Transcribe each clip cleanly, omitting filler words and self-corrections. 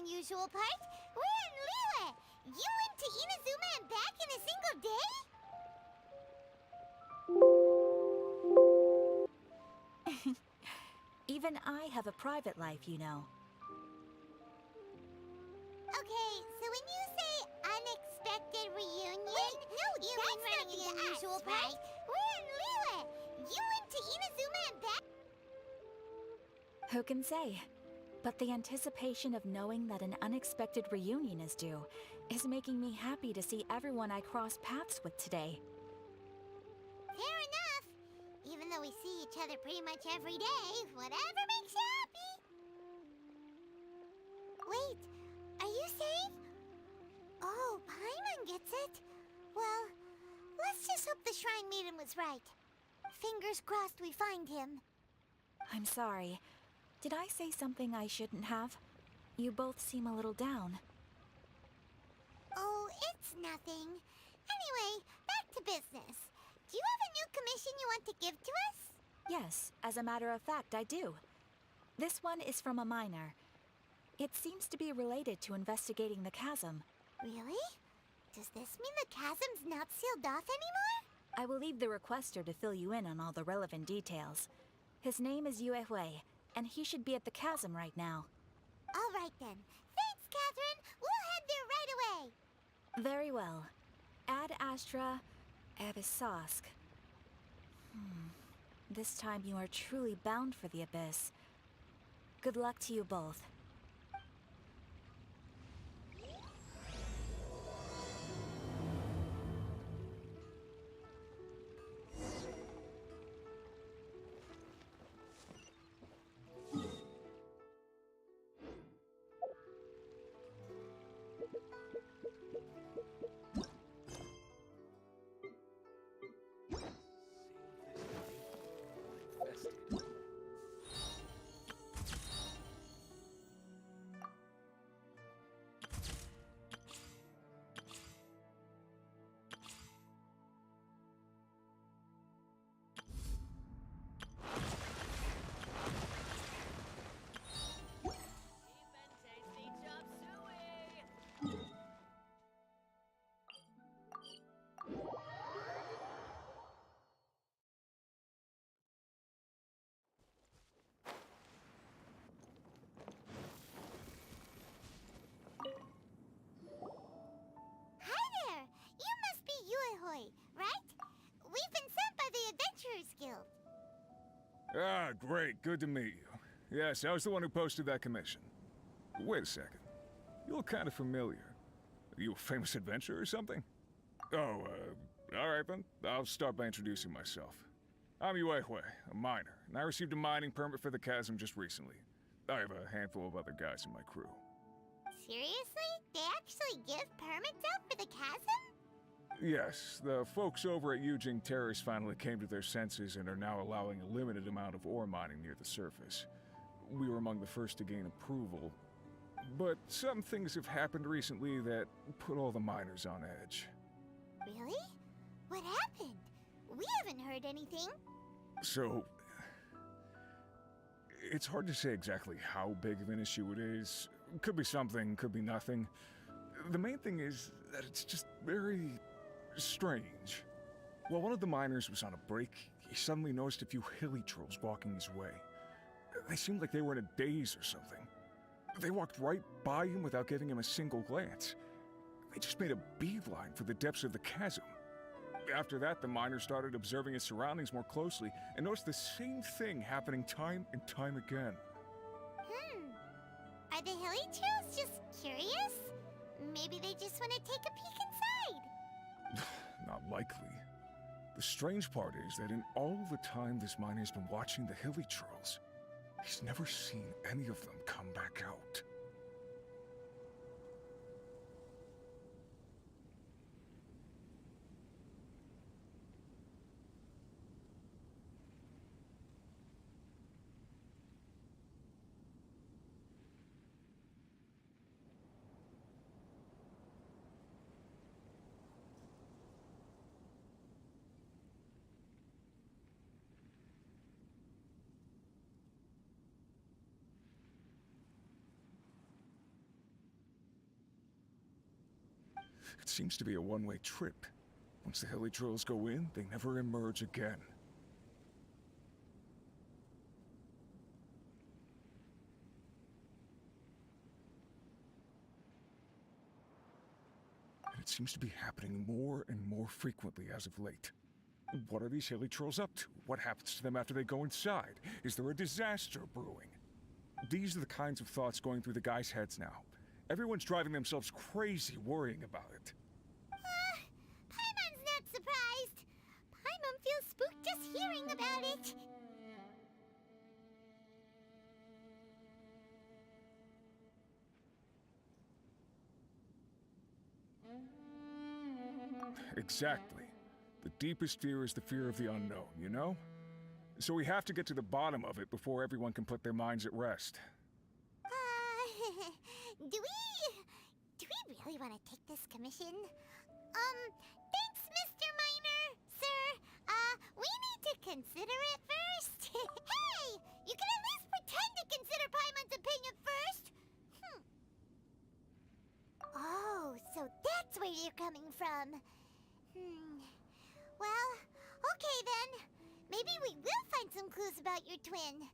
unusual part. We're in Liyue. You went to Inazuma and back in a single day? Even I have a private life, you know. Okay, so when you say unexpected reunion... Wait, no, you mean running into the unusual part? Right? We're in Liyue. You went to Inazuma and back... Who can say? But the anticipation of knowing that an unexpected reunion is due is making me happy to see everyone I crossed paths with today. Fair enough. Even though we see each other pretty much every day, whatever makes you happy. Wait, are you saying? Oh, Paimon gets it. Well, let's just hope the Shrine Maiden was right. Fingers crossed we find him. I'm sorry. Did I say something I shouldn't have? You both seem a little down. Oh, it's nothing. Anyway, back to business. Do you have a new commission you want to give to us? Yes, as a matter of fact, I do. This one is from a miner. It seems to be related to investigating the chasm. Really? Does this mean the chasm's not sealed off anymore? I will leave the requester to fill you in on all the relevant details. His name is Yue Hui, and he should be at the chasm right now. All right then. Thanks, Catherine. We'll head there right away. Very well. Ad Astra Abyssosque. This time you are truly bound for the abyss. Good luck to you both. Hi there. You must be Yue Hui, right? We've been sent by the Adventurers Guild. Ah, great. Good to meet you. Yes, I was the one who posted that commission. Wait a second. You look kind of familiar. Are you a famous adventurer or something? Oh, alright then. I'll start by introducing myself. I'm Yue Hui, a miner, and I received a mining permit for the chasm just recently. I have a handful of other guys in my crew. Seriously? They actually give permits out for the chasm? Yes, the folks over at Yujing Terrace finally came to their senses and are now allowing a limited amount of ore mining near the surface. We were among the first to gain approval, but some things have happened recently that put all the miners on edge. Really? What happened? We haven't heard anything. So, it's hard to say exactly how big of an issue it is. Could be something, could be nothing. The main thing is that it's just very strange. While one of the miners was on a break, he suddenly noticed a few hilly trolls walking his way. They seemed like they were in a daze or something. They walked right by him without giving him a single glance. They just made a beeline for the depths of the chasm. After that, the miner started observing his surroundings more closely and noticed the same thing happening time and time again. Are the hilly trolls just curious? Maybe they just want to take a peek inside. Not likely. The strange part is that in all the time this miner's been watching the hilly trolls, he's never seen any of them come back out. It seems to be a one-way trip. Once the hilly trolls go in, they never emerge again. And it seems to be happening more and more frequently as of late. What are these hilly trolls up to? What happens to them after they go inside? Is there a disaster brewing? These are the kinds of thoughts going through the guys' heads now. Everyone's driving themselves crazy worrying about it. Paimon's not surprised. Paimon feels spooked just hearing about it. Exactly. The deepest fear is the fear of the unknown, you know? So we have to get to the bottom of it before everyone can put their minds at rest. Do we really want to take this commission? Thanks, Mr. Miner, sir. We need to consider it first. Hey, you can at least pretend to consider Paimon's opinion first. Oh, so that's where you're coming from. Well, okay then. Maybe we will find some clues about your twin.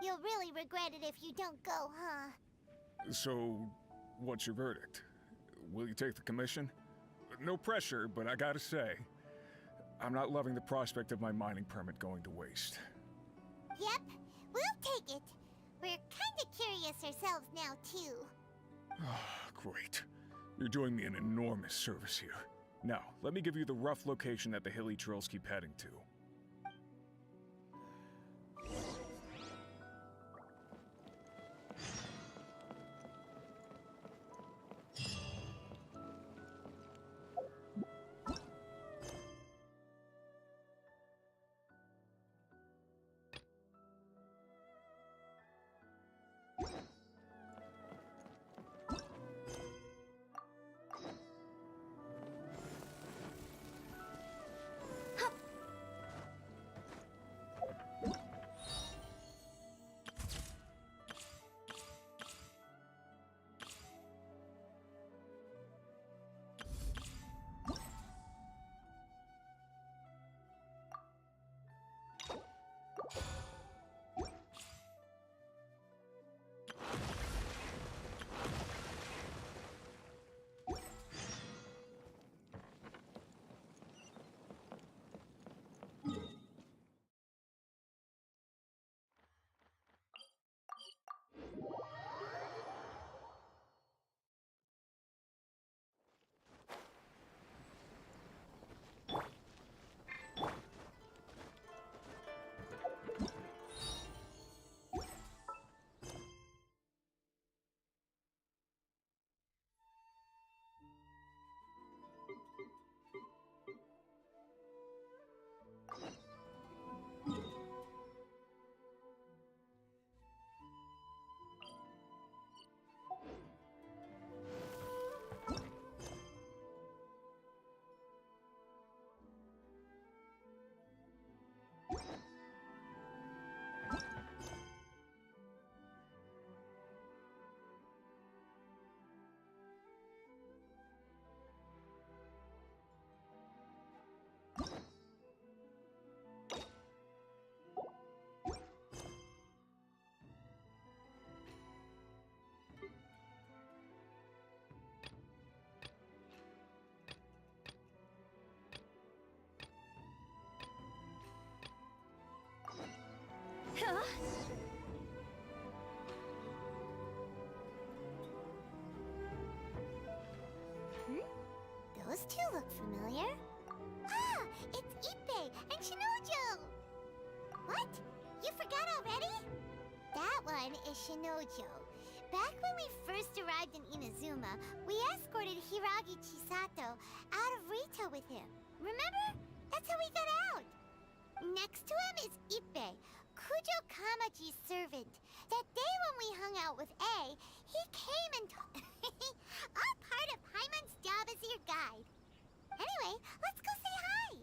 You'll really regret it if you don't go, huh? So, what's your verdict? Will you take the commission? No pressure, but I gotta say, I'm not loving the prospect of my mining permit going to waste. Yep, we'll take it. We're kinda curious ourselves now, too. Great. You're doing me an enormous service here. Now, let me give you the rough location that the hilly trolls keep heading to. Huh? Those two look familiar. Ah, it's Ippei and Shinojo! What? You forgot already? That one is Shinojo. Back when we first arrived in Inazuma, we escorted Hiragi Chisato out of Rito with him. Remember? That's how we got out. Next to him is Ippei, Kujo Kamaji's servant. That day when we hung out with A, he came and all part of Paimon's job as your guide. Anyway, let's go say hi.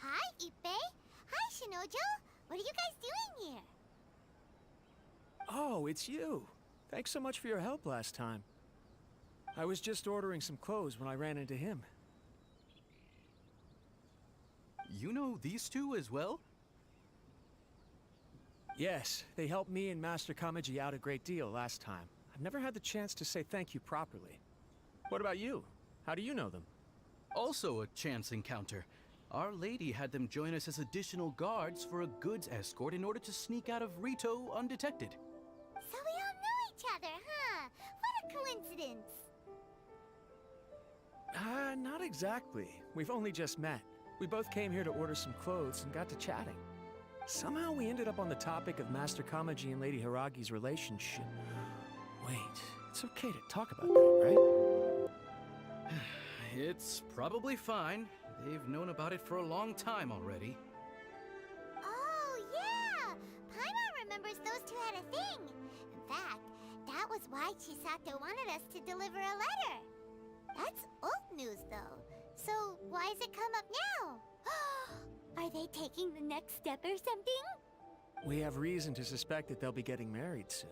Hi, Ippei. Hi, Shinojo. What are you guys doing here? Oh, it's you. Thanks so much for your help last time. I was just ordering some clothes when I ran into him. You know these two as well? Yes, they helped me and Master Kamaji out a great deal last time. I've never had the chance to say thank you properly. What about you? How do you know them? Also a chance encounter. Our lady had them join us as additional guards for a goods escort in order to sneak out of Rito undetected. So we all know each other, huh? What a coincidence. Not exactly. We've only just met. We both came here to order some clothes and got to chatting. Somehow we ended up on the topic of Master Kamaji and Lady Hiragi's relationship. Wait, it's okay to talk about that, right? It's probably fine. They've known about it for a long time already. Oh, yeah! Paimon remembers those two had a thing. In fact, that was why Chisato wanted us to deliver a letter. That's old news, though. So why has it come up now? Are they taking the next step or something? We have reason to suspect that they'll be getting married soon.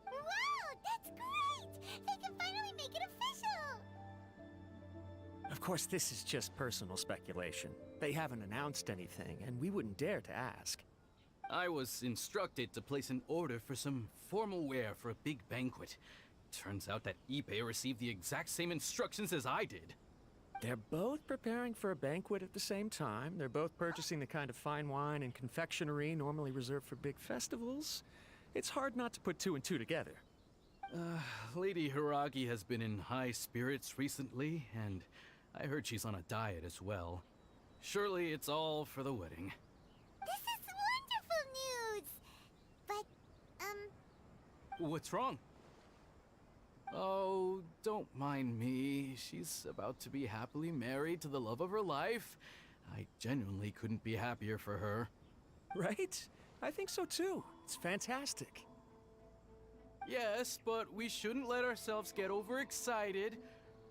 Wow, that's great! They can finally make it official! Of course, this is just personal speculation. They haven't announced anything, and we wouldn't dare to ask. I was instructed to place an order for some formal wear for a big banquet. Turns out that Ippei received the exact same instructions as I did. They're both preparing for a banquet at the same time. They're both purchasing the kind of fine wine and confectionery normally reserved for big festivals. It's hard not to put two and two together. Lady Hiragi has been in high spirits recently, and I heard she's on a diet as well. Surely it's all for the wedding. This is wonderful news! But, What's wrong? Oh, don't mind me. She's about to be happily married to the love of her life. I genuinely couldn't be happier for her. Right? I think so too. It's fantastic. Yes, but we shouldn't let ourselves get overexcited.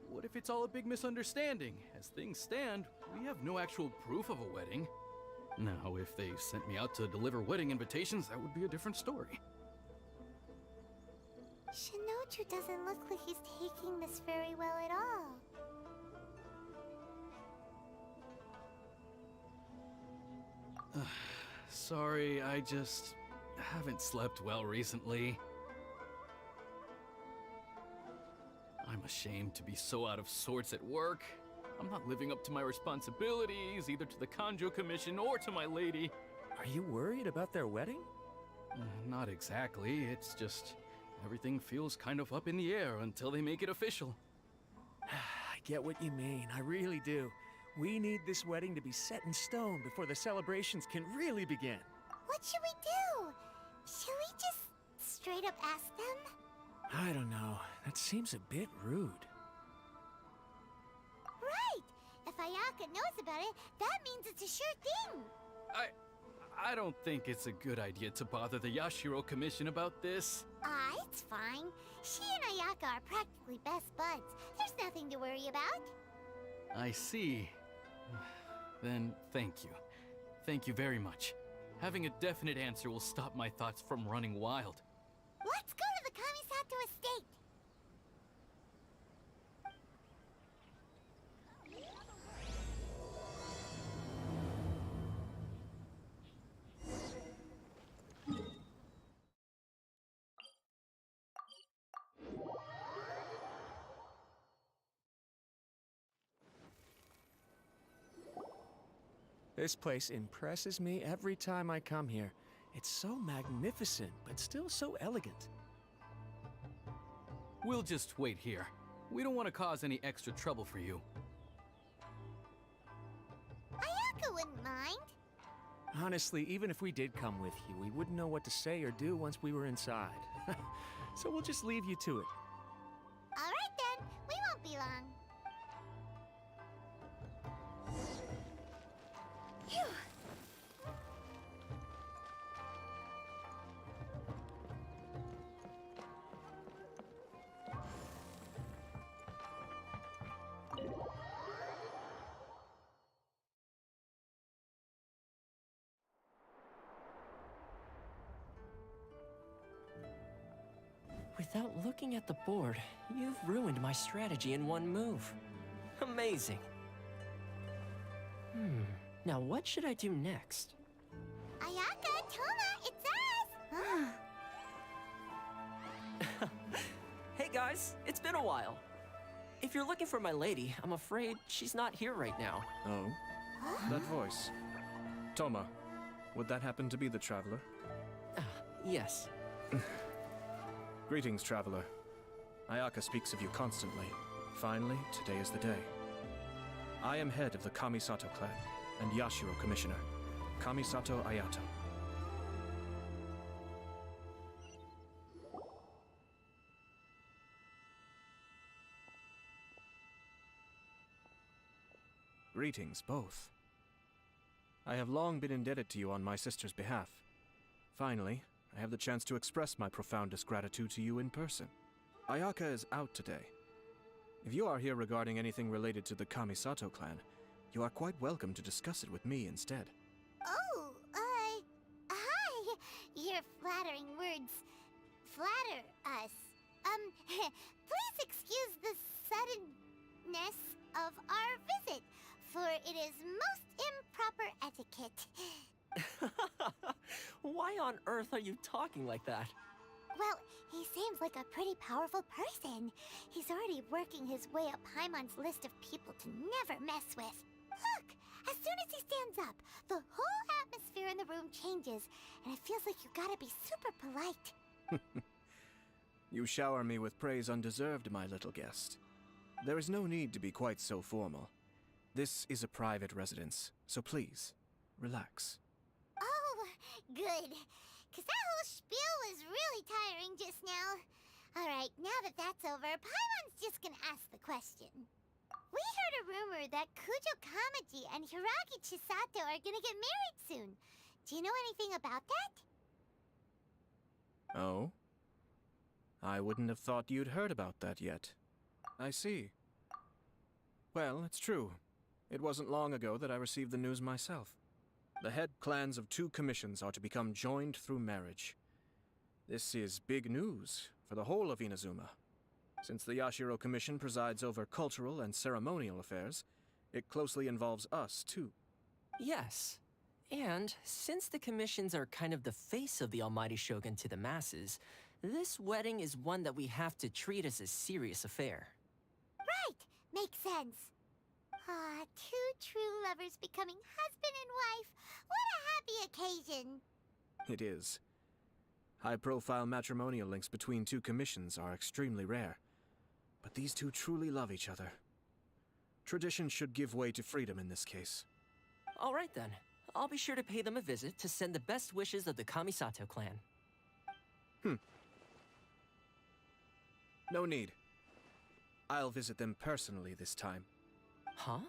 What if it's all a big misunderstanding? As things stand, we have no actual proof of a wedding. Now, if they sent me out to deliver wedding invitations, that would be a different story. Shinoju doesn't look like he's taking this very well at all. Sorry, I just haven't slept well recently. I'm ashamed to be so out of sorts at work. I'm not living up to my responsibilities, either to the Kanjo Commission or to my lady. Are you worried about their wedding? Not exactly, it's just everything feels kind of up in the air until they make it official. I get what you mean, I really do. We need this wedding to be set in stone before the celebrations can really begin. What should we do? Should we just straight up ask them? I don't know. That seems a bit rude. Right! If Ayaka knows about it, that means it's a sure thing! I don't think it's a good idea to bother the Yashiro Commission about this. It's fine. She and Ayaka are practically best buds. There's nothing to worry about. I see. Then thank you. Thank you very much. Having a definite answer will stop my thoughts from running wild. Let's go to the Kamisato estate! This place impresses me every time I come here. It's so magnificent, but still so elegant. We'll just wait here. We don't want to cause any extra trouble for you. Ayaka wouldn't mind. Honestly, even if we did come with you, we wouldn't know what to say or do once we were inside. So we'll just leave you to it. Alright then, we won't be long. Phew. Without looking at the board, you've ruined my strategy in one move. Amazing. Now what should I do next? Ayaka, Toma, it's us! Hey guys, it's been a while. If you're looking for my lady, I'm afraid she's not here right now. Oh? That voice. Toma, would that happen to be the Traveler? Yes. Greetings, Traveler. Ayaka speaks of you constantly. Finally, today is the day. I am head of the Kamisato clan, and Yashiro Commissioner, Kamisato Ayato. Greetings, both. I have long been indebted to you on my sister's behalf. Finally, I have the chance to express my profoundest gratitude to you in person. Ayaka is out today. If you are here regarding anything related to the Kamisato clan, you are quite welcome to discuss it with me instead. Oh, hi! Your flattering words flatter us. Please excuse the suddenness of our visit, for it is most improper etiquette. Why on earth are you talking like that? Well, he seems like a pretty powerful person. He's already working his way up Paimon's list of people to never mess with. Look! As soon as he stands up, the whole atmosphere in the room changes, and it feels like you gotta be super polite. You shower me with praise undeserved, my little guest. There is no need to be quite so formal. This is a private residence, so please, relax. Oh, good. Because that whole spiel was really tiring just now. Alright, now that that's over, Paimon's just gonna ask the question. We heard a rumor that Kujo Kamaji and Hiragi Chisato are gonna get married soon. Do you know anything about that? Oh? I wouldn't have thought you'd heard about that yet. I see. Well, it's true. It wasn't long ago that I received the news myself. The head clans of 2 commissions are to become joined through marriage. This is big news for the whole of Inazuma. Since the Yashiro Commission presides over cultural and ceremonial affairs, it closely involves us, too. Yes. And since the commissions are kind of the face of the Almighty Shogun to the masses, this wedding is one that we have to treat as a serious affair. Right! Makes sense. Ah, 2 true lovers becoming husband and wife. What a happy occasion. It is. High-profile matrimonial links between 2 commissions are extremely rare. But these 2 truly love each other. Tradition should give way to freedom in this case. All right then. I'll be sure to pay them a visit to send the best wishes of the Kamisato clan. No need. I'll visit them personally this time. Huh?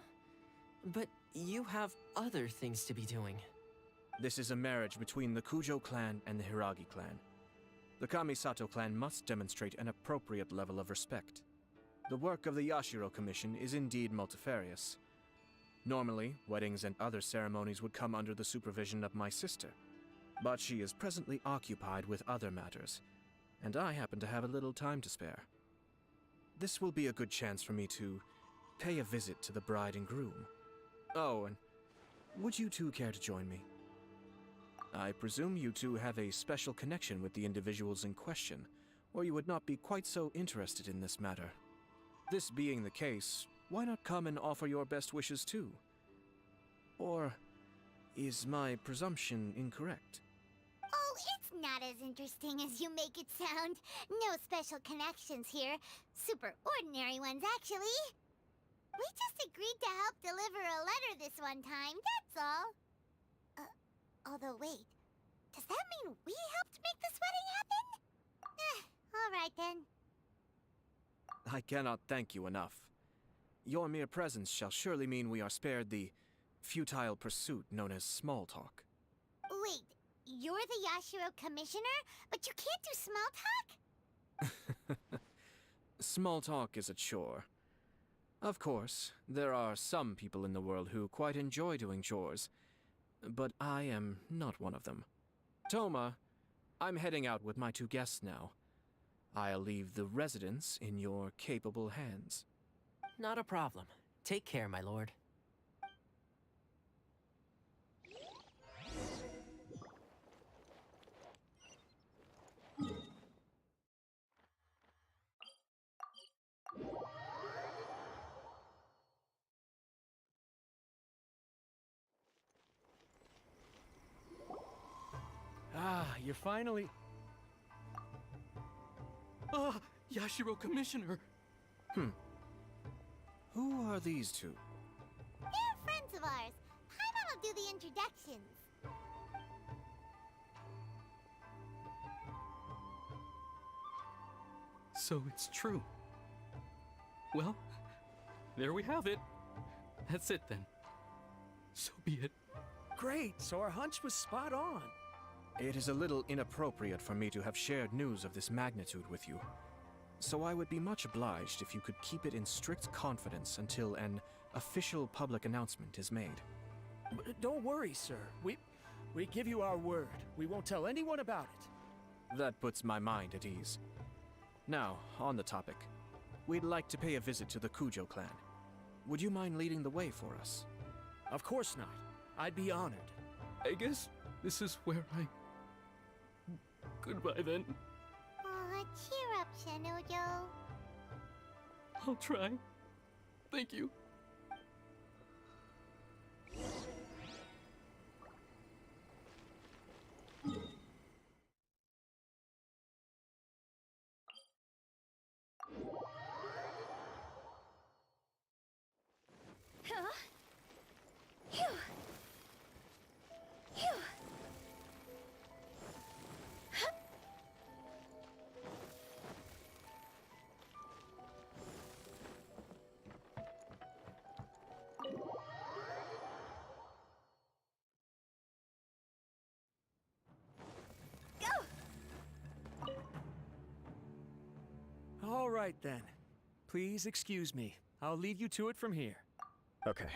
But you have other things to be doing. This is a marriage between the Kujo clan and the Hiragi clan. The Kamisato clan must demonstrate an appropriate level of respect. The work of the Yashiro Commission is indeed multifarious. Normally, weddings and other ceremonies would come under the supervision of my sister. But she is presently occupied with other matters, and I happen to have a little time to spare. This will be a good chance for me to pay a visit to the bride and groom. Oh, and would you 2 care to join me? I presume you 2 have a special connection with the individuals in question, or you would not be quite so interested in this matter. This being the case, why not come and offer your best wishes too? Or is my presumption incorrect? Oh, it's not as interesting as you make it sound. No special connections here. Super ordinary ones, actually. We just agreed to help deliver a letter this one time, that's all. Although wait, does that mean we helped make this wedding happen? All right then. I cannot thank you enough. Your mere presence shall surely mean we are spared the futile pursuit known as small talk. Wait, you're the Yashiro Commissioner, but you can't do small talk? Small talk is a chore. Of course, there are some people in the world who quite enjoy doing chores, but I am not one of them. Toma, I'm heading out with my 2 guests now. I'll leave the residence in your capable hands. Not a problem. Take care, my lord. Ah, you're finally... Ah, Yashiro Commissioner! Who are these two? They're friends of ours. Paimon will do the introductions. So it's true. Well, there we have it. That's it then. So be it. Great, so our hunch was spot on. It is a little inappropriate for me to have shared news of this magnitude with you. So I would be much obliged if you could keep it in strict confidence until an official public announcement is made. Don't worry, sir. We give you our word. We won't tell anyone about it. That puts my mind at ease. Now, on the topic. We'd like to pay a visit to the Kujo clan. Would you mind leading the way for us? Of course not. I'd be honored. I guess this is where I... Goodbye then. Aw, cheer up, Shinojo. I'll try. Thank you. All right, then. Please excuse me. I'll leave you to it from here. Okay.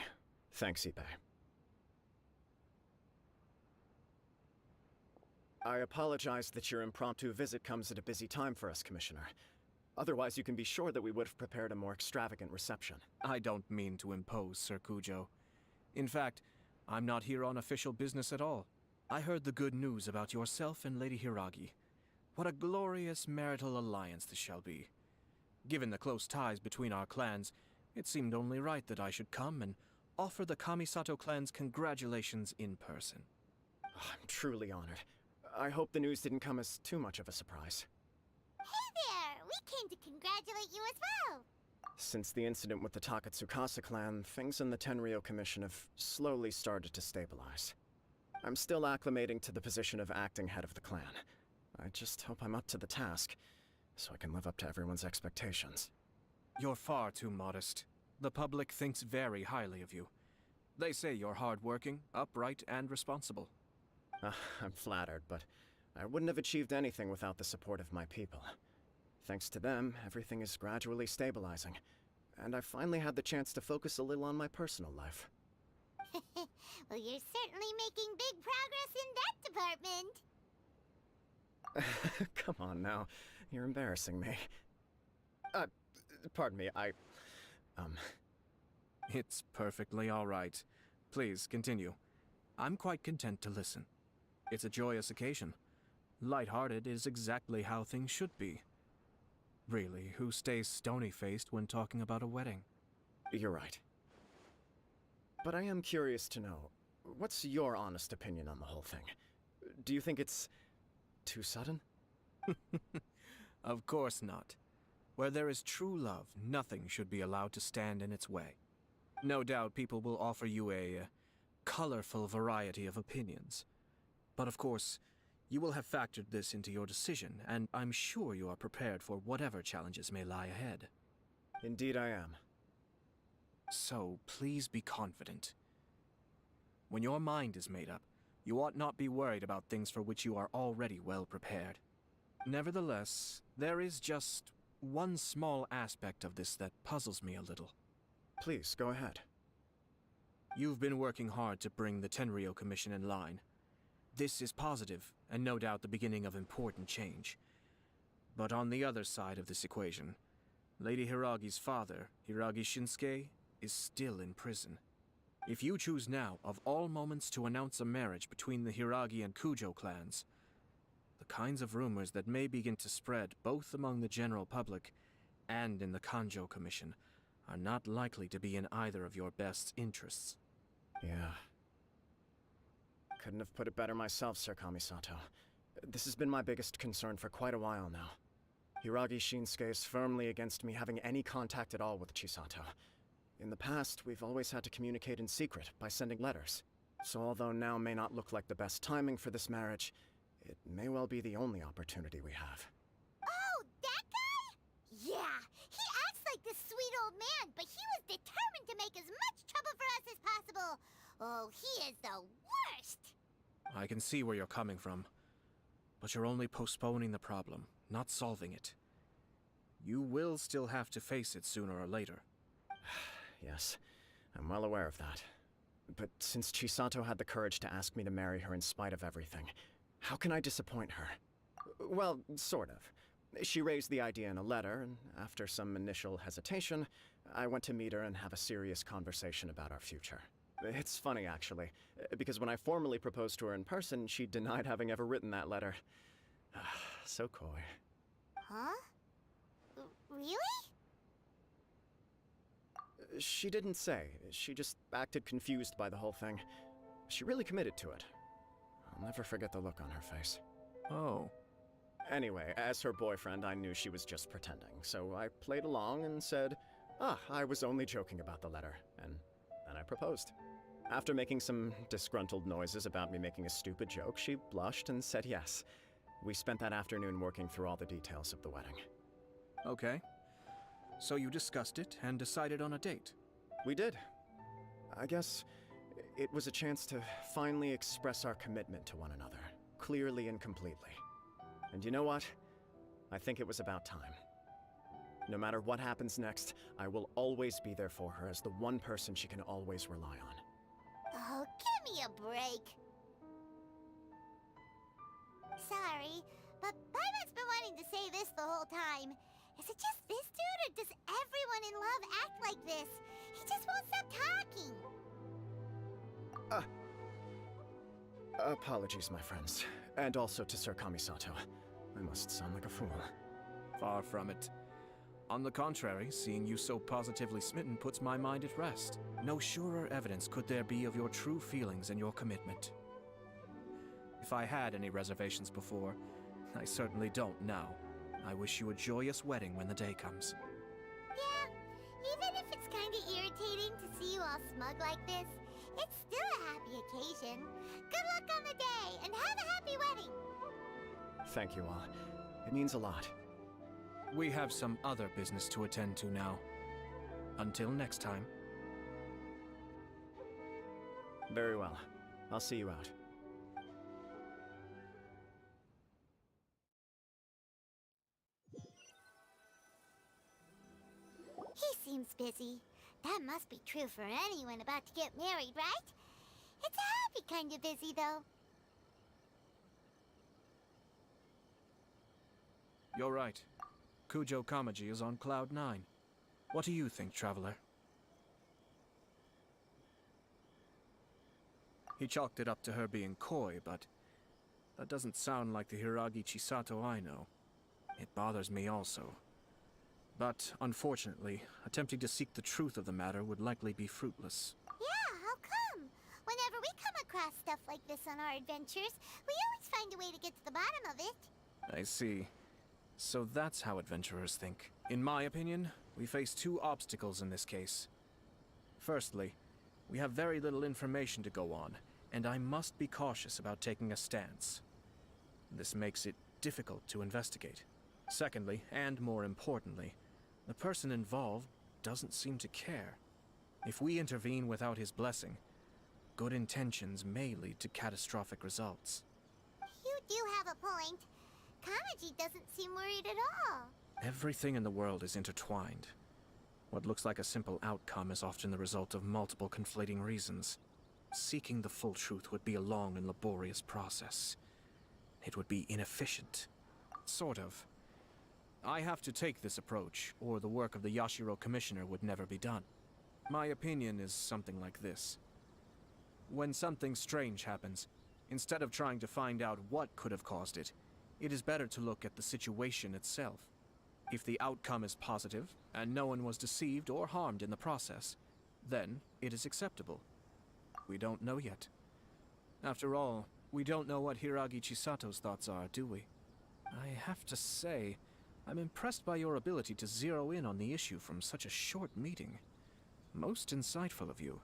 Thanks, Ippei. I apologize that your impromptu visit comes at a busy time for us, Commissioner. Otherwise, you can be sure that we would have prepared a more extravagant reception. I don't mean to impose, Sir Kujo. In fact, I'm not here on official business at all. I heard the good news about yourself and Lady Hiragi. What a glorious marital alliance this shall be. Given the close ties between our clans, it seemed only right that I should come and offer the Kamisato clan's congratulations in person. I'm truly honored. I hope the news didn't come as too much of a surprise. Hey there! We came to congratulate you as well! Since the incident with the Takatsukasa clan, things in the Tenryou Commission have slowly started to stabilize. I'm still acclimating to the position of acting head of the clan. I just hope I'm up to the task, so I can live up to everyone's expectations. You're far too modest. The public thinks very highly of you. They say you're hardworking, upright, and responsible. I'm flattered, but I wouldn't have achieved anything without the support of my people. Thanks to them, everything is gradually stabilizing, and I've finally had the chance to focus a little on my personal life. Well, you're certainly making big progress in that department. Come on now, you're embarrassing me. Pardon me, It's perfectly all right. Please, continue. I'm quite content to listen. It's a joyous occasion. Light-hearted is exactly how things should be. Really, who stays stony-faced when talking about a wedding? You're right. But I am curious to know, what's your honest opinion on the whole thing? Do you think it's too sudden? Of course not. Where there is true love, nothing should be allowed to stand in its way. No doubt people will offer you a colorful variety of opinions. But of course, you will have factored this into your decision, and I'm sure you are prepared for whatever challenges may lie ahead. Indeed I am. So, please be confident. When your mind is made up, you ought not be worried about things for which you are already well prepared. Nevertheless, there is just one small aspect of this that puzzles me a little. Please, go ahead. You've been working hard to bring the Tenryou Commission in line. This is positive, and no doubt the beginning of important change. But on the other side of this equation, Lady Hiragi's father, Hiragi Shinsuke, is still in prison. If you choose now, of all moments, to announce a marriage between the Hiragi and Kujo clans, the kinds of rumors that may begin to spread both among the general public and in the Kanjo Commission are not likely to be in either of your best interests. Yeah. Couldn't have put it better myself, Sir Kamisato. This has been my biggest concern for quite a while now. Hiragi Shinsuke is firmly against me having any contact at all with Chisato. In the past, we've always had to communicate in secret by sending letters. So although now may not look like the best timing for this marriage, it may well be the only opportunity we have. Oh, that guy? Yeah, he acts like this sweet old man, but he was determined to make as much trouble for us as possible. Oh, he is the worst! I can see where you're coming from, but you're only postponing the problem, not solving it. You will still have to face it sooner or later. Yes, I'm well aware of that. But since Chisato had the courage to ask me to marry her in spite of everything, how can I disappoint her? Well, sort of. She raised the idea in a letter, and after some initial hesitation, I went to meet her and have a serious conversation about our future. It's funny, actually, because when I formally proposed to her in person, she denied having ever written that letter. So coy. Huh? Really? She didn't say. She just acted confused by the whole thing. She really committed to it. I'll never forget the look on her face. Oh. Anyway, as her boyfriend, I knew she was just pretending, so I played along and said, I was only joking about the letter, and then I proposed. After making some disgruntled noises about me making a stupid joke, she blushed and said yes. We spent that afternoon working through all the details of the wedding. Okay. So you discussed it and decided on a date? We did. I guess it was a chance to finally express our commitment to one another, clearly and completely. And you know what? I think it was about time. No matter what happens next, I will always be there for her as the one person she can always rely on. Oh, give me a break. Sorry, but Paimon's been wanting to say this the whole time. Is it just this dude, or does everyone in love act like this? He just won't stop talking. Apologies, my friends. And also to Sir Kamisato. I must sound like a fool. Far from it. On the contrary, seeing you so positively smitten puts my mind at rest. No surer evidence could there be of your true feelings and your commitment. If I had any reservations before, I certainly don't now. I wish you a joyous wedding when the day comes. Yeah, even if it's kinda irritating to see you all smug like this, it's still a happy occasion. Good luck on the day, and have a happy wedding! Thank you all. It means a lot. We have some other business to attend to now. Until next time. Very well. I'll see you out. He seems busy. That must be true for anyone about to get married, right? It's a happy kind of busy, though. You're right. Kujo Kamaji is on Cloud 9. What do you think, Traveler? He chalked it up to her being coy, but that doesn't sound like the Hiragi Chisato I know. It bothers me also. But, unfortunately, attempting to seek the truth of the matter would likely be fruitless. Yeah, how come? Whenever we come across stuff like this on our adventures, we always find a way to get to the bottom of it. I see. So that's how adventurers think. In my opinion, we face two obstacles in this case. Firstly, we have very little information to go on, and I must be cautious about taking a stance. This makes it difficult to investigate. Secondly, and more importantly, the person involved doesn't seem to care. If we intervene without his blessing, good intentions may lead to catastrophic results. You do have a point. Kamaji doesn't seem worried at all. Everything in the world is intertwined. What looks like a simple outcome is often the result of multiple conflating reasons. Seeking the full truth would be a long and laborious process. It would be inefficient. Sort of. I have to take this approach, or the work of the Yashiro Commissioner would never be done. My opinion is something like this. When something strange happens, instead of trying to find out what could have caused it, it is better to look at the situation itself. If the outcome is positive, and no one was deceived or harmed in the process, then it is acceptable. We don't know yet. After all, we don't know what Hiragi Chisato's thoughts are, do we? I have to say, I'm impressed by your ability to zero in on the issue from such a short meeting. Most insightful of you.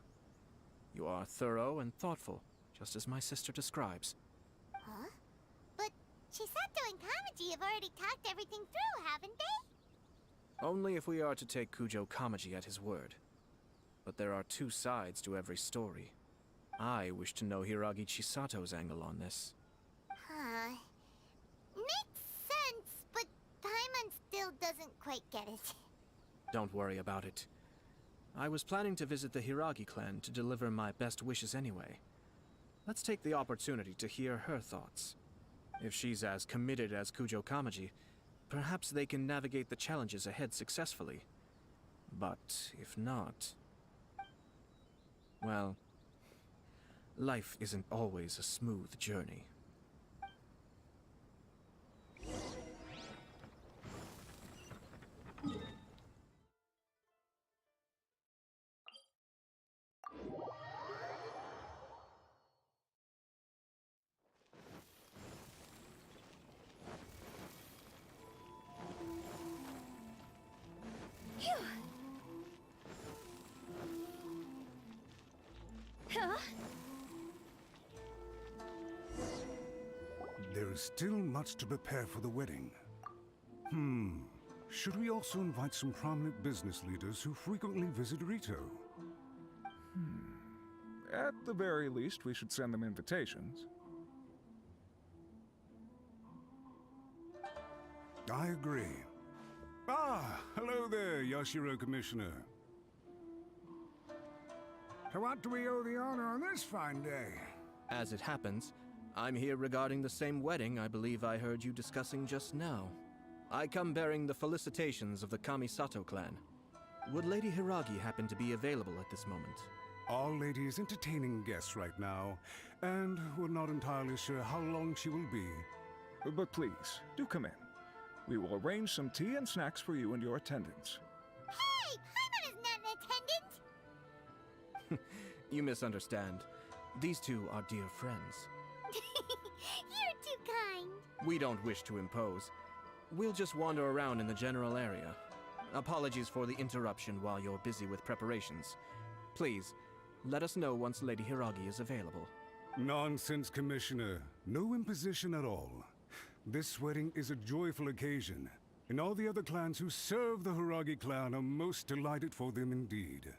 You are thorough and thoughtful, just as my sister describes. Huh? But Chisato and Kamaji have already talked everything through, haven't they? Only if we are to take Kujo Kamaji at his word. But there are two sides to every story. I wish to know Hiragi Chisato's angle on this. Huh. Makes sense, but Paimon still doesn't quite get it. Don't worry about it. I was planning to visit the Hiragi clan to deliver my best wishes anyway. Let's take the opportunity to hear her thoughts. If she's as committed as Kujo Kamaji, perhaps they can navigate the challenges ahead successfully. But if not... well, life isn't always a smooth journey. There is still much to prepare for the wedding. Should we also invite some prominent business leaders who frequently visit Rito? At the very least, we should send them invitations. I agree. Ah, hello there, Yashiro Commissioner. To what do we owe the honor on this fine day? As it happens, I'm here regarding the same wedding I believe I heard you discussing just now. I come bearing the felicitations of the Kamisato clan. Would Lady Hiragi happen to be available at this moment? Our lady is entertaining guests right now, and we're not entirely sure how long she will be. But please, do come in. We will arrange some tea and snacks for you and your attendants. Hey! Paimon is not in attendance! You misunderstand. These two are dear friends. You're too kind. We don't wish to impose. We'll just wander around in the general area. Apologies for the interruption while you're busy with preparations. Please, let us know once Lady Hiragi is available. Nonsense, Commissioner. No imposition at all. This wedding is a joyful occasion, and all the other clans who serve the Hiragi clan are most delighted for them indeed.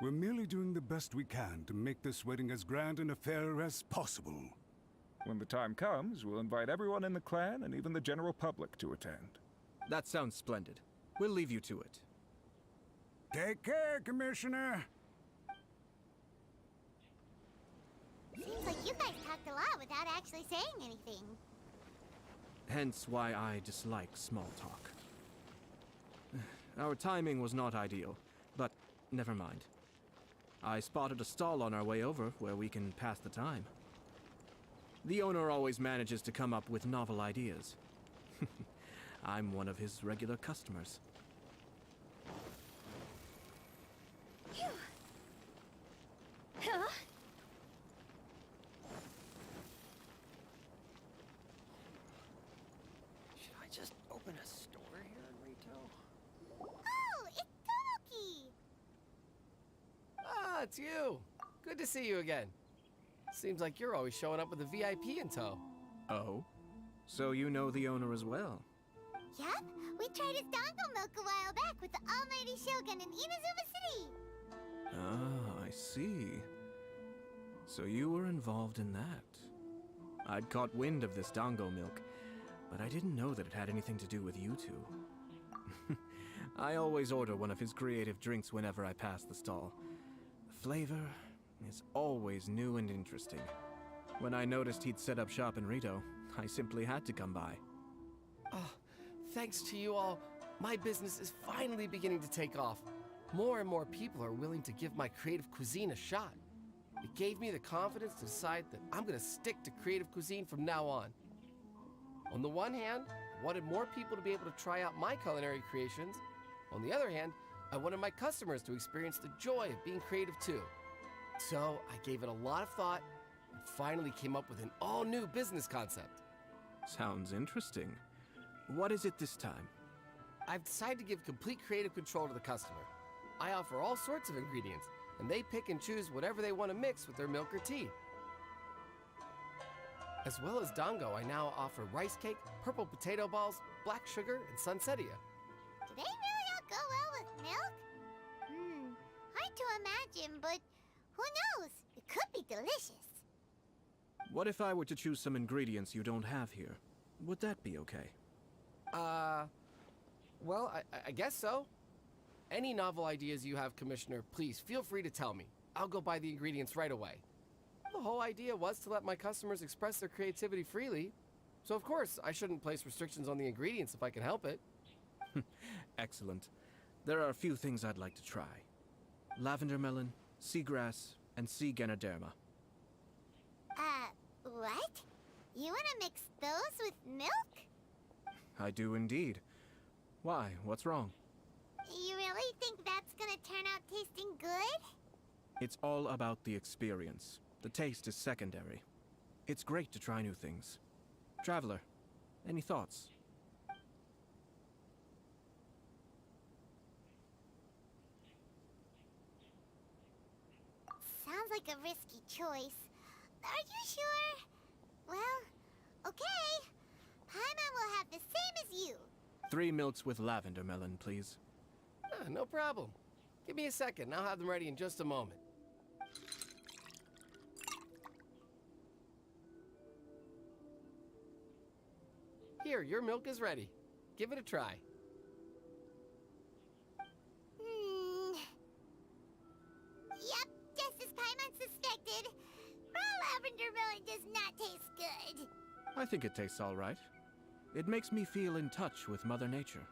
We're merely doing the best we can to make this wedding as grand an affair as possible. When the time comes, we'll invite everyone in the clan and even the general public to attend. That sounds splendid. We'll leave you to it. Take care, Commissioner. Seems like you guys talked a lot without actually saying anything. Hence why I dislike small talk. Our timing was not ideal, but never mind. I spotted a stall on our way over where we can pass the time. The owner always manages to come up with novel ideas. I'm one of his regular customers. Should I just open a store here in Rito? Oh, it's Tomoki! Ah, it's you. Good to see you again. Seems like you're always showing up with a VIP in tow. Oh? So you know the owner as well? Yup, we tried his dango milk a while back with the almighty Shogun in Inazuma City. Ah, I see. So you were involved in that. I'd caught wind of this dango milk, but I didn't know that it had anything to do with you two. I always order one of his creative drinks whenever I pass the stall. The flavor is always new and interesting. When I noticed he'd set up shop in Rito, I simply had to come by. Oh, Thanks to you all, my business is finally beginning to take off. More and more people are willing to give my creative cuisine a shot. It gave me the confidence to decide that I'm gonna stick to creative cuisine from now on. On the one hand, I wanted more people to be able to try out my culinary creations. On the other hand, I wanted my customers to experience the joy of being creative too. So I gave it a lot of thought and finally came up with an all-new business concept. Sounds interesting. What is it this time? I've decided to give complete creative control to the customer. I offer all sorts of ingredients, and they pick and choose whatever they want to mix with their milk or tea. As well as Dango, I now offer rice cake, purple potato balls, black sugar, and sunsettia. Do they really all go well with milk? Hard to imagine, but who knows? It could be delicious. What if I were to choose some ingredients you don't have here? Would that be okay? Well, I guess so. Any novel ideas you have, Commissioner, please feel free to tell me. I'll go buy the ingredients right away. The whole idea was to let my customers express their creativity freely. So of course, I shouldn't place restrictions on the ingredients if I can help it. Excellent. There are a few things I'd like to try. Lavender melon, seagrass, and sea ganoderma. What? You wanna mix those with milk? I do indeed. Why? What's wrong? You really think that's gonna turn out tasting good? It's all about the experience. The taste is secondary. It's great to try new things. Traveler, any thoughts? Sounds like a risky choice. Are you sure? Well, okay. Paimon will have the same as you. 3 milks with lavender melon, please. No problem. Give me a second, I'll have them ready in just a moment. Here, your milk is ready. Give it a try. Yep, just as Paimon suspected. Raw lavender melon does not taste good. I think it tastes all right. It makes me feel in touch with Mother Nature.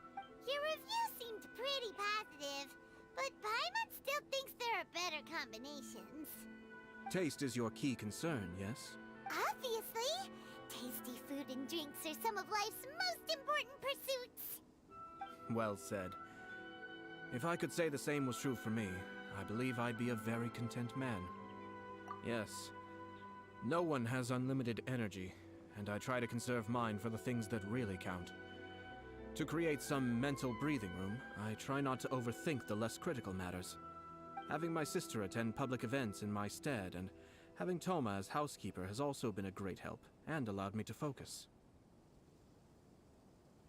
Your review seemed pretty positive, but Paimon still thinks there are better combinations. Taste is your key concern, yes? Obviously. Tasty food and drinks are some of life's most important pursuits. Well said. If I could say the same was true for me, I believe I'd be a very content man. Yes. No one has unlimited energy, and I try to conserve mine for the things that really count. To create some mental breathing room, I try not to overthink the less critical matters. Having my sister attend public events in my stead and having Toma as housekeeper has also been a great help and allowed me to focus.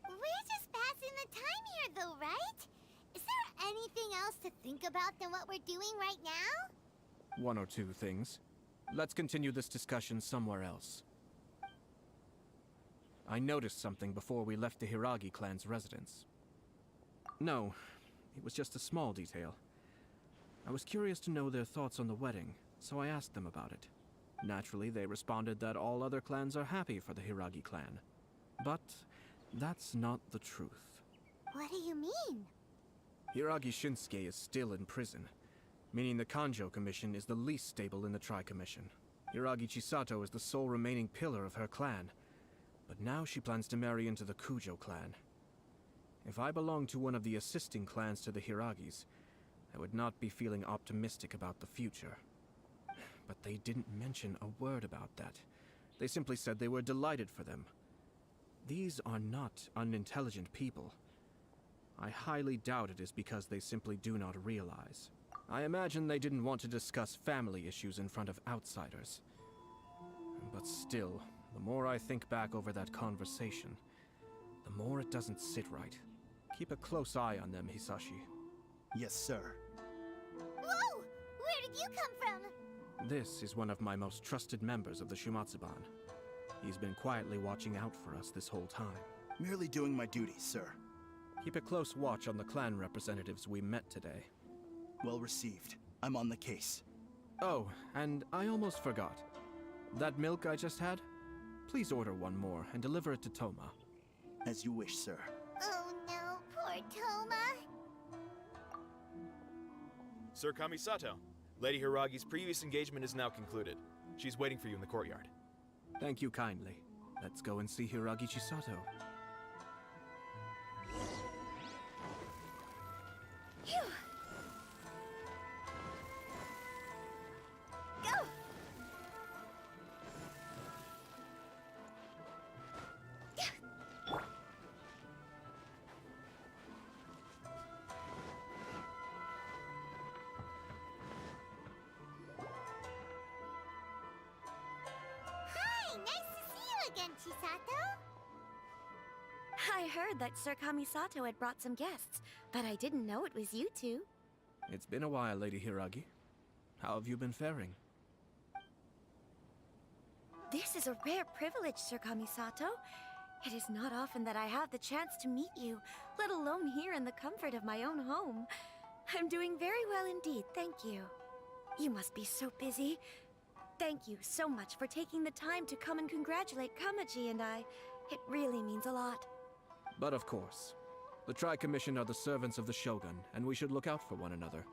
We're just passing the time here though, right? Is there anything else to think about than what we're doing right now? 1 or 2 things. Let's continue this discussion somewhere else. I noticed something before we left the Hiragi clan's residence. No, it was just a small detail. I was curious to know their thoughts on the wedding, so I asked them about it. Naturally, they responded that all other clans are happy for the Hiragi clan. But that's not the truth. What do you mean? Hiragi Shinsuke is still in prison, meaning the Kanjo Commission is the least stable in the Tri-Commission. Hiragi Chisato is the sole remaining pillar of her clan, but now she plans to marry into the Kujo clan. If I belonged to one of the assisting clans to the Hiragis, I would not be feeling optimistic about the future. But they didn't mention a word about that. They simply said they were delighted for them. These are not unintelligent people. I highly doubt it is because they simply do not realize. I imagine they didn't want to discuss family issues in front of outsiders. But still, the more I think back over that conversation, the more it doesn't sit right. Keep a close eye on them, Hisashi. Yes, sir. Whoa! Where did you come from? This is one of my most trusted members of the Shumatsuban. He's been quietly watching out for us this whole time. Merely doing my duty, sir. Keep a close watch on the clan representatives we met today. Well received. I'm on the case. Oh, and I almost forgot. That milk I just had? Please order one more and deliver it to Toma. As you wish, sir. Sir Kamisato. Lady Hiragi's previous engagement is now concluded. She's waiting for you in the courtyard. Thank you kindly. Let's go and see Hiragi Chisato. Phew! Go! Hi, nice to see you again, Chisato. I heard that Sir Kamisato had brought some guests, but I didn't know it was you two. It's been a while, Lady Hiragi. How have you been faring? This is a rare privilege, Sir Kamisato. It is not often that I have the chance to meet you, let alone here in the comfort of my own home. I'm doing very well indeed, thank you. You must be so busy. Thank you so much for taking the time to come and congratulate Kamaji and I. It really means a lot. But of course, the Tri-Commission are the servants of the Shogun, and we should look out for one another.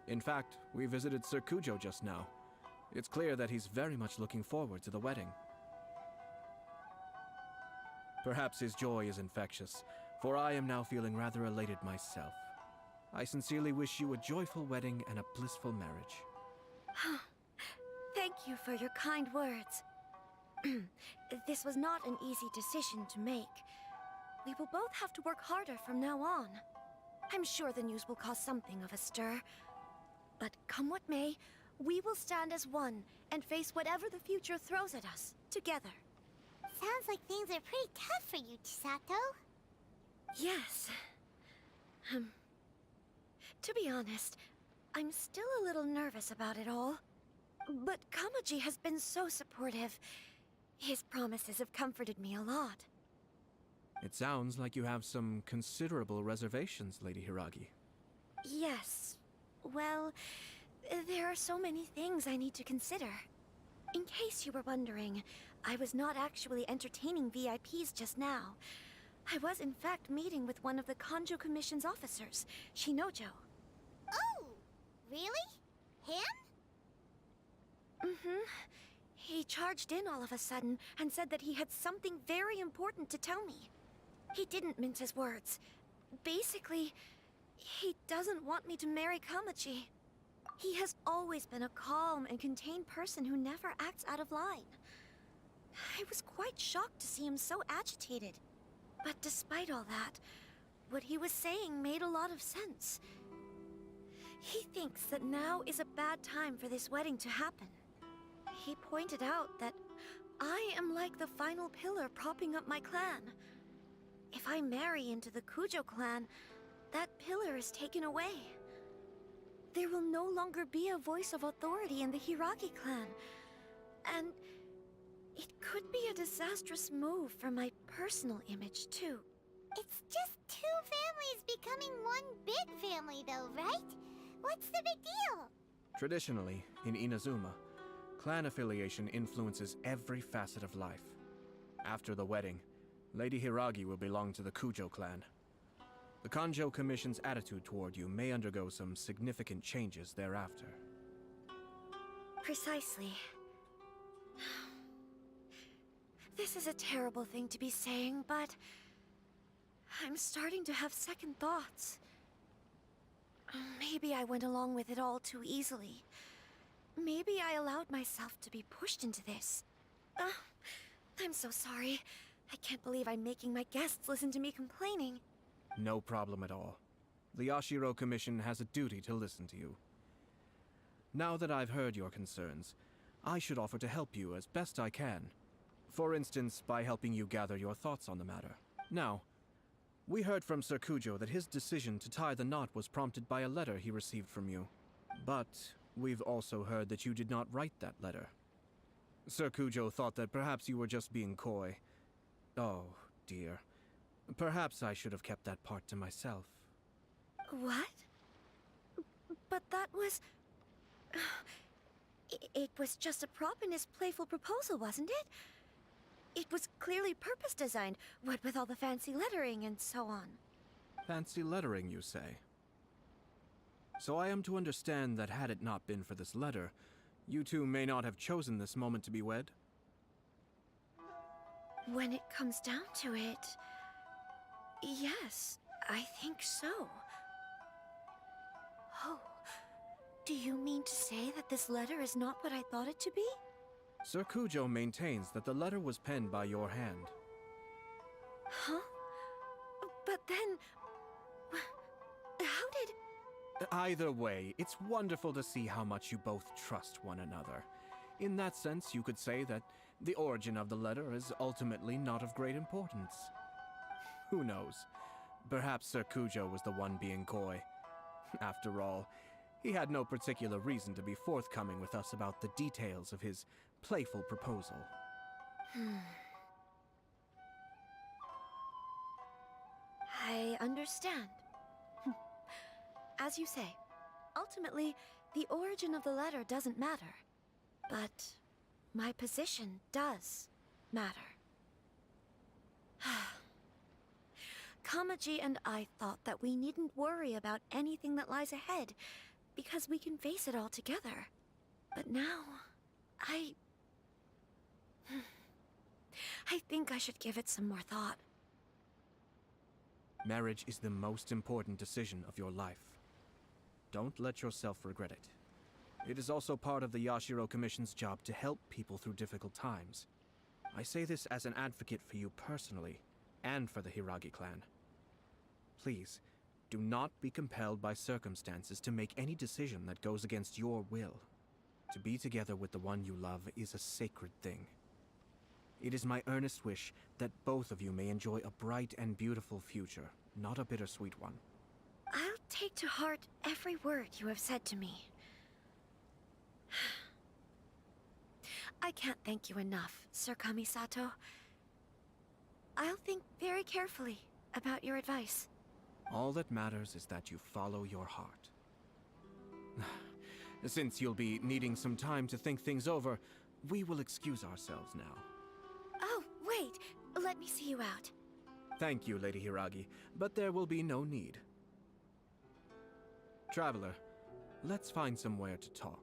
In fact, we visited Sir Kujo just now. It's clear that he's very much looking forward to the wedding. Perhaps his joy is infectious, for I am now feeling rather elated myself. I sincerely wish you a joyful wedding and a blissful marriage. Thank you for your kind words. This was not an easy decision to make. We will both have to work harder from now on. I'm sure the news will cause something of a stir. But come what may, we will stand as one and face whatever the future throws at us, together. Sounds like things are pretty tough for you, Chisato. Yes. To be honest, I'm still a little nervous about it all. But Kamaji has been so supportive. His promises have comforted me a lot. It sounds like you have some considerable reservations, Lady Hiragi. Yes. Well, there are so many things I need to consider. In case you were wondering, I was not actually entertaining VIPs just now. I was in fact meeting with one of the Kanjo Commission's officers, Shinojo. Oh, really? Him? Mm-hmm. He charged in all of a sudden and said that he had something very important to tell me. He didn't mince his words. Basically, he doesn't want me to marry Kamaji. He has always been a calm and contained person who never acts out of line. I was quite shocked to see him so agitated. But despite all that, what he was saying made a lot of sense. He thinks that now is a bad time for this wedding to happen. He pointed out that I am like the final pillar propping up my clan. If I marry into the Kujo clan, that pillar is taken away. There will no longer be a voice of authority in the Hiragi clan. And it could be a disastrous move for my personal image, too. It's just two families becoming one big family, though, right? What's the big deal? Traditionally, in Inazuma, clan affiliation influences every facet of life. After the wedding, Lady Hiragi will belong to the Kujo clan. The Kanjo Commission's attitude toward you may undergo some significant changes thereafter. Precisely. This is a terrible thing to be saying, but I'm starting to have second thoughts. Maybe I went along with it all too easily. Maybe I allowed myself to be pushed into this. I'm so sorry. I can't believe I'm making my guests listen to me complaining. No problem at all. The Yashiro Commission has a duty to listen to you. Now that I've heard your concerns, I should offer to help you as best I can. For instance, by helping you gather your thoughts on the matter. Now, we heard from Sir Kujo that his decision to tie the knot was prompted by a letter he received from you. But we've also heard that you did not write that letter. Sir Kujo thought that perhaps you were just being coy. Oh, dear. Perhaps I should have kept that part to myself. What? But that was... It was just a prop in his playful proposal, wasn't it? It was clearly purpose-designed, what with all the fancy lettering and so on. Fancy lettering, you say? So I am to understand that had it not been for this letter, you two may not have chosen this moment to be wed? When it comes down to it, yes, I think so. Oh, do you mean to say that this letter is not what I thought it to be? Sir Kujo maintains that the letter was penned by your hand. Huh? But then... how did... Either way, it's wonderful to see how much you both trust one another. In that sense, you could say that the origin of the letter is ultimately not of great importance. Who knows? Perhaps Sir Kujo was the one being coy. After all, he had no particular reason to be forthcoming with us about the details of his playful proposal. I understand. As you say, ultimately, the origin of the letter doesn't matter. But my position does matter. Kamaji and I thought that we needn't worry about anything that lies ahead, because we can face it all together. But now, I think I should give it some more thought. Marriage is the most important decision of your life. Don't let yourself regret it. It is also part of the Yashiro Commission's job to help people through difficult times. I say this as an advocate for you personally, and for the Hiragi clan. Please, do not be compelled by circumstances to make any decision that goes against your will. To be together with the one you love is a sacred thing. It is my earnest wish that both of you may enjoy a bright and beautiful future, not a bittersweet one. I'll take to heart every word you have said to me. I can't thank you enough, Sir Kamisato. I'll think very carefully about your advice. All that matters is that you follow your heart. Since you'll be needing some time to think things over, we will excuse ourselves now. Oh, wait! Let me see you out. Thank you, Lady Hiragi, but there will be no need. Traveler, let's find somewhere to talk.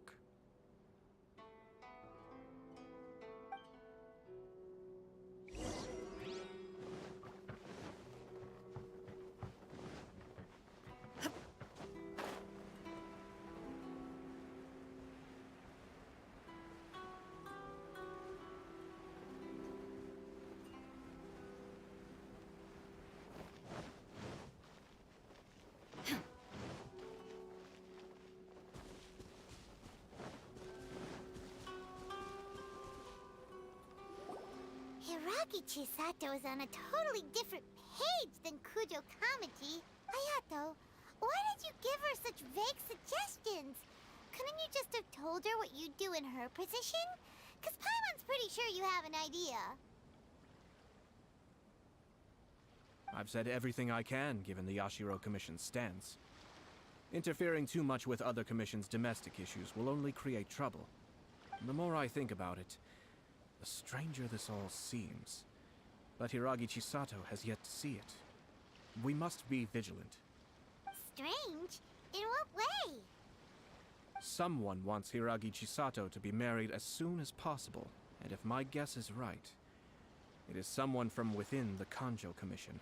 Hiragi Chisato is on a totally different page than Kujo Kamaji. Hayato, why did you give her such vague suggestions? Couldn't you just have told her what you'd do in her position? 'Cause Paimon's pretty sure you have an idea. I've said everything I can, given the Yashiro Commission's stance. Interfering too much with other commissions' domestic issues will only create trouble. The more I think about it, the stranger this all seems. But Hiragi Chisato has yet to see it. We must be vigilant. Strange? In what way? Someone wants Hiragi Chisato to be married as soon as possible, and if my guess is right, it is someone from within the Kanjo Commission.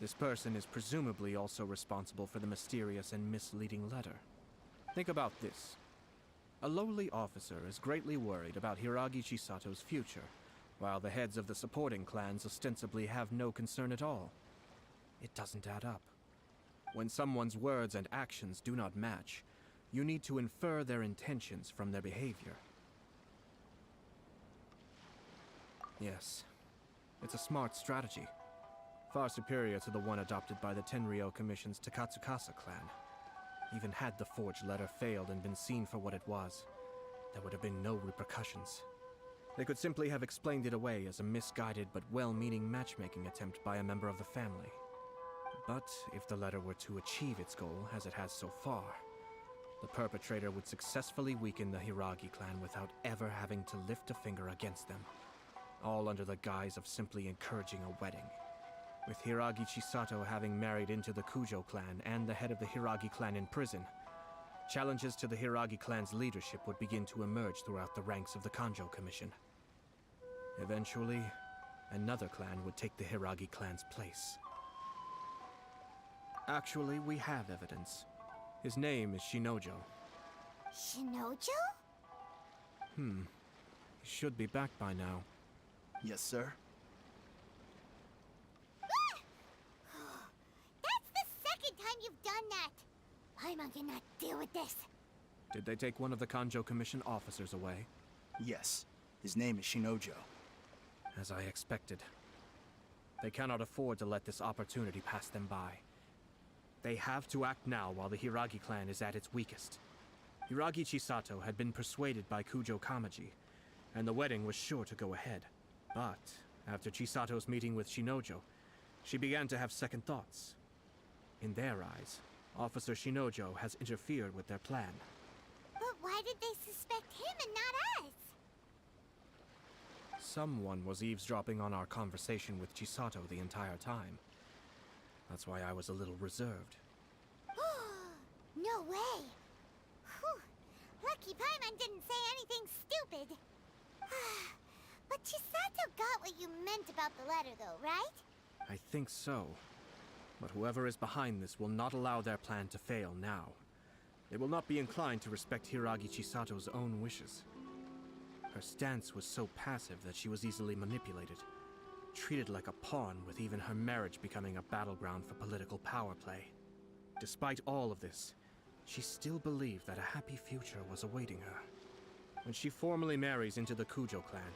This person is presumably also responsible for the mysterious and misleading letter. Think about this. A lowly officer is greatly worried about Hiragi Chisato's future, while the heads of the supporting clans ostensibly have no concern at all. It doesn't add up. When someone's words and actions do not match, you need to infer their intentions from their behavior. Yes, it's a smart strategy. Far superior to the one adopted by the Tenryou Commission's Takatsukasa clan. Even had the forged letter failed and been seen for what it was, there would have been no repercussions. They could simply have explained it away as a misguided but well-meaning matchmaking attempt by a member of the family. But if the letter were to achieve its goal, as it has so far, the perpetrator would successfully weaken the Hiragi clan without ever having to lift a finger against them, all under the guise of simply encouraging a wedding. With Hiragi Chisato having married into the Kujo clan and the head of the Hiragi clan in prison, challenges to the Hiragi clan's leadership would begin to emerge throughout the ranks of the Kanjo Commission. Eventually, another clan would take the Hiragi clan's place. Actually, we have evidence. His name is Shinojo. Shinojo? He should be back by now. Yes, sir. That's the second time you've done that! I'm not gonna deal with this. Did they take one of the Kanjo Commission officers away? Yes. His name is Shinojo. As I expected. They cannot afford to let this opportunity pass them by. They have to act now while the Hiragi clan is at its weakest. Hiragi Chisato had been persuaded by Kujo Kamaji, and the wedding was sure to go ahead. But after Chisato's meeting with Shinojo, she began to have second thoughts. In their eyes, Officer Shinojo has interfered with their plan. But why did they suspect him and not us? Someone was eavesdropping on our conversation with Chisato the entire time. That's why I was a little reserved. No way! Whew. Lucky Paimon didn't say anything stupid. But Chisato got what you meant about the letter though, right? I think so. But whoever is behind this will not allow their plan to fail now. They will not be inclined to respect Hiragi Chisato's own wishes. Her stance was so passive that she was easily manipulated, treated like a pawn, with even her marriage becoming a battleground for political power play. Despite all of this, she still believed that a happy future was awaiting her. When she formally marries into the Kujo clan,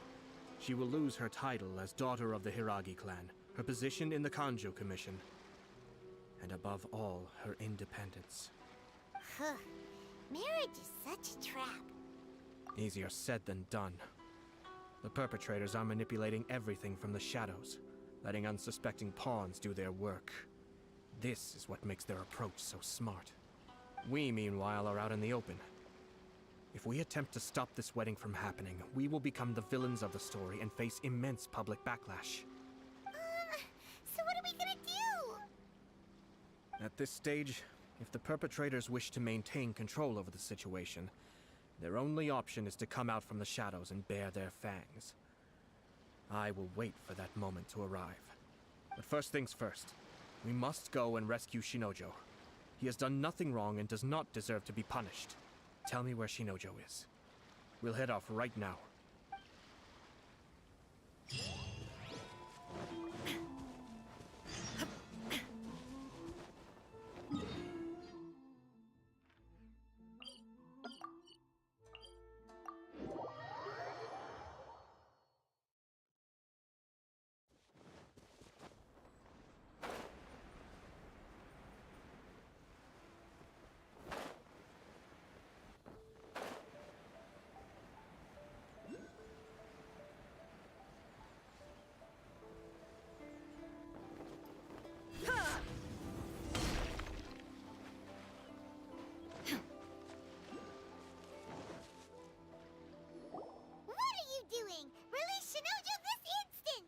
she will lose her title as daughter of the Hiragi clan, her position in the Kanjo Commission, and above all, her independence. Huh. Marriage is such a trap. Easier said than done. The perpetrators are manipulating everything from the shadows, letting unsuspecting pawns do their work. This is what makes their approach so smart. We, meanwhile, are out in the open. If we attempt to stop this wedding from happening, we will become the villains of the story and face immense public backlash. So what are we gonna do? At this stage, if the perpetrators wish to maintain control over the situation, their only option is to come out from the shadows and bare their fangs. I will wait for that moment to arrive. But first things first, we must go and rescue Shinojo. He has done nothing wrong and does not deserve to be punished. Tell me where Shinojo is. We'll head off right now. Release Shinojo this instant!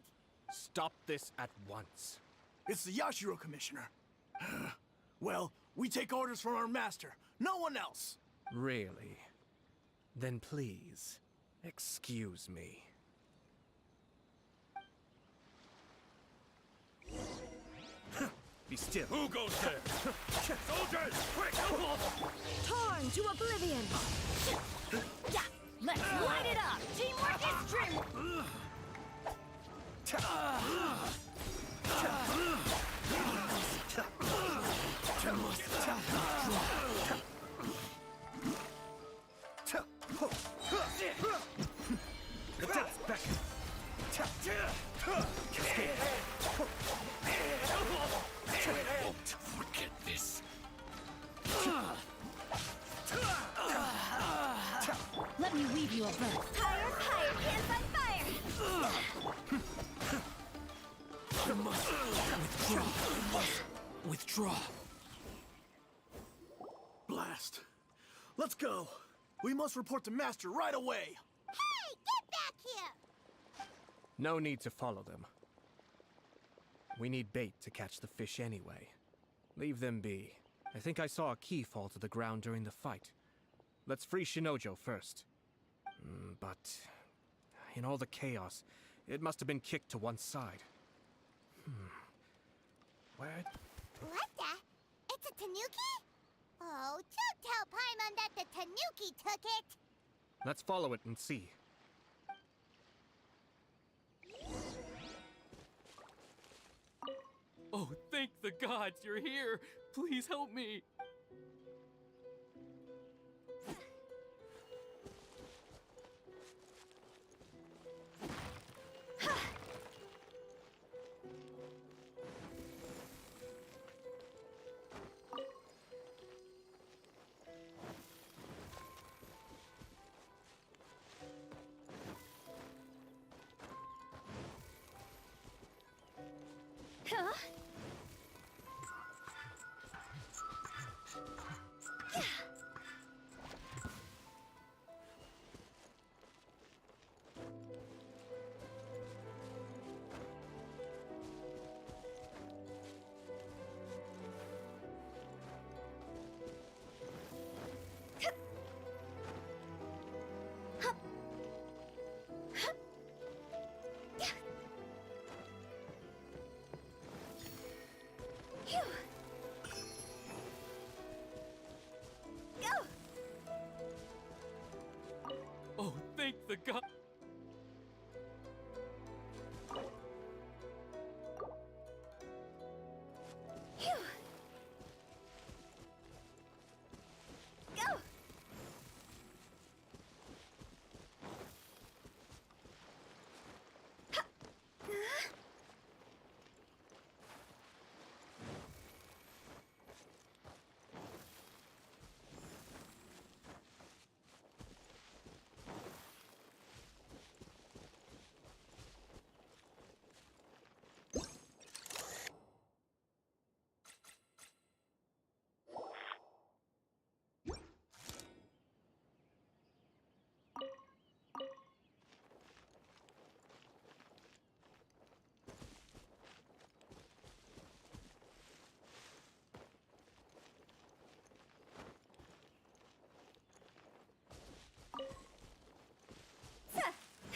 Stop this at once. It's the Yashiro Commissioner. Well, we take orders from our master. No one else. Really? Then please, excuse me. Be still. Who goes there? Soldiers, quick! Torn to oblivion! Yeah, let's light it up! Teamwork is strength! Attack back! Won't forget this. Let me weave you a verse. Higher, higher, hands on fire! You must withdraw. You must withdraw. Blast. Let's go. We must report to Master right away. Hey, get back here! No need to follow them. We need bait to catch the fish anyway. Leave them be. I think I saw a key fall to the ground during the fight. Let's free Shinojo first. But in all the chaos, it must have been kicked to one side. Where? What the? It's a tanuki? Oh, don't tell Paimon that the tanuki took it! Let's follow it and see. Oh, thank the gods you're here! Please help me! Huh? Oh, thank the god.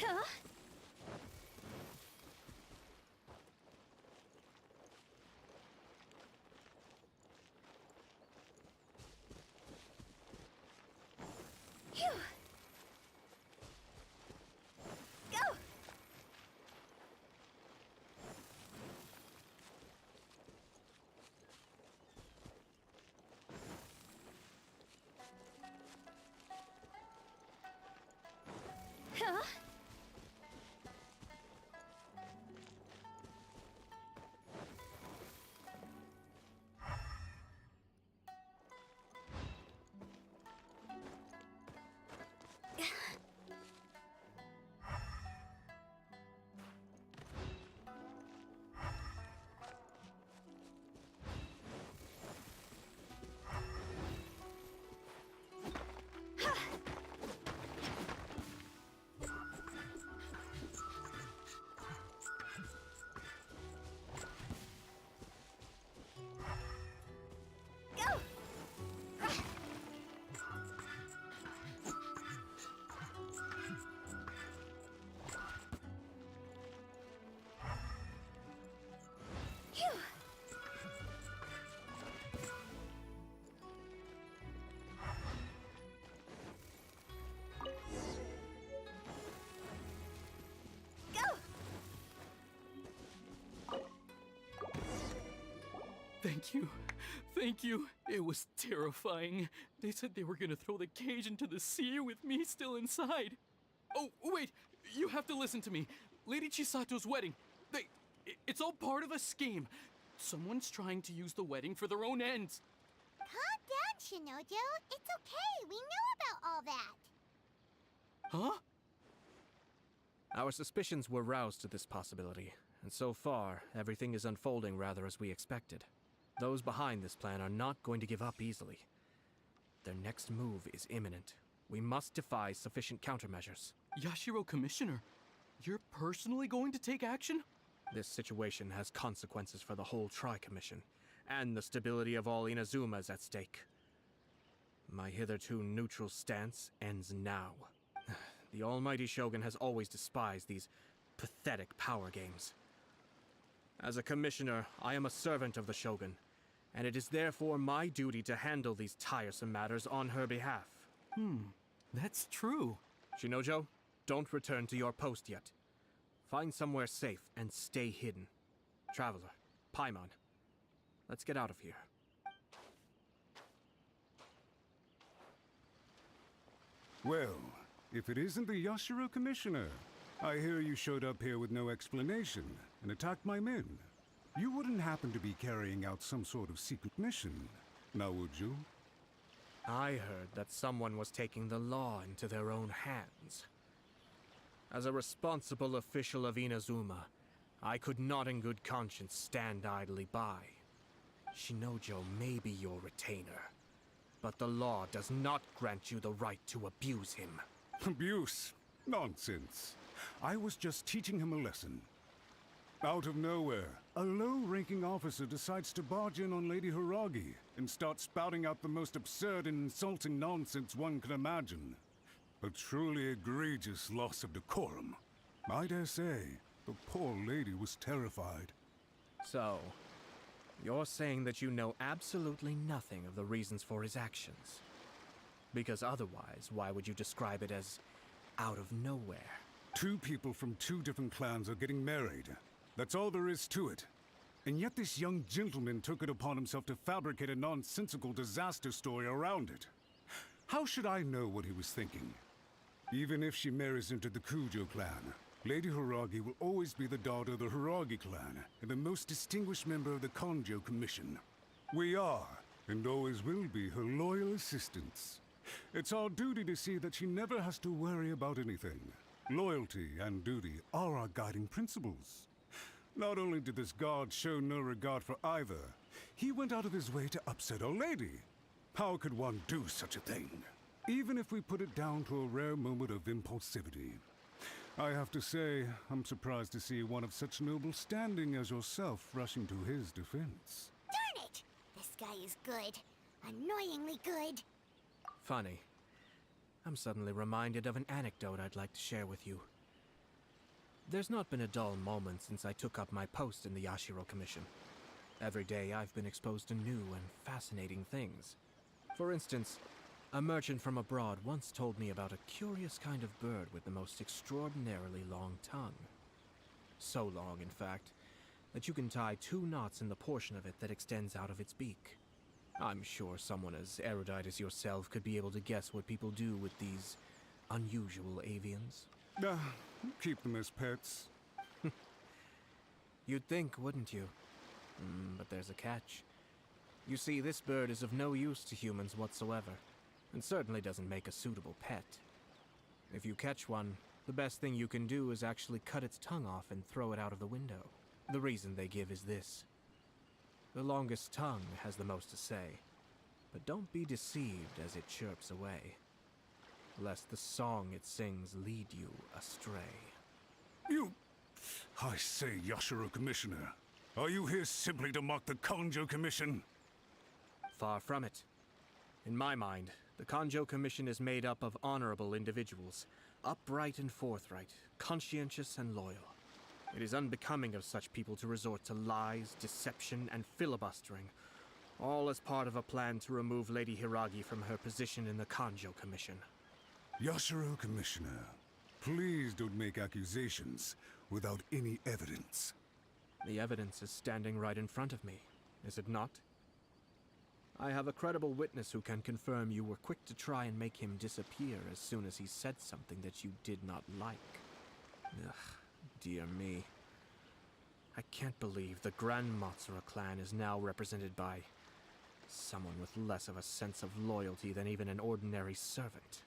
Huh? Phew. Go! Huh? Thank you. Thank you. It was terrifying. They said they were gonna throw the cage into the sea with me still inside. Oh, wait. You have to listen to me. Lady Chisato's wedding. It's all part of a scheme. Someone's trying to use the wedding for their own ends. Calm down, Shinojo. It's okay. We know about all that. Huh? Our suspicions were roused to this possibility, and so far, everything is unfolding rather as we expected. Those behind this plan are not going to give up easily. Their next move is imminent. We must devise sufficient countermeasures. Yashiro Commissioner, you're personally going to take action? This situation has consequences for the whole Tri-Commission, and the stability of all Inazuma is at stake. My hitherto neutral stance ends now. The almighty Shogun has always despised these pathetic power games. As a commissioner, I am a servant of the Shogun, and it is therefore my duty to handle these tiresome matters on her behalf. That's true. Shinojo, don't return to your post yet. Find somewhere safe and stay hidden. Traveler, Paimon, let's get out of here. Well, if it isn't the Yashiro Commissioner, I hear you showed up here with no explanation and attacked my men. You wouldn't happen to be carrying out some sort of secret mission, now would you? I heard that someone was taking the law into their own hands. As a responsible official of Inazuma, I could not in good conscience stand idly by. Shinojo may be your retainer, but the law does not grant you the right to abuse him. Abuse? Nonsense. I was just teaching him a lesson. Out of nowhere, a low-ranking officer decides to barge in on Lady Hiragi and start spouting out the most absurd and insulting nonsense one can imagine. A truly egregious loss of decorum. I dare say, the poor lady was terrified. So, you're saying that you know absolutely nothing of the reasons for his actions? Because otherwise, why would you describe it as out of nowhere? Two people from two different clans are getting married. That's all there is to it. And yet this young gentleman took it upon himself to fabricate a nonsensical disaster story around it. How should I know what he was thinking? Even if she marries into the Kujo clan, Lady Hiragi will always be the daughter of the Hiragi clan and the most distinguished member of the Kanjo Commission. We are, and always will be, her loyal assistants. It's our duty to see that she never has to worry about anything. Loyalty and duty are our guiding principles. Not only did this guard show no regard for either, he went out of his way to upset our lady. How could one do such a thing? Even if we put it down to a rare moment of impulsivity. I have to say, I'm surprised to see one of such noble standing as yourself rushing to his defense. Darn it! This guy is good. Annoyingly good. Funny. I'm suddenly reminded of an anecdote I'd like to share with you. There's not been a dull moment since I took up my post in the Yashiro Commission. Every day I've been exposed to new and fascinating things. For instance, a merchant from abroad once told me about a curious kind of bird with the most extraordinarily long tongue. So long, in fact, that you can tie 2 knots in the portion of it that extends out of its beak. I'm sure someone as erudite as yourself could be able to guess what people do with these unusual avians. Keep them as pets. You'd think, wouldn't you? But there's a catch. You see, this bird is of no use to humans whatsoever, and certainly doesn't make a suitable pet. If you catch one, the best thing you can do is actually cut its tongue off and throw it out of the window. The reason they give is this. The longest tongue has the most to say, but don't be deceived as it chirps away, lest the song it sings lead you astray. I say, Yashiro Commissioner, are you here simply to mock the Kanjo Commission? Far from it. In my mind, the Kanjo Commission is made up of honorable individuals, upright and forthright, conscientious and loyal. It is unbecoming of such people to resort to lies, deception, and filibustering, all as part of a plan to remove Lady Hiragi from her position in the Kanjo Commission. Yashiro Commissioner, please don't make accusations without any evidence. The evidence is standing right in front of me, is it not? I have a credible witness who can confirm you were quick to try and make him disappear as soon as he said something that you did not like. Ugh, dear me. I can't believe the Grand Matsura clan is now represented by someone with less of a sense of loyalty than even an ordinary servant.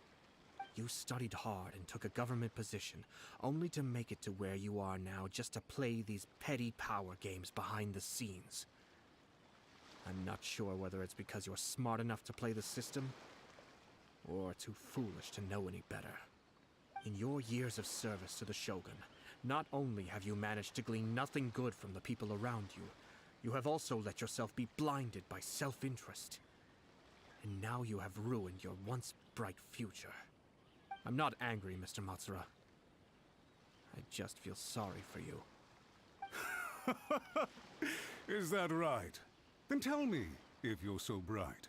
You studied hard and took a government position, only to make it to where you are now just to play these petty power games behind the scenes. I'm not sure whether it's because you're smart enough to play the system, or too foolish to know any better. In your years of service to the Shogun, Not only have you managed to glean nothing good from the people around you, you have also let yourself be blinded by self-interest. And now you have ruined your once bright future. I'm not angry, Mr. Matsura. I just feel sorry for you. Is that right? Then tell me, if you're so bright,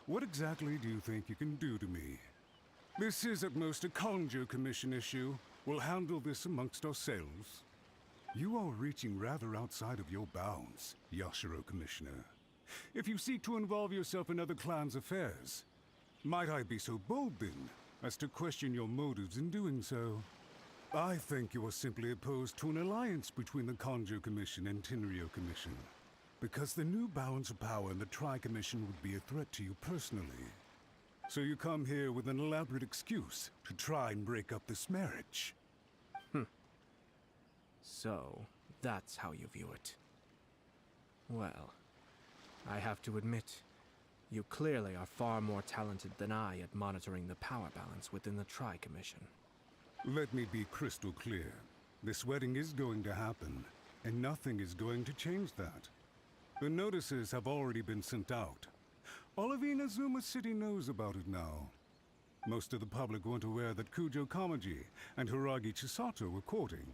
what exactly do you think you can do to me? This is at most a Kanjo Commission issue. We'll handle this amongst ourselves. You are reaching rather outside of your bounds, Yashiro Commissioner. If you seek to involve yourself in other clans' affairs, might I be so bold then, as to question your motives in doing so? I think you are simply opposed to an alliance between the Kanjo Commission and Tenryo Commission, because the new balance of power in the Tri-Commission would be a threat to you personally. So you come here with an elaborate excuse to try and break up this marriage. So, that's how you view it. Well, I have to admit, you clearly are far more talented than I at monitoring the power balance within the Tri-Commission. Let me be crystal clear. This wedding is going to happen, and nothing is going to change that. The notices have already been sent out. All of Inazuma City knows about it now. Most of the public weren't aware that Kujo Kamaji and Hiragi Chisato were courting.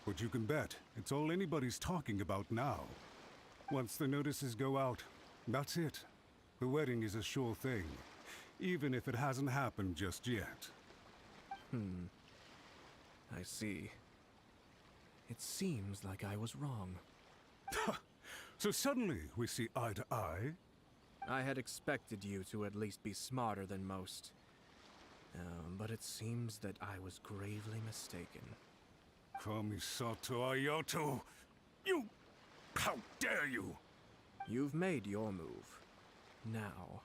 But you can bet it's all anybody's talking about now. Once the notices go out, that's it. The wedding is a sure thing, even if it hasn't happened just yet. I see. It seems like I was wrong. So suddenly we see eye to eye? I had expected you to at least be smarter than most. But it seems that I was gravely mistaken. Kamisato Ayato! You... How dare you! You've made your move. Now,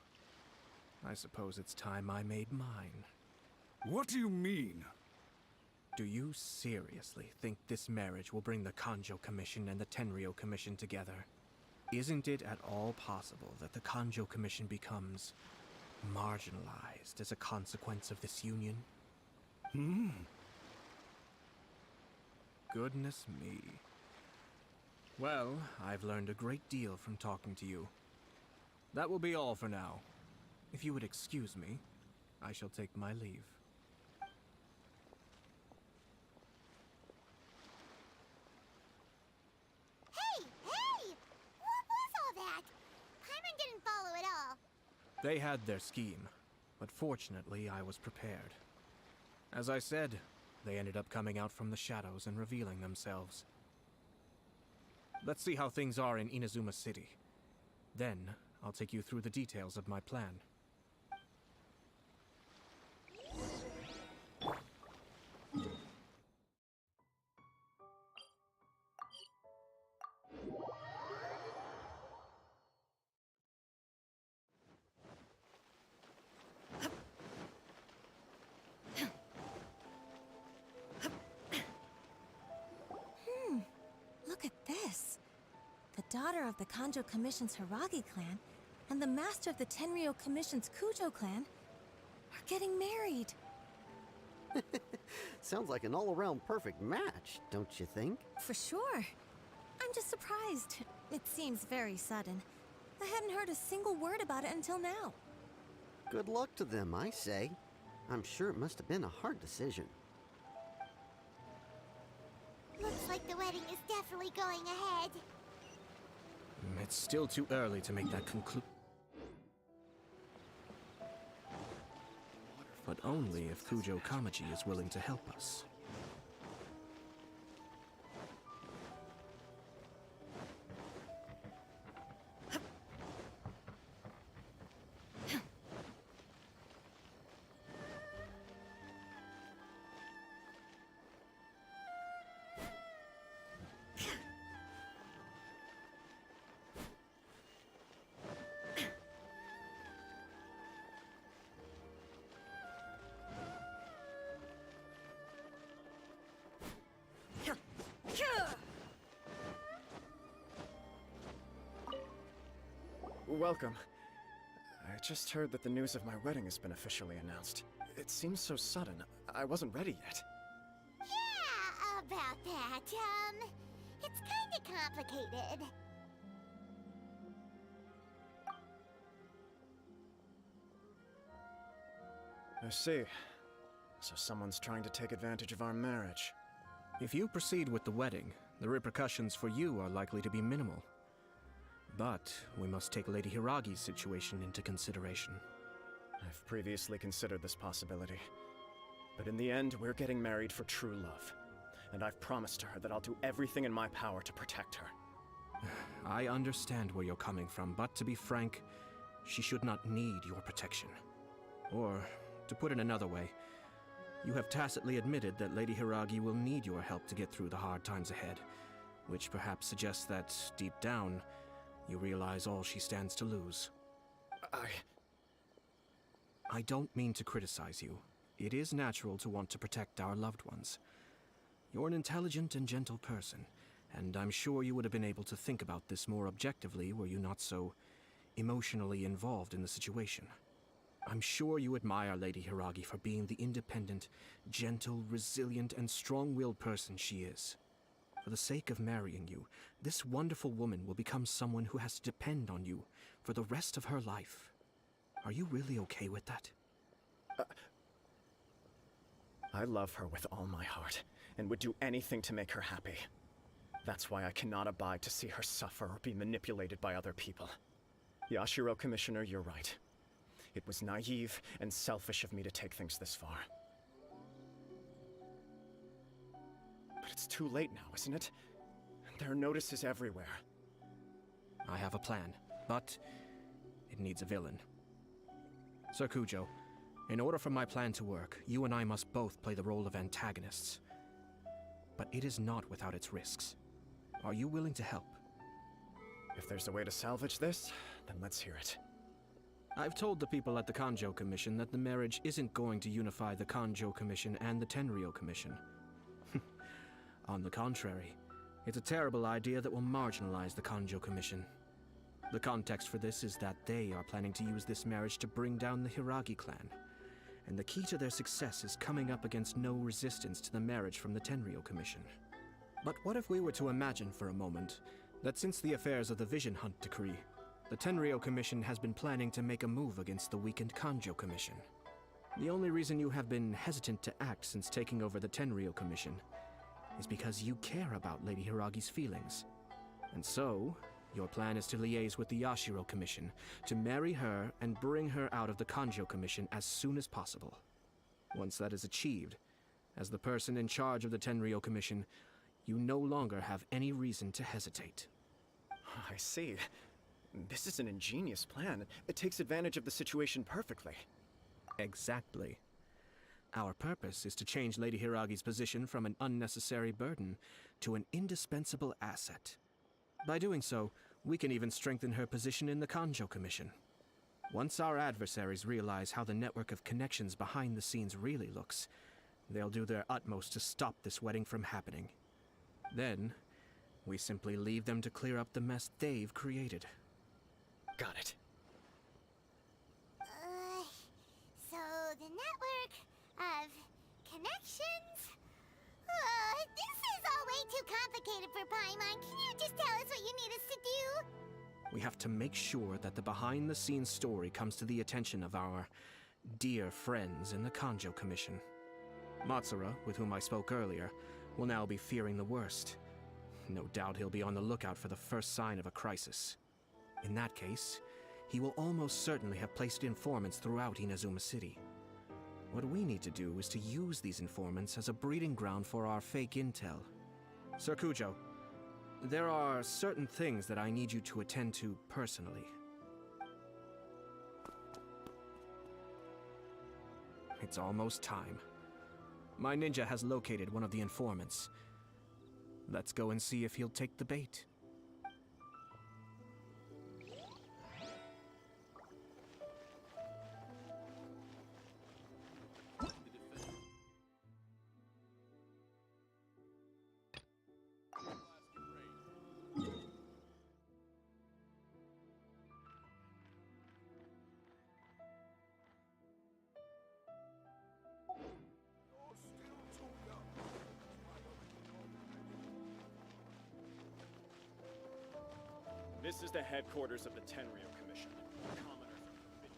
I suppose it's time I made mine. What do you mean? Do you seriously think this marriage will bring the Kanjo Commission and the Tenryo Commission together? Isn't it at all possible that the Kanjo Commission becomes marginalized as a consequence of this union? Goodness me. Well, I've learned a great deal from talking to you. That will be all for now. If you would excuse me, I shall take my leave. Hey! What was all that? Paimon didn't follow at all. They had their scheme, but fortunately I was prepared. As I said, they ended up coming out from the shadows and revealing themselves. Let's see how things are in Inazuma City. Then, I'll take you through the details of my plan. Look at this. The daughter of the Kanjo Commission's Hiragi clan and the master of the Tenryo Commission's Kujo clan are getting married. Sounds like an all-around perfect match, don't you think? For sure. I'm just surprised. It seems very sudden. I hadn't heard a single word about it until now. Good luck to them, I say. I'm sure it must have been a hard decision. Looks like the wedding is definitely going ahead. It's still too early to make that conclusion. But only if Kujo Kamaji is willing to help us. Welcome. I just heard that the news of my wedding has been officially announced. It seems so sudden. I wasn't ready yet. Yeah, about that. It's kinda complicated. I see. So someone's trying to take advantage of our marriage. If you proceed with the wedding, the repercussions for you are likely to be minimal. But we must take Lady Hiragi's situation into consideration. I've previously considered this possibility. But in the end, we're getting married for true love. And I've promised her that I'll do everything in my power to protect her. I understand where you're coming from, but to be frank, she should not need your protection. Or, to put it another way, you have tacitly admitted that Lady Hiragi will need your help to get through the hard times ahead, which perhaps suggests that, deep down, you realize all she stands to lose. I don't mean to criticize you. It is natural to want to protect our loved ones. You're an intelligent and gentle person, and I'm sure you would have been able to think about this more objectively were you not so emotionally involved in the situation. I'm sure you admire Lady Hiragi for being the independent, gentle, resilient, and strong-willed person she is. For the sake of marrying you, this wonderful woman will become someone who has to depend on you for the rest of her life. Are you really okay with that? I love her with all my heart, and would do anything to make her happy. That's why I cannot abide to see her suffer or be manipulated by other people. Yashiro, Commissioner, you're right. It was naive and selfish of me to take things this far. But it's too late now, isn't it? There are notices everywhere. I have a plan, but it needs a villain. Sir Kujo, in order for my plan to work, you and I must both play the role of antagonists. But it is not without its risks. Are you willing to help? If there's a way to salvage this, then let's hear it. I've told the people at the Kanjo Commission that the marriage isn't going to unify the Kanjo Commission and the Tenryou Commission. On the contrary, it's a terrible idea that will marginalize the Kanjo Commission. The context for this is that they are planning to use this marriage to bring down the Hiragi clan. And the key to their success is coming up against no resistance to the marriage from the Tenryou Commission. But what if we were to imagine for a moment that since the affairs of the Vision Hunt Decree, the Tenryou Commission has been planning to make a move against the weakened Kanjo Commission? The only reason you have been hesitant to act since taking over the Tenryou Commission is because you care about Lady Hiragi's feelings. And so, your plan is to liaise with the Yashiro Commission, to marry her and bring her out of the Kanjo Commission as soon as possible. Once that is achieved, as the person in charge of the Tenryou Commission, you no longer have any reason to hesitate. I see. This is an ingenious plan. It takes advantage of the situation perfectly. Exactly. Our purpose is to change Lady Hiragi's position from an unnecessary burden to an indispensable asset. By doing so, we can even strengthen her position in the Kanjo Commission. Once our adversaries realize how the network of connections behind the scenes really looks, they'll do their utmost to stop this wedding from happening. Then, we simply leave them to clear up the mess they've created. Got it. So the network of connections? This is all way too complicated for Paimon. Can you just tell us what you need us to do? We have to make sure that the behind-the-scenes story comes to the attention of our dear friends in the Kanjo Commission. Matsura, with whom I spoke earlier, will now be fearing the worst. No doubt he'll be on the lookout for the first sign of a crisis. In that case, he will almost certainly have placed informants throughout Inazuma City. What we need to do is to use these informants as a breeding ground for our fake intel. Sir Kujo, there are certain things that I need you to attend to personally. It's almost time. My ninja has located one of the informants. Let's go and see if he'll take the bait. This is the headquarters of the Tenryou Commission. Commoners are forbidden.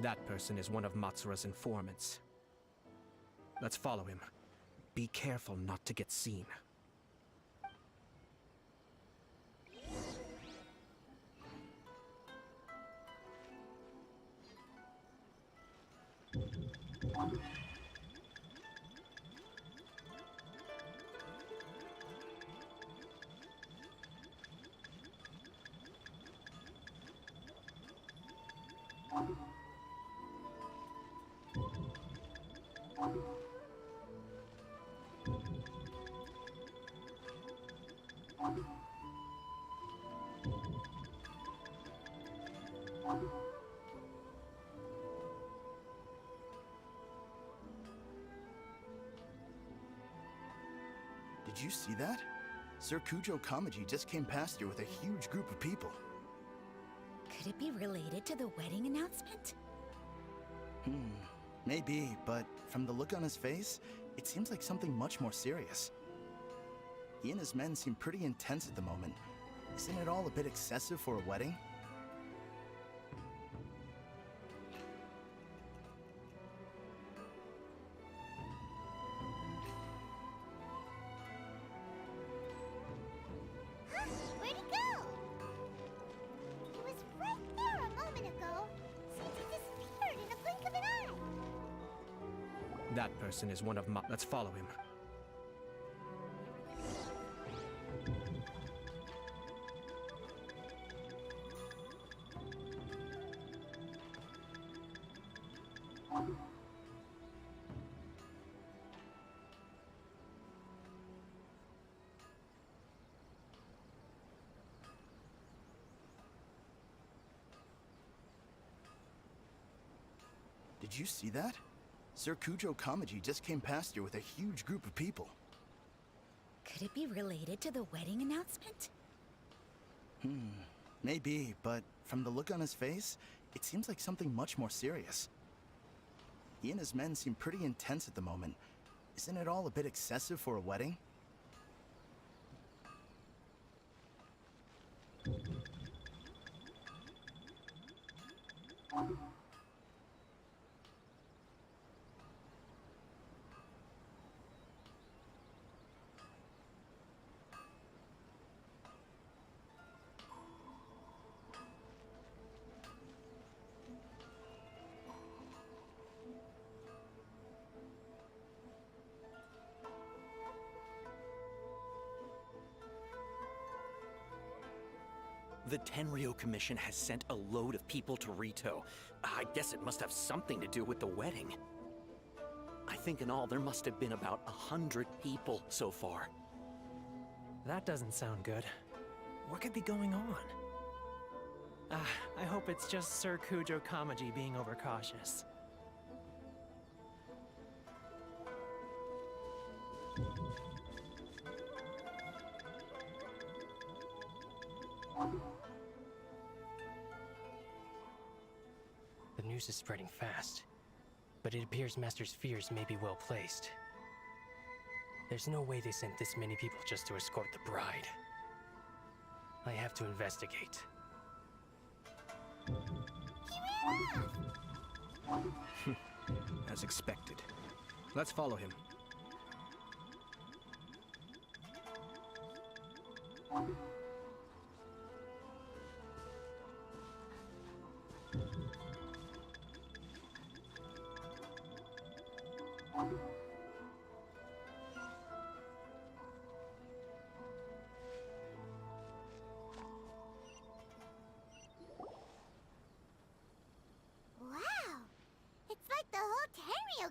That person is one of Matsura's informants. Let's follow him. Be careful not to get seen. Did you see that? Sir Kujo Kamaji just came past here with a huge group of people. Could it be related to the wedding announcement? Maybe, but from the look on his face, it seems like something much more serious. He and his men seem pretty intense at the moment. Isn't it all a bit excessive for a wedding? Where'd he go? He was right there a moment ago. Seems he disappeared in a blink of an eye. That person is one of Let's follow him. Did you see that? Sir Kujo Kamaji just came past here with a huge group of people. Could it be related to the wedding announcement? Maybe, but from the look on his face, it seems like something much more serious. He and his men seem pretty intense at the moment. Isn't it all a bit excessive for a wedding? The Tenryo Commission has sent a load of people to Rito. I guess it must have something to do with the wedding. I think in all there must have been about 100 people so far. That doesn't sound good. What could be going on? I hope it's just Sir Kujo Kamaji being overcautious. The news is spreading fast, but it appears Master's fears may be well placed. There's no way they sent this many people just to escort the bride. I have to investigate. As expected. Let's follow him.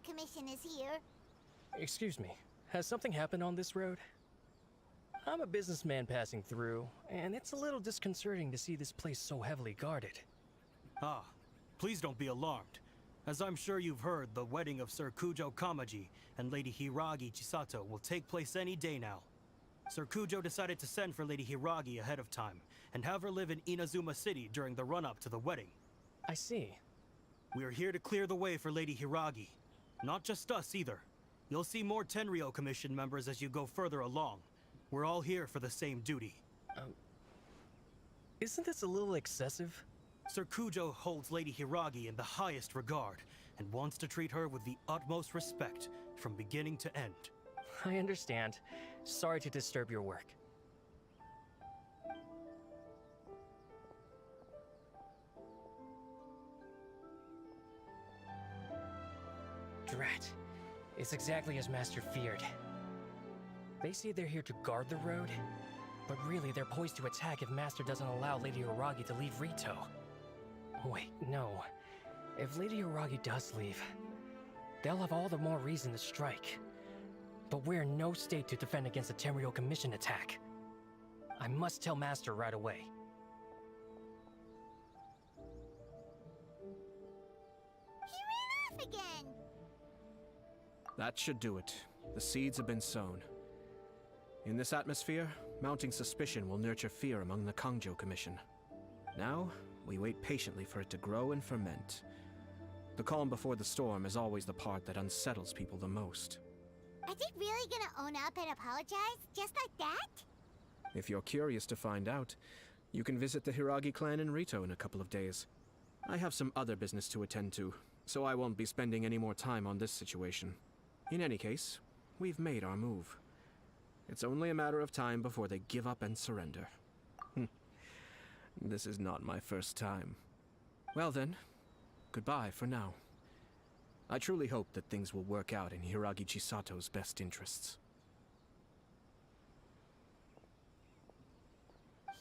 Commission is here. Excuse me, has something happened on this road? I'm a businessman passing through, and it's a little disconcerting to see this place so heavily guarded. Ah, please don't be alarmed. As I'm sure you've heard, the wedding of Sir Kujo Kamaji and Lady Hiragi Chisato will take place any day now. Sir Kujo decided to send for Lady Hiragi ahead of time, and have her live in Inazuma City during the run-up to the wedding. I see. We are here to clear the way for Lady Hiragi. Not just us, either. You'll see more Tenryo Commission members as you go further along. We're all here for the same duty. Isn't this a little excessive? Sir Kujo holds Lady Hiragi in the highest regard, and wants to treat her with the utmost respect, from beginning to end. I understand. Sorry to disturb your work. Drat. It's exactly as Master feared. They say they're here to guard the road, but really they're poised to attack if Master doesn't allow Lady Hiragi to leave Rito. Wait, no. If Lady Hiragi does leave, they'll have all the more reason to strike. But we're in no state to defend against a Tenryo Commission attack. I must tell Master right away. He ran off again! That should do it. The seeds have been sown. In this atmosphere, mounting suspicion will nurture fear among the Kangjo Commission. Now, we wait patiently for it to grow and ferment. The calm before the storm is always the part that unsettles people the most. Are they really gonna own up and apologize, just like that? If you're curious to find out, you can visit the Hiragi clan in Rito in a couple of days. I have some other business to attend to, so I won't be spending any more time on this situation. In any case, we've made our move. It's only a matter of time before they give up and surrender. This is not my first time. Well then, goodbye for now. I truly hope that things will work out in Hiragi Chisato's best interests.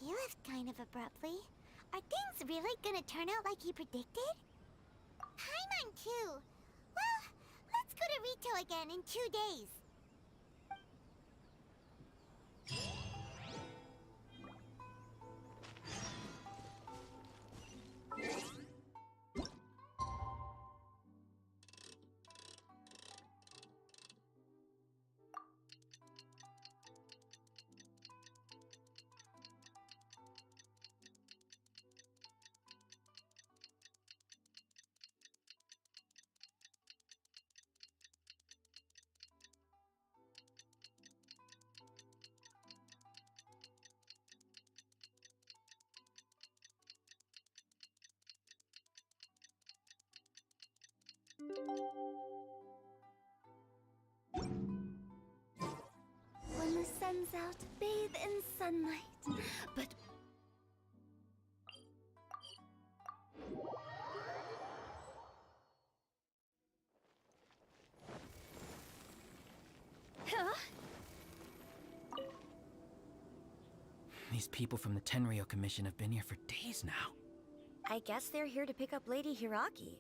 He left kind of abruptly. Are things really gonna turn out like he predicted? Paimon too. Well, let's go to Rito again in 2 days. sunlight. But These people from the Tenryou Commission have been here for days now. I guess they're here to pick up Lady Hiragi.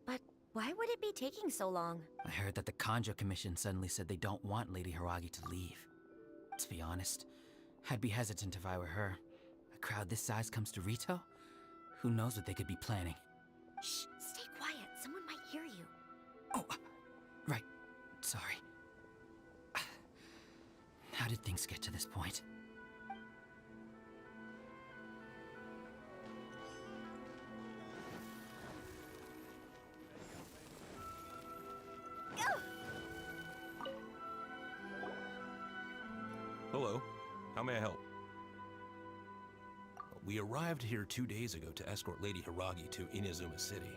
But why would it be taking so long? I heard that the Kanjo Commission suddenly said they don't want Lady Hiragi to leave. To be honest, I'd be hesitant if I were her. A crowd this size comes to Rito? Who knows what they could be planning? Shh, stay quiet. Someone might hear you. Oh, right. Sorry. How did things get to this point? Hello. How may I help? We arrived here 2 days ago to escort Lady Hiragi to Inazuma City.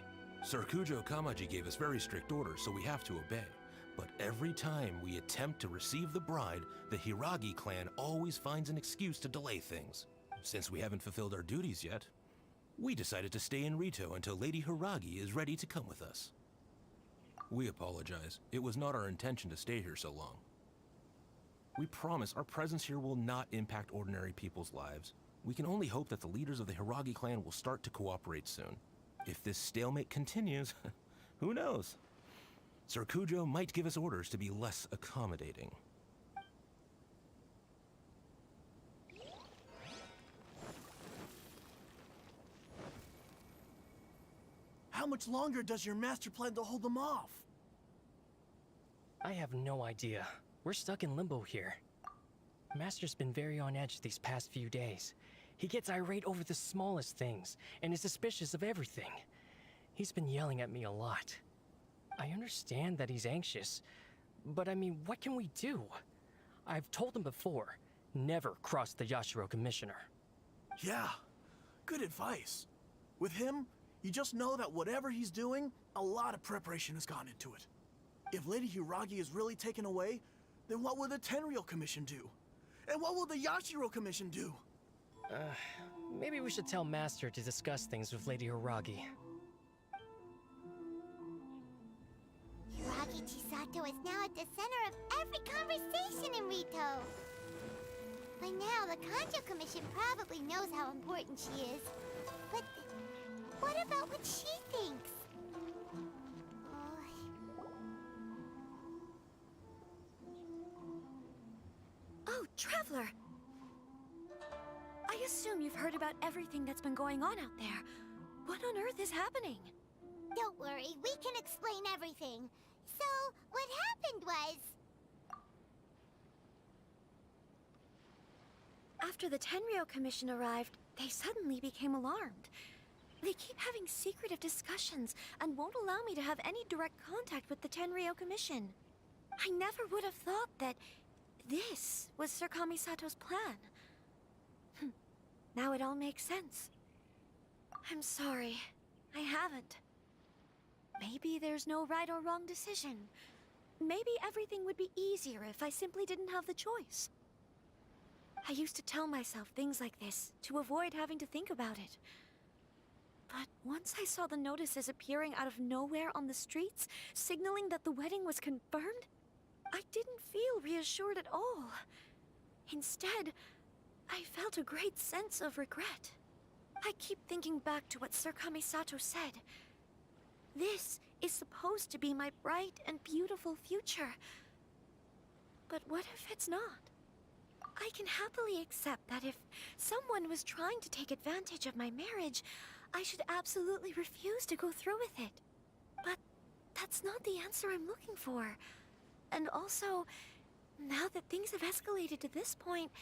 Sir Kujo Kamaji gave us very strict orders, so we have to obey. But every time we attempt to receive the bride, the Hiragi clan always finds an excuse to delay things. Since we haven't fulfilled our duties yet, we decided to stay in Rito until Lady Hiragi is ready to come with us. We apologize. It was not our intention to stay here so long. We promise our presence here will not impact ordinary people's lives. We can only hope that the leaders of the Hiragi clan will start to cooperate soon. If this stalemate continues, who knows? Sir Kujo might give us orders to be less accommodating. How much longer does your master plan to hold them off? I have no idea. We're stuck in limbo here. Master's been very on edge these past few days. He gets irate over the smallest things, and is suspicious of everything. He's been yelling at me a lot. I understand that he's anxious, but I mean, what can we do? I've told him before, never cross the Yashiro Commissioner. Yeah, good advice. With him, you just know that whatever he's doing, a lot of preparation has gone into it. If Lady Hiragi is really taken away, then what will the Tenryou Commission do? And what will the Yashiro Commission do? Maybe we should tell Master to discuss things with Lady Hiragi. Hiragi Chisato is now at the center of every conversation in Rito. By now, the Kanjo Commission probably knows how important she is. But what about what she thinks? Oh, Traveler! I assume you've heard about everything that's been going on out there. What on earth is happening? Don't worry, we can explain everything. So, what happened was... After the Tenryou Commission arrived, they suddenly became alarmed. They keep having secretive discussions and won't allow me to have any direct contact with the Tenryou Commission. I never would have thought that this was Sir Kamisato's plan. Now it all makes sense. I'm sorry. I haven't. Maybe there's no right or wrong decision. Maybe everything would be easier if I simply didn't have the choice. I used to tell myself things like this to avoid having to think about it. But once I saw the notices appearing out of nowhere on the streets, signaling that the wedding was confirmed, I didn't feel reassured at all. Instead, I felt a great sense of regret. I keep thinking back to what Sir Kamisato said. This is supposed to be my bright and beautiful future. But what if it's not? I can happily accept that if someone was trying to take advantage of my marriage, I should absolutely refuse to go through with it. But that's not the answer I'm looking for. And also, now that things have escalated to this point,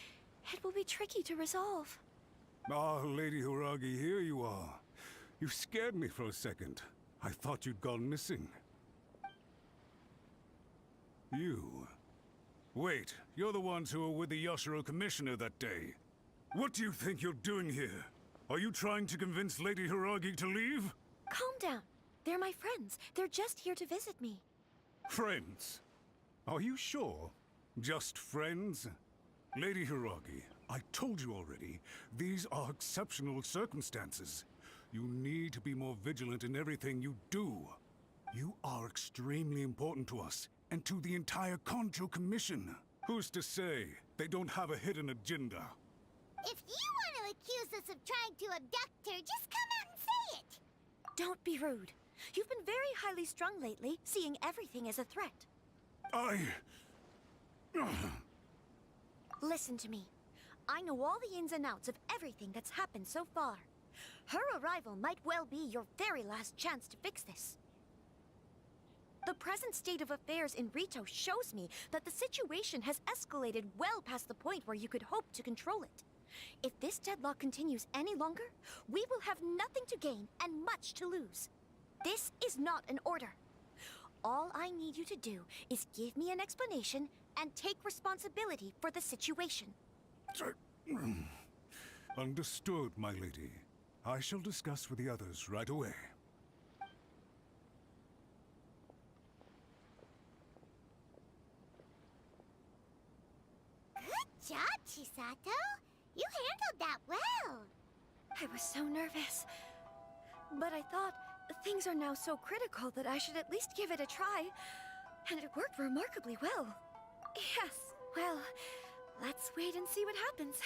it will be tricky to resolve. Ah, Lady Hiragi, here you are. You scared me for a second. I thought you'd gone missing. You? Wait, you're the ones who were with the Yashiro Commissioner that day. What do you think you're doing here? Are you trying to convince Lady Hiragi to leave? Calm down. They're my friends. They're just here to visit me. Friends? Are you sure? Just friends? Lady Hiragi, I told you already, these are exceptional circumstances. You need to be more vigilant in everything you do. You are extremely important to us, and to the entire Conjo Commission. Who's to say they don't have a hidden agenda? If you want to accuse us of trying to abduct her, just come out and say it! Don't be rude. You've been very highly strung lately, seeing everything as a threat. Listen to me. I know all the ins and outs of everything that's happened so far. Her arrival might well be your very last chance to fix this. The present state of affairs in Rito shows me that the situation has escalated well past the point where you could hope to control it. If this deadlock continues any longer, we will have nothing to gain and much to lose. This is not an order. All I need you to do is give me an explanation and take responsibility for the situation. Understood, my lady. I shall discuss with the others right away. Good job, Chisato! You handled that well! I was so nervous. But I thought things are now so critical that I should at least give it a try. And it worked remarkably well. Yes, well, let's wait and see what happens.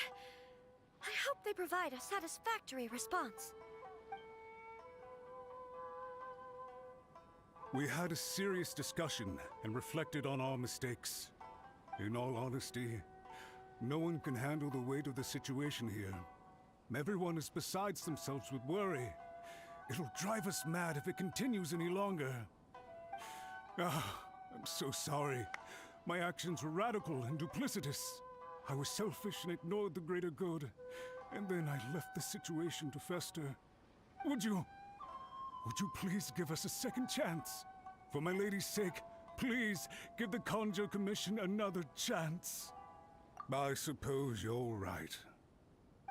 I hope they provide a satisfactory response. We had a serious discussion and reflected on our mistakes. In all honesty, no one can handle the weight of the situation here. Everyone is besides themselves with worry. It'll drive us mad if it continues any longer. I'm so sorry. My actions were radical and duplicitous. I was selfish and ignored the greater good. And then I left the situation to fester. Would you please give us a second chance? For my lady's sake, please give the Conjo Commission another chance. I suppose you're right.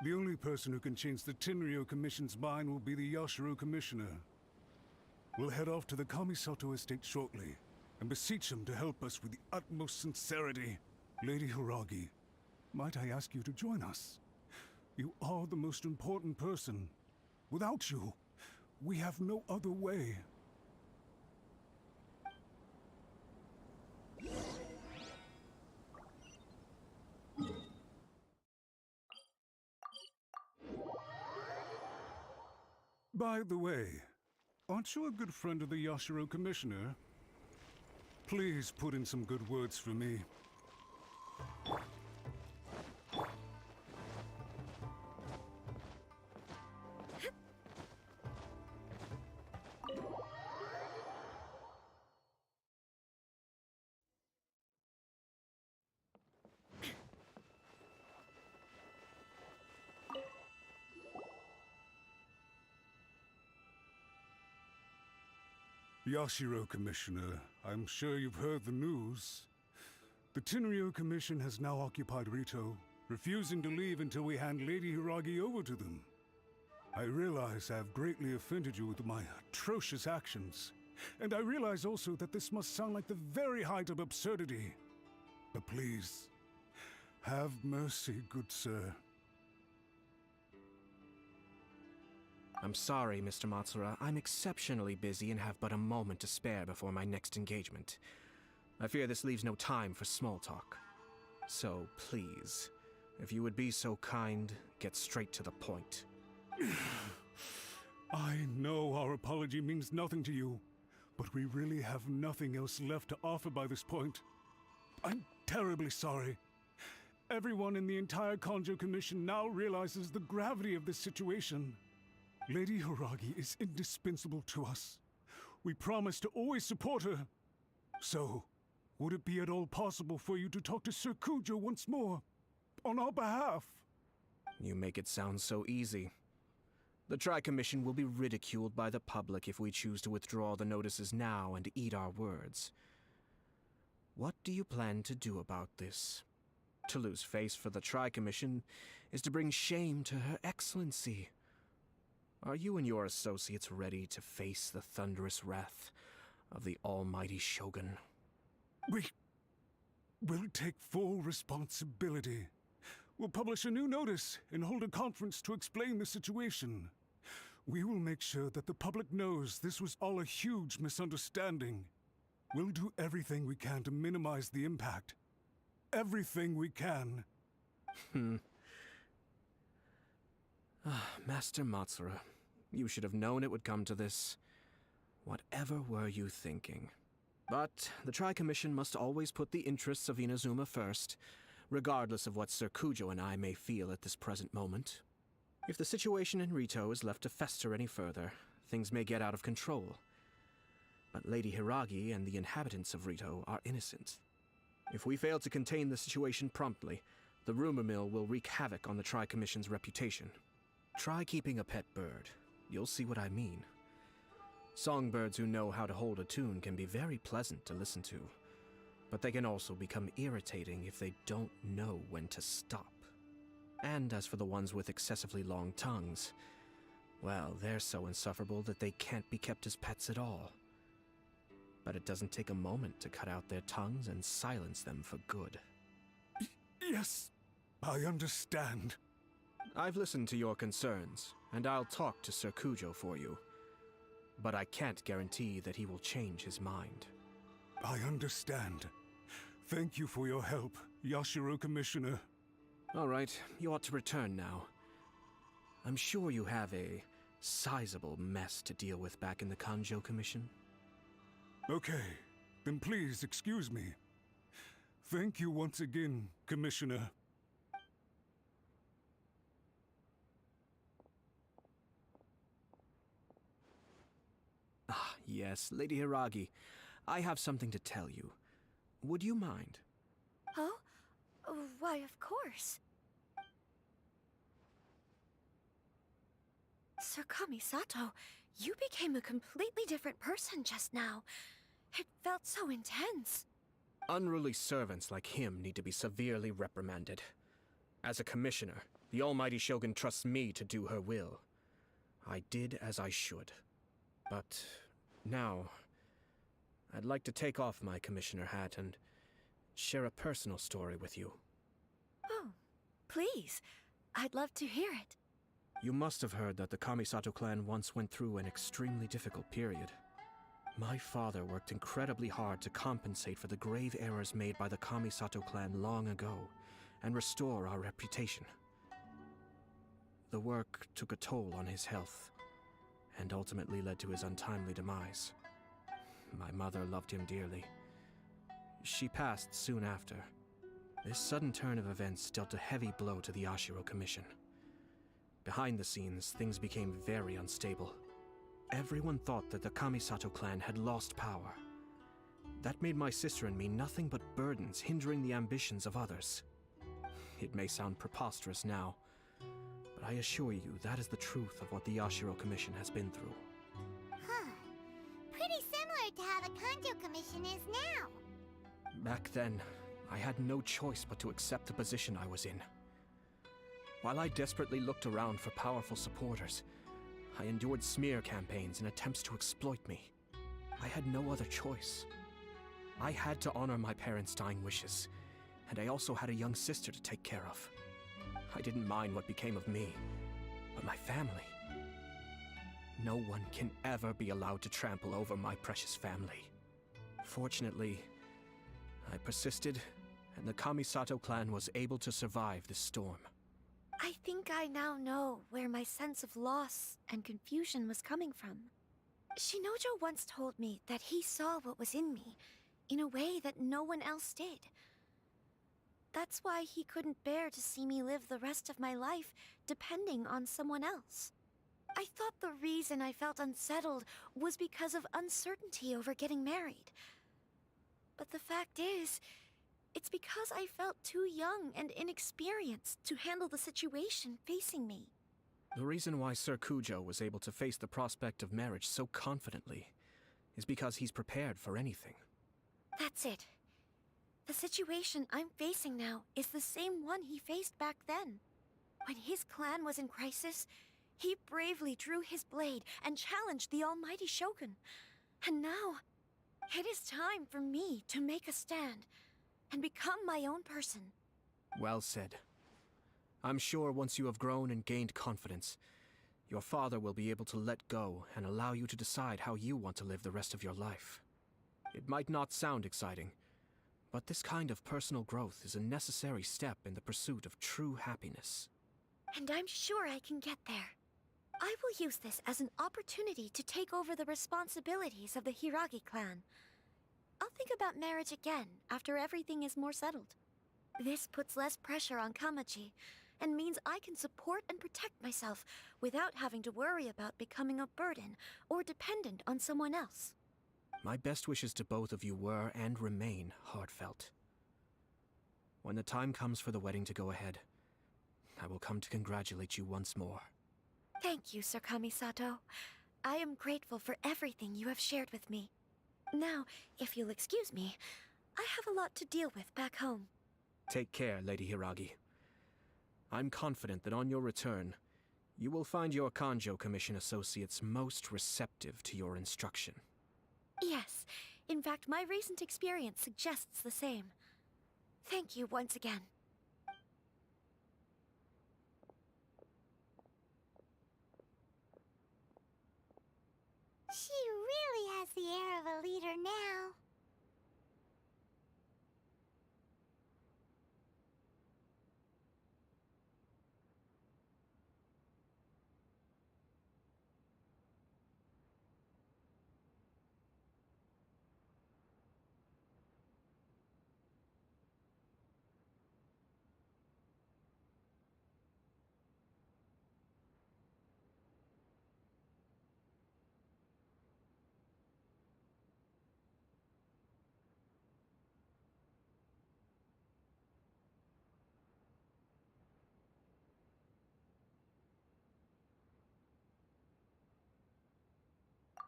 The only person who can change the Tenryou Commission's mind will be the Yashiro Commissioner. We'll head off to the Kamisato estate shortly, and beseech him to help us with the utmost sincerity. Lady Hiragi, might I ask you to join us? You are the most important person. Without you, we have no other way. By the way, aren't you a good friend of the Yashiro Commissioner? Please put in some good words for me. Yashiro Commissioner, I'm sure you've heard the news. The Tenryou Commission has now occupied Rito, refusing to leave until we hand Lady Hiragi over to them. I realize I have greatly offended you with my atrocious actions, and I realize also that this must sound like the very height of absurdity. But please, have mercy, good sir. I'm sorry, Mr. Matsura. I'm exceptionally busy and have but a moment to spare before my next engagement. I fear this leaves no time for small talk. So, please, if you would be so kind, get straight to the point. I know our apology means nothing to you, but we really have nothing else left to offer by this point. I'm terribly sorry. Everyone in the entire Conjo Commission now realizes the gravity of this situation. Lady Hiragi is indispensable to us. We promise to always support her. So, would it be at all possible for you to talk to Sir Kujo once more, on our behalf? You make it sound so easy. The Tri-Commission will be ridiculed by the public if we choose to withdraw the notices now and eat our words. What do you plan to do about this? To lose face for the Tri-Commission is to bring shame to Her Excellency. Are you and your associates ready to face the thunderous wrath of the almighty Shogun? We'll take full responsibility. We'll publish a new notice and hold a conference to explain the situation. We will make sure that the public knows this was all a huge misunderstanding. We'll do everything we can to minimize the impact. Everything we can. Master Matsura, you should have known it would come to this. Whatever were you thinking? But the Tri-Commission must always put the interests of Inazuma first, regardless of what Sir Kujo and I may feel at this present moment. If the situation in Rito is left to fester any further, things may get out of control. But Lady Hiragi and the inhabitants of Rito are innocent. If we fail to contain the situation promptly, the rumor mill will wreak havoc on the Tri-Commission's reputation. Try keeping a pet bird. You'll see what I mean. Songbirds who know how to hold a tune can be very pleasant to listen to, but they can also become irritating if they don't know when to stop. And as for the ones with excessively long tongues, well, they're so insufferable that they can't be kept as pets at all. But it doesn't take a moment to cut out their tongues and silence them for good. Yes, I understand. I've listened to your concerns, and I'll talk to Sir Kujo for you. But I can't guarantee that he will change his mind. I understand. Thank you for your help, Yashiro Commissioner. All right, you ought to return now. I'm sure you have a sizable mess to deal with back in the Kanjo Commission. Okay, then please excuse me. Thank you once again, Commissioner. Ah, yes, Lady Hiragi. I have something to tell you. Would you mind? Oh? Why, of course. Sir Kamisato, you became a completely different person just now. It felt so intense. Unruly servants like him need to be severely reprimanded. As a commissioner, the Almighty Shogun trusts me to do her will. I did as I should. But now, I'd like to take off my commissioner hat and share a personal story with you. Oh, please. I'd love to hear it. You must have heard that the Kamisato clan once went through an extremely difficult period. My father worked incredibly hard to compensate for the grave errors made by the Kamisato clan long ago and restore our reputation. The work took a toll on his health and ultimately led to his untimely demise. My mother loved him dearly. She passed soon after. This sudden turn of events dealt a heavy blow to the Ashiro Commission. Behind the scenes, things became very unstable. Everyone thought that the Kamisato clan had lost power. That made my sister and me nothing but burdens, hindering the ambitions of others. It may sound preposterous now, but I assure you that is the truth of what the Ashiro Commission has been through. Huh. Pretty similar to how the Kanjo Commission is now. Back then, I had no choice but to accept the position I was in. While I desperately looked around for powerful supporters, I endured smear campaigns and attempts to exploit me. I had no other choice. I had to honor my parents' dying wishes, and I also had a young sister to take care of. I didn't mind what became of me, but my family. No one can ever be allowed to trample over my precious family. Fortunately, I persisted, and the Kamisato clan was able to survive this storm. I think I now know where my sense of loss and confusion was coming from. Shinojo once told me that he saw what was in me, in a way that no one else did. That's why he couldn't bear to see me live the rest of my life depending on someone else. I thought the reason I felt unsettled was because of uncertainty over getting married. But the fact is, it's because I felt too young and inexperienced to handle the situation facing me. The reason why Sir Kujo was able to face the prospect of marriage so confidently is because he's prepared for anything. That's it. The situation I'm facing now is the same one he faced back then. When his clan was in crisis, he bravely drew his blade and challenged the Almighty Shogun. And now, it is time for me to make a stand and become my own person. Well said. I'm sure once you have grown and gained confidence, your father will be able to let go and allow you to decide how you want to live the rest of your life. It might not sound exciting, but this kind of personal growth is a necessary step in the pursuit of true happiness. And I'm sure I can get there. I will use this as an opportunity to take over the responsibilities of the Hiragi clan. I'll think about marriage again after everything is more settled. This puts less pressure on Kamaji, and means I can support and protect myself without having to worry about becoming a burden or dependent on someone else. My best wishes to both of you were and remain heartfelt. When the time comes for the wedding to go ahead, I will come to congratulate you once more. Thank you, Sir Kamisato. I am grateful for everything you have shared with me. Now, if you'll excuse me, I have a lot to deal with back home. Take care, Lady Hiragi. I'm confident that on your return, you will find your Kanjo Commission associates most receptive to your instruction. Yes, in fact, my recent experience suggests the same. Thank you once again. She really has the air of a leader now.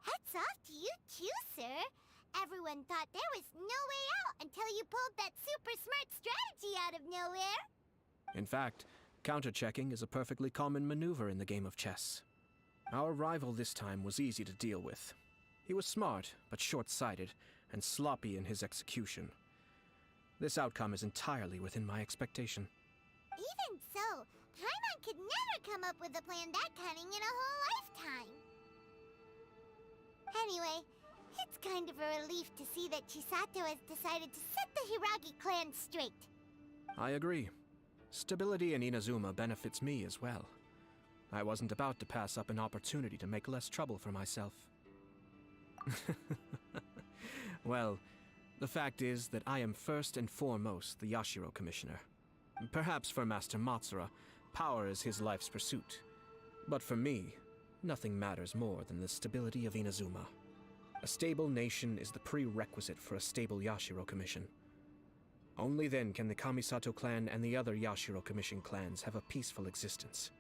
Hats off to you too, sir. Everyone thought there was no way out until you pulled that super smart strategy out of nowhere. In fact, counter-checking is a perfectly common maneuver in the game of chess. Our rival this time was easy to deal with. He was smart, but short-sighted, and sloppy in his execution. This outcome is entirely within my expectation. Even so, Paimon could never come up with a plan that cunning in a whole lifetime. Anyway, it's kind of a relief to see that Chisato has decided to set the Hiragi clan straight. I agree. Stability in Inazuma benefits me as well. I wasn't about to pass up an opportunity to make less trouble for myself. Well, the fact is that I am first and foremost the Yashiro Commissioner. Perhaps for Master Matsura, power is his life's pursuit. But for me, nothing matters more than the stability of Inazuma. A stable nation is the prerequisite for a stable Yashiro Commission. Only then can the Kamisato clan and the other Yashiro Commission clans have a peaceful existence.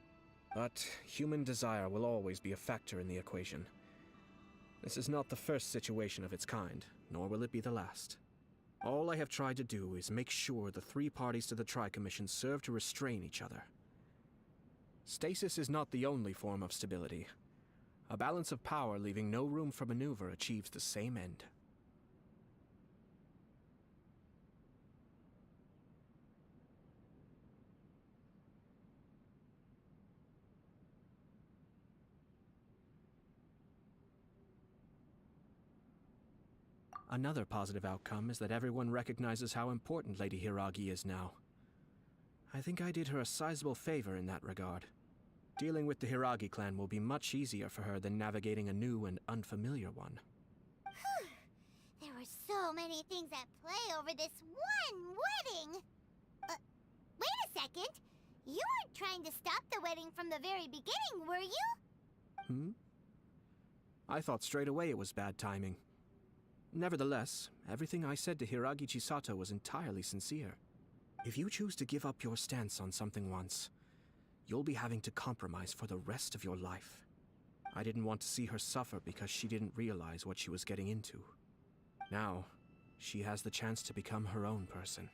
But human desire will always be a factor in the equation. This is not the first situation of its kind, nor will it be the last. All I have tried to do is make sure the three parties to the Tri-Commission serve to restrain each other. Stasis is not the only form of stability. A balance of power leaving no room for maneuver achieves the same end. Another positive outcome is that everyone recognizes how important Lady Hiragi is now. I think I did her a sizable favor in that regard. Dealing with the Hiragi clan will be much easier for her than navigating a new and unfamiliar one. There were so many things at play over this one wedding. Wait a second. You weren't trying to stop the wedding from the very beginning, were you? I thought straight away it was bad timing. Nevertheless, everything I said to Hiragi Chisato was entirely sincere. If you choose to give up your stance on something once, you'll be having to compromise for the rest of your life. I didn't want to see her suffer because she didn't realize what she was getting into. Now, she has the chance to become her own person.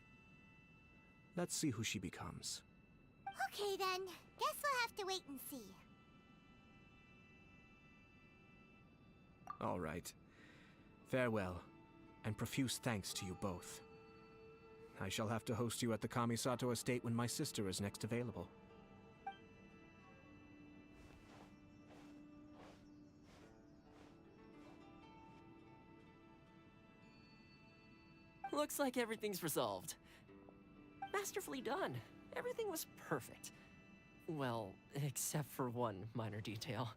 Let's see who she becomes. Okay then, guess we'll have to wait and see. All right. Farewell, and profuse thanks to you both. I shall have to host you at the Kamisato estate when my sister is next available. Looks like everything's resolved. Masterfully done. Everything was perfect. Well, except for one minor detail.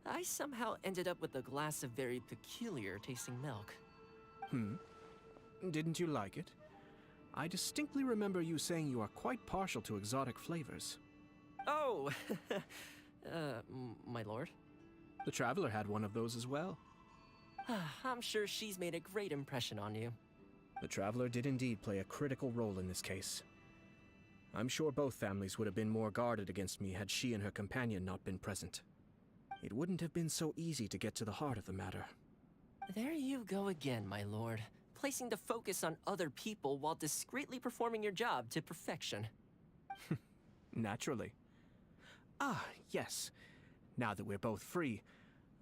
I somehow ended up with a glass of very peculiar tasting milk. Didn't you like it? I distinctly remember you saying you are quite partial to exotic flavors. Oh, my lord? The Traveler had one of those as well. I'm sure she's made a great impression on you. The Traveler did indeed play a critical role in this case. I'm sure both families would have been more guarded against me had she and her companion not been present. It wouldn't have been so easy to get to the heart of the matter. There you go again, my lord. Placing the focus on other people while discreetly performing your job to perfection. Naturally. Ah, yes. Now that we're both free,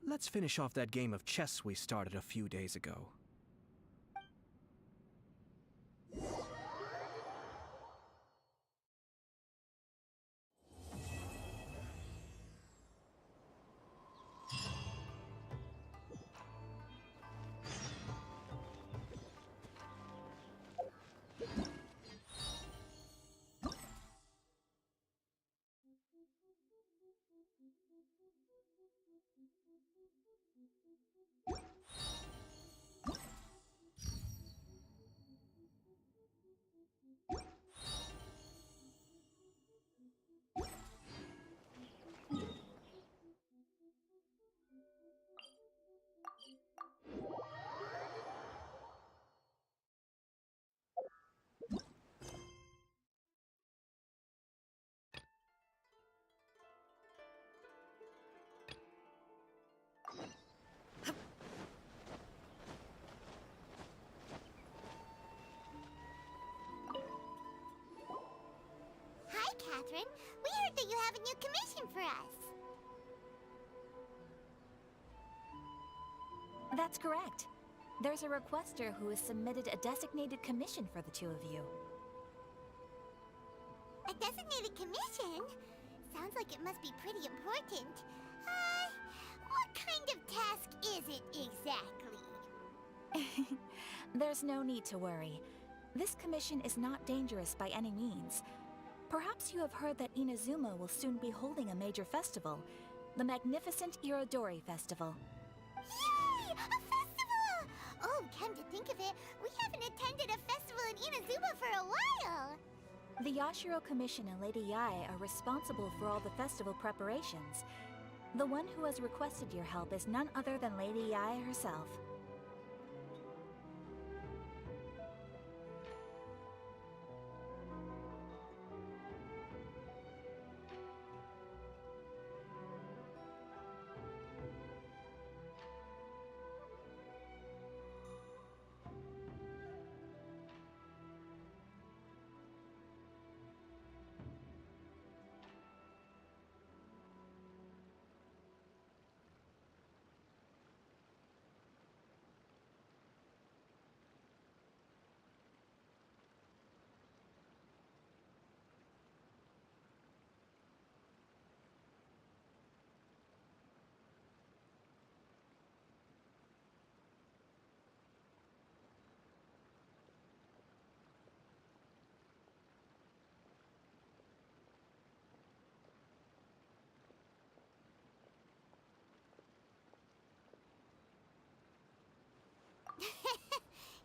let's finish off that game of chess we started a few days ago. Hi, Catherine. We heard that you have a new commission for us. That's correct. There's a requester who has submitted a designated commission for the two of you. A designated commission? Sounds like it must be pretty important. What kind of task is it exactly? There's no need to worry. This commission is not dangerous by any means. Perhaps you have heard that Inazuma will soon be holding a major festival, the magnificent Iridori Festival. Yay! A festival! Oh, come to think of it, we haven't attended a festival in Inazuma for a while. The Yashiro Commission and Lady Yae are responsible for all the festival preparations. The one who has requested your help is none other than Lady Yae herself.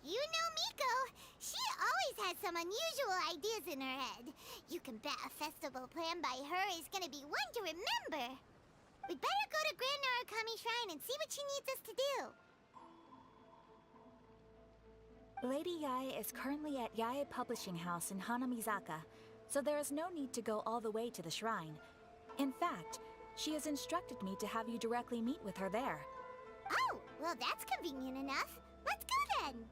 You know Miko. She always has some unusual ideas in her head. You can bet a festival planned by her is gonna be one to remember. We'd better go to Grand Narukami Shrine and see what she needs us to do. Lady Yae is currently at Yae Publishing House in Hanamizaka, so there is no need to go all the way to the shrine. In fact, she has instructed me to have you directly meet with her there. Oh, well that's convenient enough. Let's go then.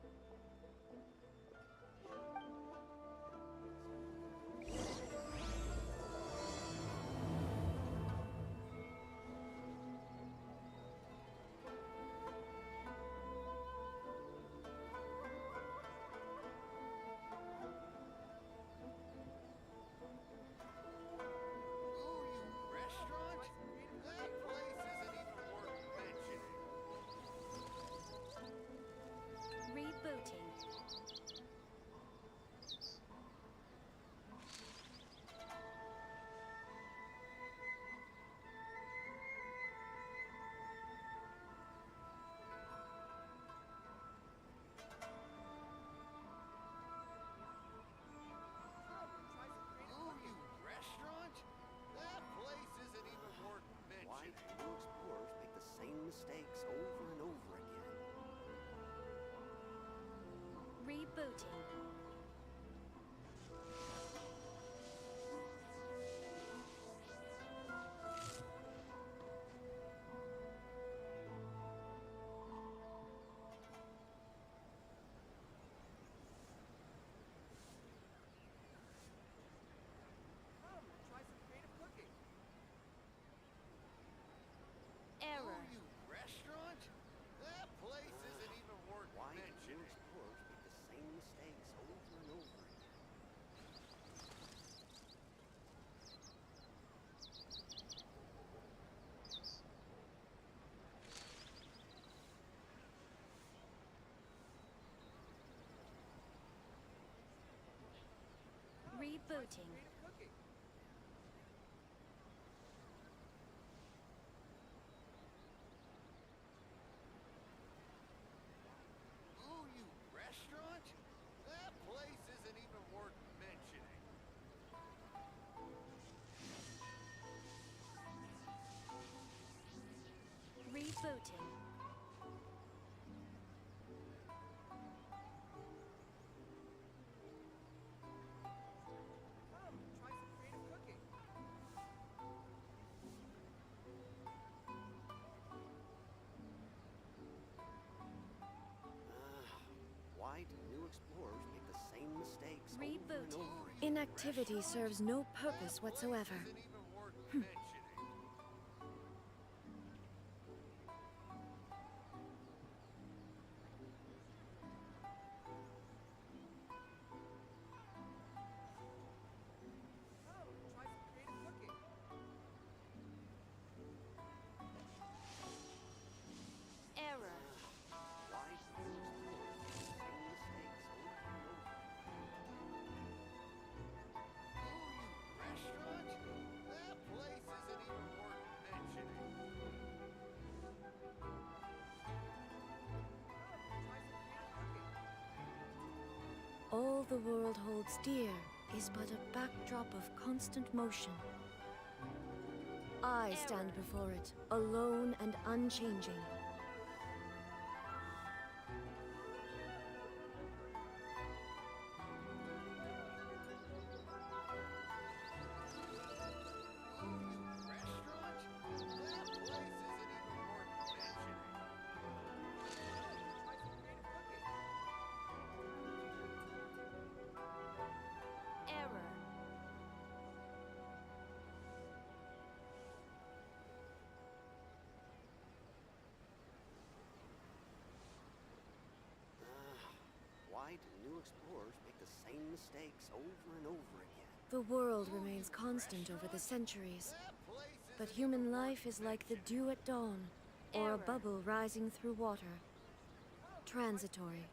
Rebooting. Ooh, you restaurant? That place isn't even worth mentioning. Rebooting. Why do new explorers make the same mistakes over and Rebooting. over again? Inactivity serves no purpose whatsoever. Error. Why do new explorers make the same mistakes over and over? Restaurant? That place isn't even worth mentioning. All the world holds dear is but a backdrop of constant motion. I stand before it, alone and unchanging. Error. Why do new explorers make the same mistakes over and over again? The world remains constant over the centuries. But human life is like the dew at dawn, or a bubble rising through water. Transitory.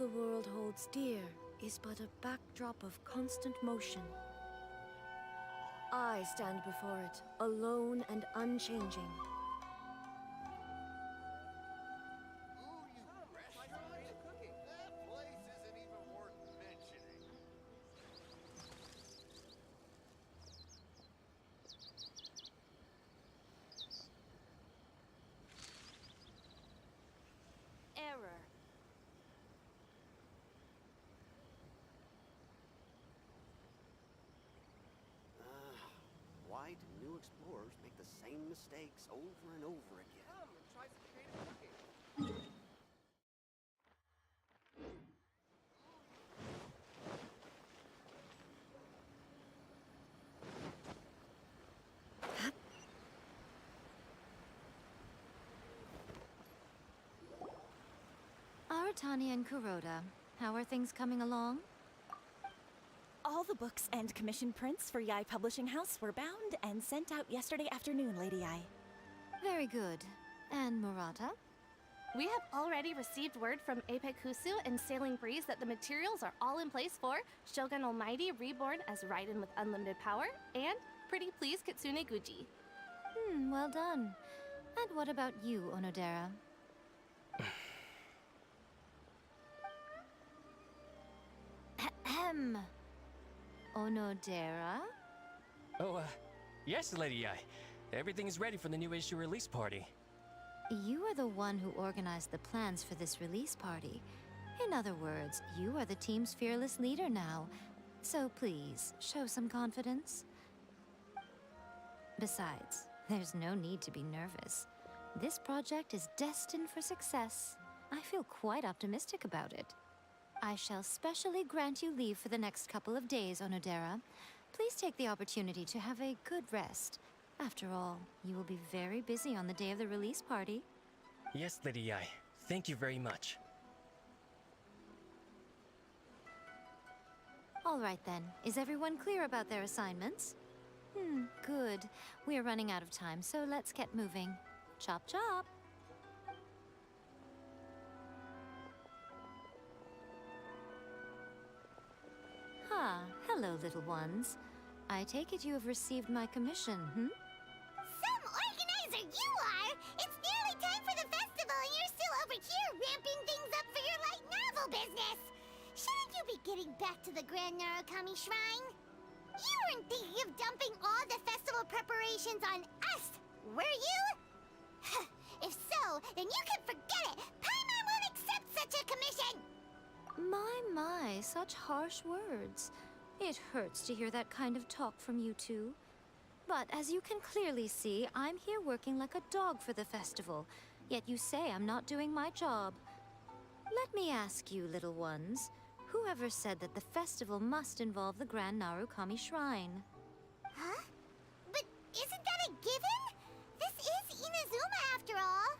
the world holds dear is but a backdrop of constant motion. I stand before it, alone and unchanging. That place isn't even worth mentioning. Error. Why do new explorers make the same mistakes over and over again? Come and try some creative cooking. Aratani and Kuroda, how are things coming along? All the books and commission prints for Yai Publishing House were bound and sent out yesterday afternoon, Lady Yai. Very good. And Murata? We have already received word from Apekusu and Sailing Breeze that the materials are all in place for Shogun Almighty reborn as Raiden with unlimited power and Pretty Please Kitsune Guji. Well done. And what about you, Onodera? Ahem. Onodera? Oh, yes, Lady Yai. Everything is ready for the new issue release party. You are the one who organized the plans for this release party. In other words, you are the team's fearless leader now. So please, show some confidence. Besides, there's no need to be nervous. This project is destined for success. I feel quite optimistic about it. I shall specially grant you leave for the next couple of days, Onodera. Please take the opportunity to have a good rest. After all, you will be very busy on the day of the release party. Yes, Lady Yai. Thank you very much. All right then. Is everyone clear about their assignments? Good. We're running out of time, so let's get moving. Chop chop! Hello, little ones. I take it you have received my commission, Some organizer you are! It's nearly time for the festival and you're still over here ramping things up for your light novel business! Shouldn't you be getting back to the Grand Narukami Shrine? You weren't thinking of dumping all the festival preparations on us, were you? If so, then you can forget it! Paimon won't accept such a commission! My, such harsh words. It hurts to hear that kind of talk from you two. But as you can clearly see, I'm here working like a dog for the festival. Yet you say I'm not doing my job. Let me ask you, little ones. Whoever said that the festival must involve the Grand Narukami Shrine? Huh? But isn't that a given? This is Inazuma after all.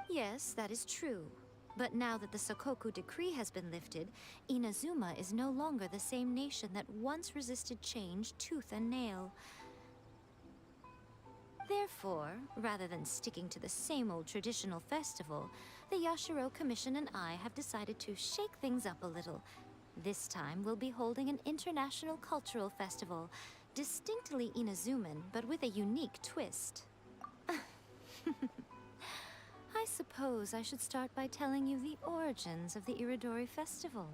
Yes, that is true. But now that the Sokoku decree has been lifted, Inazuma is no longer the same nation that once resisted change tooth and nail. Therefore, rather than sticking to the same old traditional festival, the Yashiro Commission and I have decided to shake things up a little. This time, we'll be holding an international cultural festival, distinctly Inazuman, but with a unique twist. I suppose I should start by telling you the origins of the Iridori festival.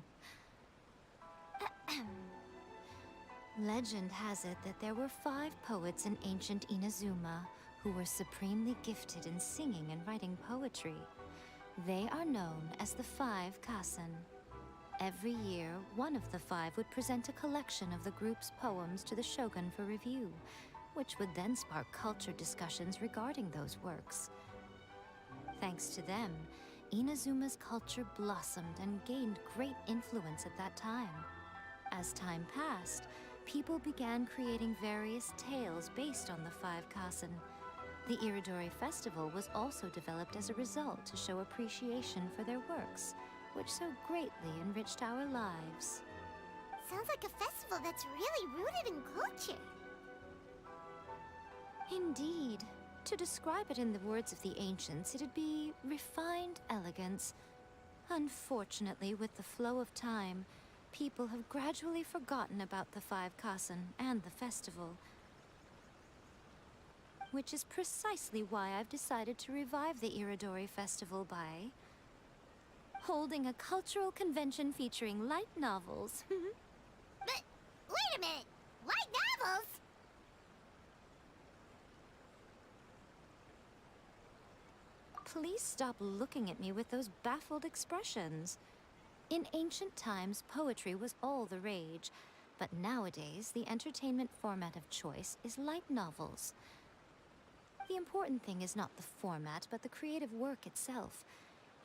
Legend has it that there were 5 poets in ancient Inazuma who were supremely gifted in singing and writing poetry. They are known as the 5 Kasen. Every year, one of the 5 would present a collection of the group's poems to the shogun for review, which would then spark culture discussions regarding those works. Thanks to them, Inazuma's culture blossomed and gained great influence at that time. As time passed, people began creating various tales based on the 5 Kasen. The Iridori festival was also developed as a result to show appreciation for their works, which so greatly enriched our lives. Sounds like a festival that's really rooted in culture. Indeed. To describe it in the words of the ancients, it'd be refined elegance. Unfortunately, with the flow of time, people have gradually forgotten about the Five Kasen and the festival. Which is precisely why I've decided to revive the Iridori festival by holding a cultural convention featuring light novels. But, wait a minute! Light novels? Please stop looking at me with those baffled expressions. In ancient times, poetry was all the rage, but nowadays, the entertainment format of choice is light novels. The important thing is not the format, but the creative work itself.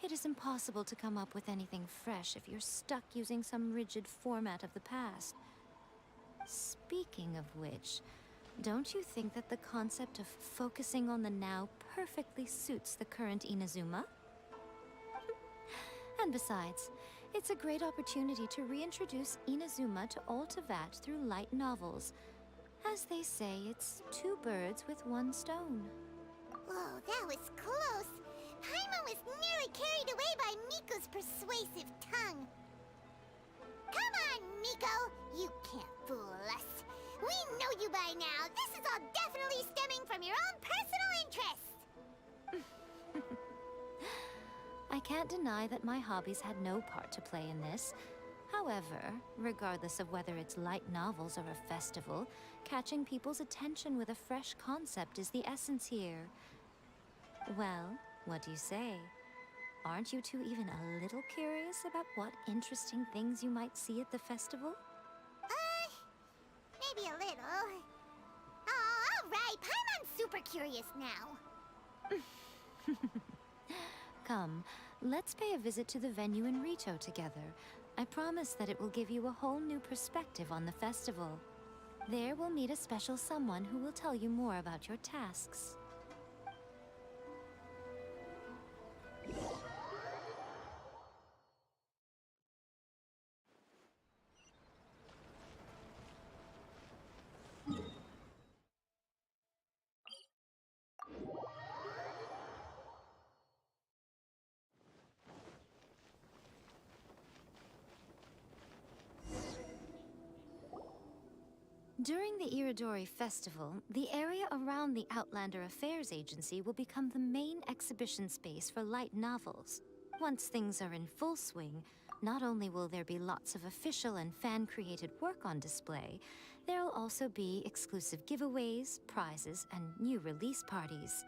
It is impossible to come up with anything fresh if you're stuck using some rigid format of the past. Speaking of which, don't you think that the concept of focusing on the now perfectly suits the current Inazuma? And besides, it's a great opportunity to reintroduce Inazuma to Altavat through light novels. As they say, it's two birds with one stone. Whoa, that was close! Paimon was nearly carried away by Miko's persuasive tongue. Come on, Miko! You can't fool us. We know you by now. This is all definitely stemming from your own personal interest. I can't deny that my hobbies had no part to play in this. However, regardless of whether it's light novels or a festival, catching people's attention with a fresh concept is the essence here. Well, what do you say? Aren't you two even a little curious about what interesting things you might see at the festival? Maybe a little. Oh, alright, Paimon's super curious now. Come, let's pay a visit to the venue in Rito together. I promise that it will give you a whole new perspective on the festival. There we'll meet a special someone who will tell you more about your tasks. During the Iridori Festival, the area around the Outlander Affairs Agency will become the main exhibition space for light novels. Once things are in full swing, not only will there be lots of official and fan-created work on display, there'll also be exclusive giveaways, prizes, and new release parties.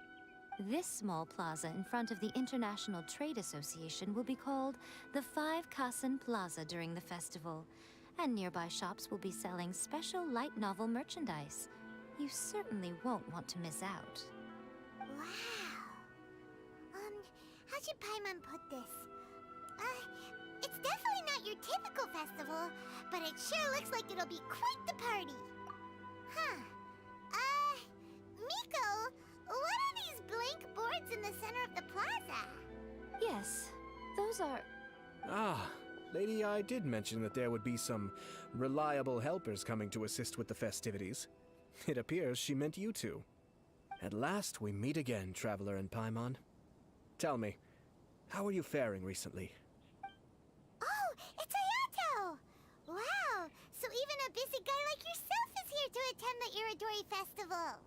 This small plaza in front of the International Trade Association will be called the Five Kasen Plaza during the festival. And nearby shops will be selling special light novel merchandise. You certainly won't want to miss out. Wow. How should Paimon put this? It's definitely not your typical festival, but it sure looks like it'll be quite the party. Huh. Miko, what are these blank boards in the center of the plaza? Yes, those are... Ah, Lady I did mention that there would be some reliable helpers coming to assist with the festivities. It appears she meant you two. At last we meet again, Traveler and Paimon. Tell me, how are you faring recently? Oh, it's Ayato! Wow, so even a busy guy like yourself is here to attend the Iridori Festival.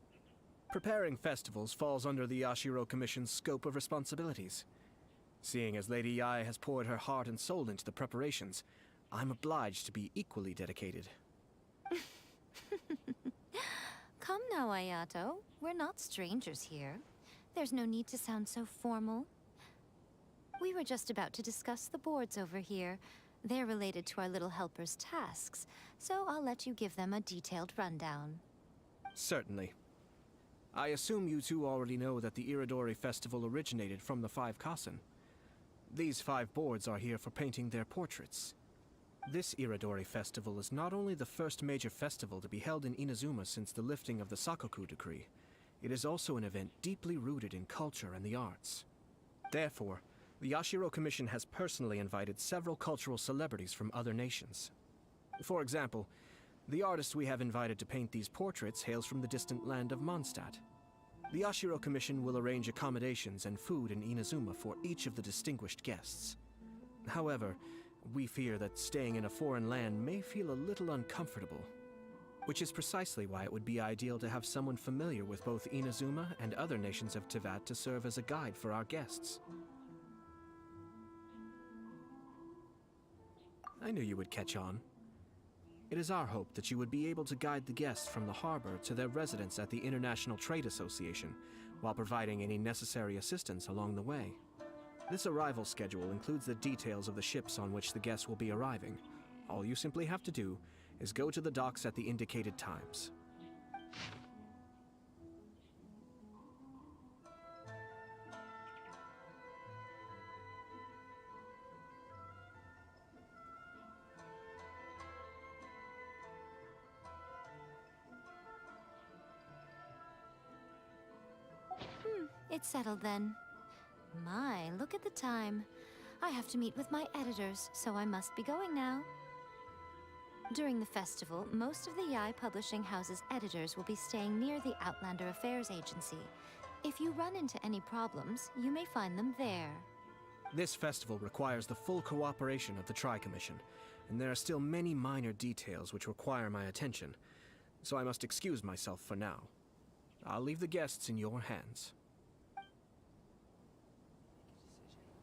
Preparing festivals falls under the Yashiro Commission's scope of responsibilities. Seeing as Lady Yae has poured her heart and soul into the preparations, I'm obliged to be equally dedicated. Come now, Ayato. We're not strangers here. There's no need to sound so formal. We were just about to discuss the boards over here. They're related to our little helper's tasks, so I'll let you give them a detailed rundown. Certainly. I assume you two already know that the Iridori Festival originated from the Five Kasen. These 5 boards are here for painting their portraits. This Iridori Festival is not only the first major festival to be held in Inazuma since the lifting of the Sakoku Decree, it is also an event deeply rooted in culture and the arts. Therefore, the Yashiro Commission has personally invited several cultural celebrities from other nations. For example, the artist we have invited to paint these portraits hails from the distant land of Mondstadt. The Yashiro Commission will arrange accommodations and food in Inazuma for each of the distinguished guests. However, we fear that staying in a foreign land may feel a little uncomfortable, which is precisely why it would be ideal to have someone familiar with both Inazuma and other nations of Teyvat to serve as a guide for our guests. I knew you would catch on. It is our hope that you would be able to guide the guests from the harbor to their residence at the International Trade Association, while providing any necessary assistance along the way. This arrival schedule includes the details of the ships on which the guests will be arriving. All you simply have to do is go to the docks at the indicated times. It's settled then. My, look at the time. I have to meet with my editors, so I must be going now. During the festival, most of the Yai Publishing House's editors will be staying near the Outlander Affairs Agency. If you run into any problems, you may find them there. This festival requires the full cooperation of the Tri-Commission, and there are still many minor details which require my attention, so I must excuse myself for now. I'll leave the guests in your hands.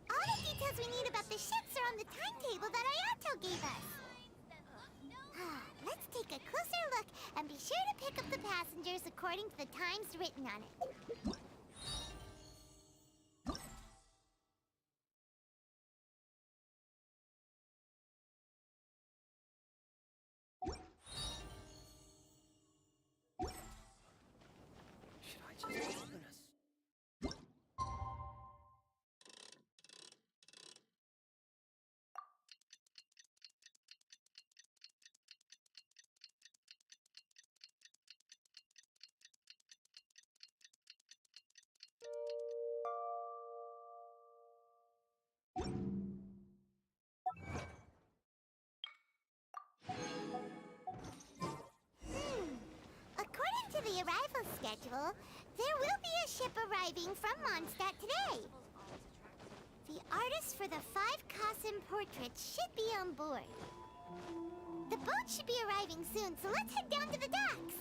All the details we need about the ships are on the timetable that Ayato gave us. Let's take a closer look and be sure to pick up the passengers according to the times written on it. According to the arrival schedule, there will be a ship arriving from Mondstadt today. The artists for the 5 Chasm portraits should be on board. The boat should be arriving soon, so let's head down to the docks.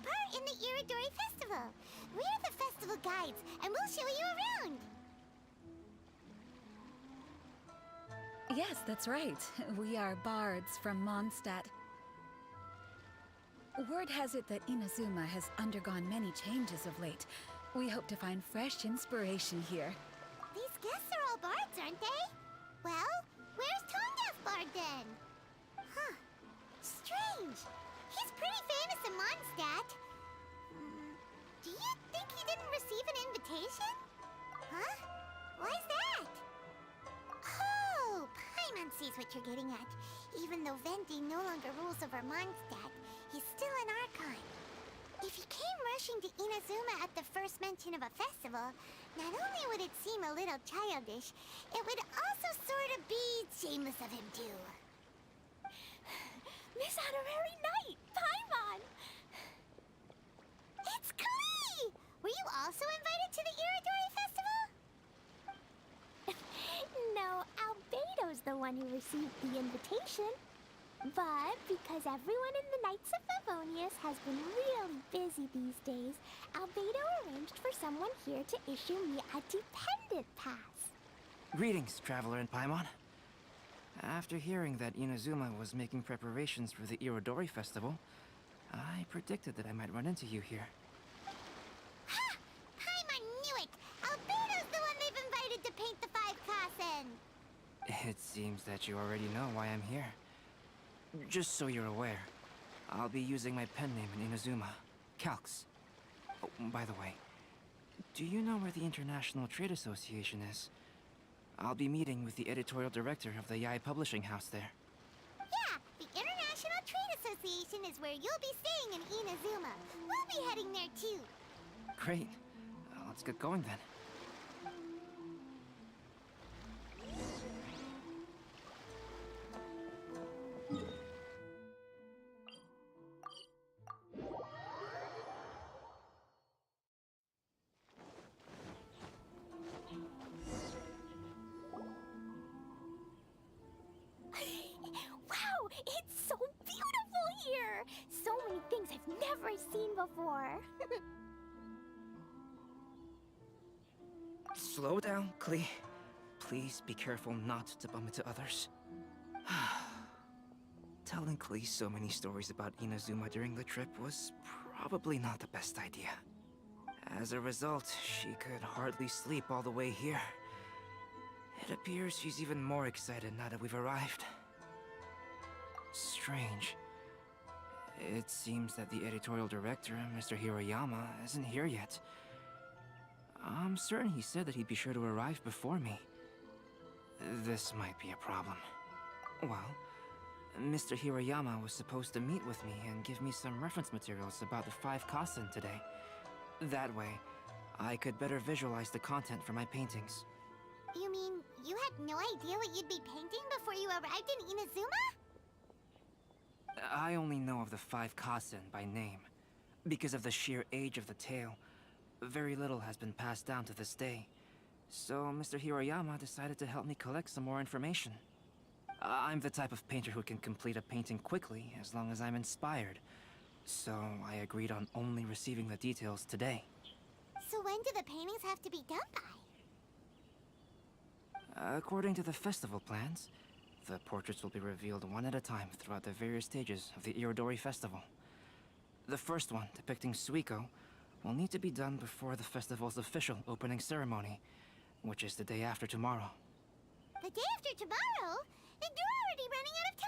Part in the Iridori Festival. We're the festival guides, and we'll show you around. Yes, that's right. We are bards from Mondstadt. Word has it that Inazuma has undergone many changes of late. We hope to find fresh inspiration here. These guests are all bards, aren't they? Well, where's Tongaf Bard then? Huh. Strange. He's pretty famous in Mondstadt. Do you think he didn't receive an invitation? Huh? Why's that? Oh, Paimon sees what you're getting at. Even though Venti no longer rules over Mondstadt, he's still an Archon. If he came rushing to Inazuma at the first mention of a festival, not only would it seem a little childish, it would also sort of be shameless of him too. Miss Honorary Knight, Paimon! It's Klee! Were you also invited to the Iridori Festival? No, Albedo's the one who received the invitation. But because everyone in the Knights of Favonius has been really busy these days, Albedo arranged for someone here to issue me a dependent pass. Greetings, Traveler and Paimon. After hearing that Inazuma was making preparations for the Iridori Festival, I predicted that I might run into you here. Ha! Paimon knew it! Albedo's the one they've invited to paint the 5 Kasen! It seems that you already know why I'm here. Just so you're aware, I'll be using my pen name in Inazuma, Calx. Oh, by the way, Do you know where the International Trade Association is? I'll be meeting with the editorial director of the Yae Publishing House there. Yeah, the International Trade Association is where you'll be staying in Inazuma. We'll be heading there too. Great. Let's get going then. Wow, it's so beautiful here! So many things I've never seen before. Slow down, Klee. Please be careful not to bump into others. Telling Klee so many stories about Inazuma during the trip was probably not the best idea. As a result, she could hardly sleep all the way here. It appears she's even more excited now that we've arrived. Strange. It seems that the editorial director, Mr. Hiroyama, isn't here yet. I'm certain he said that he'd be sure to arrive before me. This might be a problem. Well, Mr. Hiroyama was supposed to meet with me and give me some reference materials about the 5 Kasen today. That way, I could better visualize the content for my paintings. You mean you had no idea what you'd be painting before you arrived in Inazuma? I only know of the 5 Kasen by name. Because of the sheer age of the tale, very little has been passed down to this day. So Mr. Hiroyama decided to help me collect some more information. I'm the type of painter who can complete a painting quickly as long as I'm inspired. So I agreed on only receiving the details today. So when do the paintings have to be done by? According to the festival plans, the portraits will be revealed one at a time throughout the various stages of the Iridori festival. The first one, depicting Suiko, will need to be done before the festival's official opening ceremony, which is the day after tomorrow. The day after tomorrow? Then you're already running out of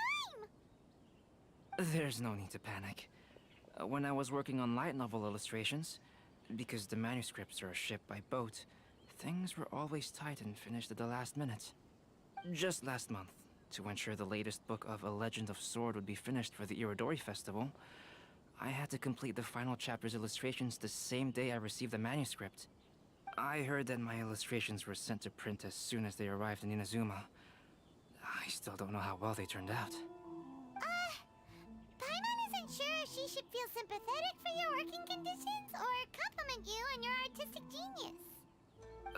time! There's no need to panic. When I was working on light novel illustrations, because the manuscripts are shipped by boat, things were always tight and finished at the last minute. Just last month, to ensure the latest book of A Legend of Sword would be finished for the Iridori festival, I had to complete the final chapter's illustrations the same day I received the manuscript. I heard that my illustrations were sent to print as soon as they arrived in Inazuma. I still don't know how well they turned out. Paimon isn't sure if she should feel sympathetic for your working conditions or compliment you on your artistic genius.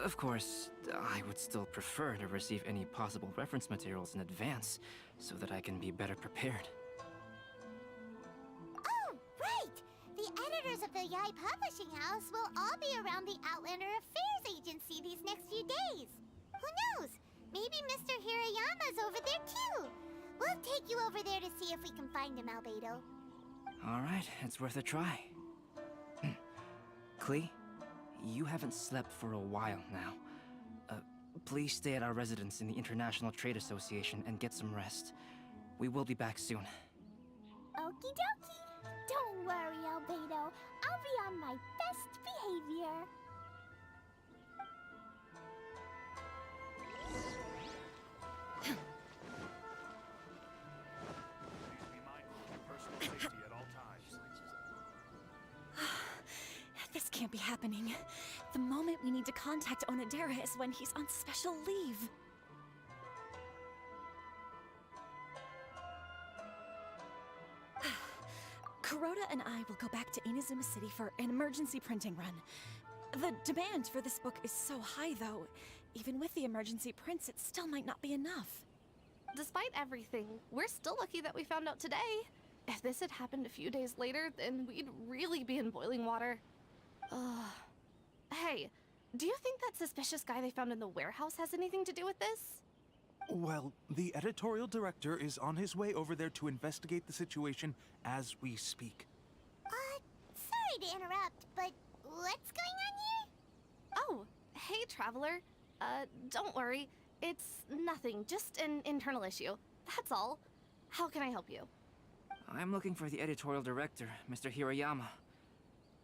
Of course, I would still prefer to receive any possible reference materials in advance, so that I can be better prepared. Oh, right! The editors of the Yae Publishing House will all be around the Outlander Affairs Agency these next few days. Who knows? Maybe Mr. Hirayama's over there too. We'll take you over there to see if we can find him, Albedo. Alright, it's worth a try. Klee, you haven't slept for a while now. Please stay at our residence in the International Trade Association and get some rest. We will be back soon. Okie dokie. Don't worry, Albedo. I'll be on my best behavior. This can't be happening. The moment we need to contact Onodera is when he's on special leave. Kuroda and I will go back to Inazuma City for an emergency printing run. The demand for this book is so high, though. Even with the emergency prints, it still might not be enough. Despite everything, we're still lucky that we found out today. If this had happened a few days later, then we'd really be in boiling water. Hey, do you think that suspicious guy they found in the warehouse has anything to do with this? Well, the editorial director is on his way over there to investigate the situation as we speak. Sorry to interrupt, but what's going on here? Oh, hey, Traveler. Don't worry. It's nothing, just an internal issue. That's all. How can I help you? I'm looking for the editorial director, Mr. Hiroyama.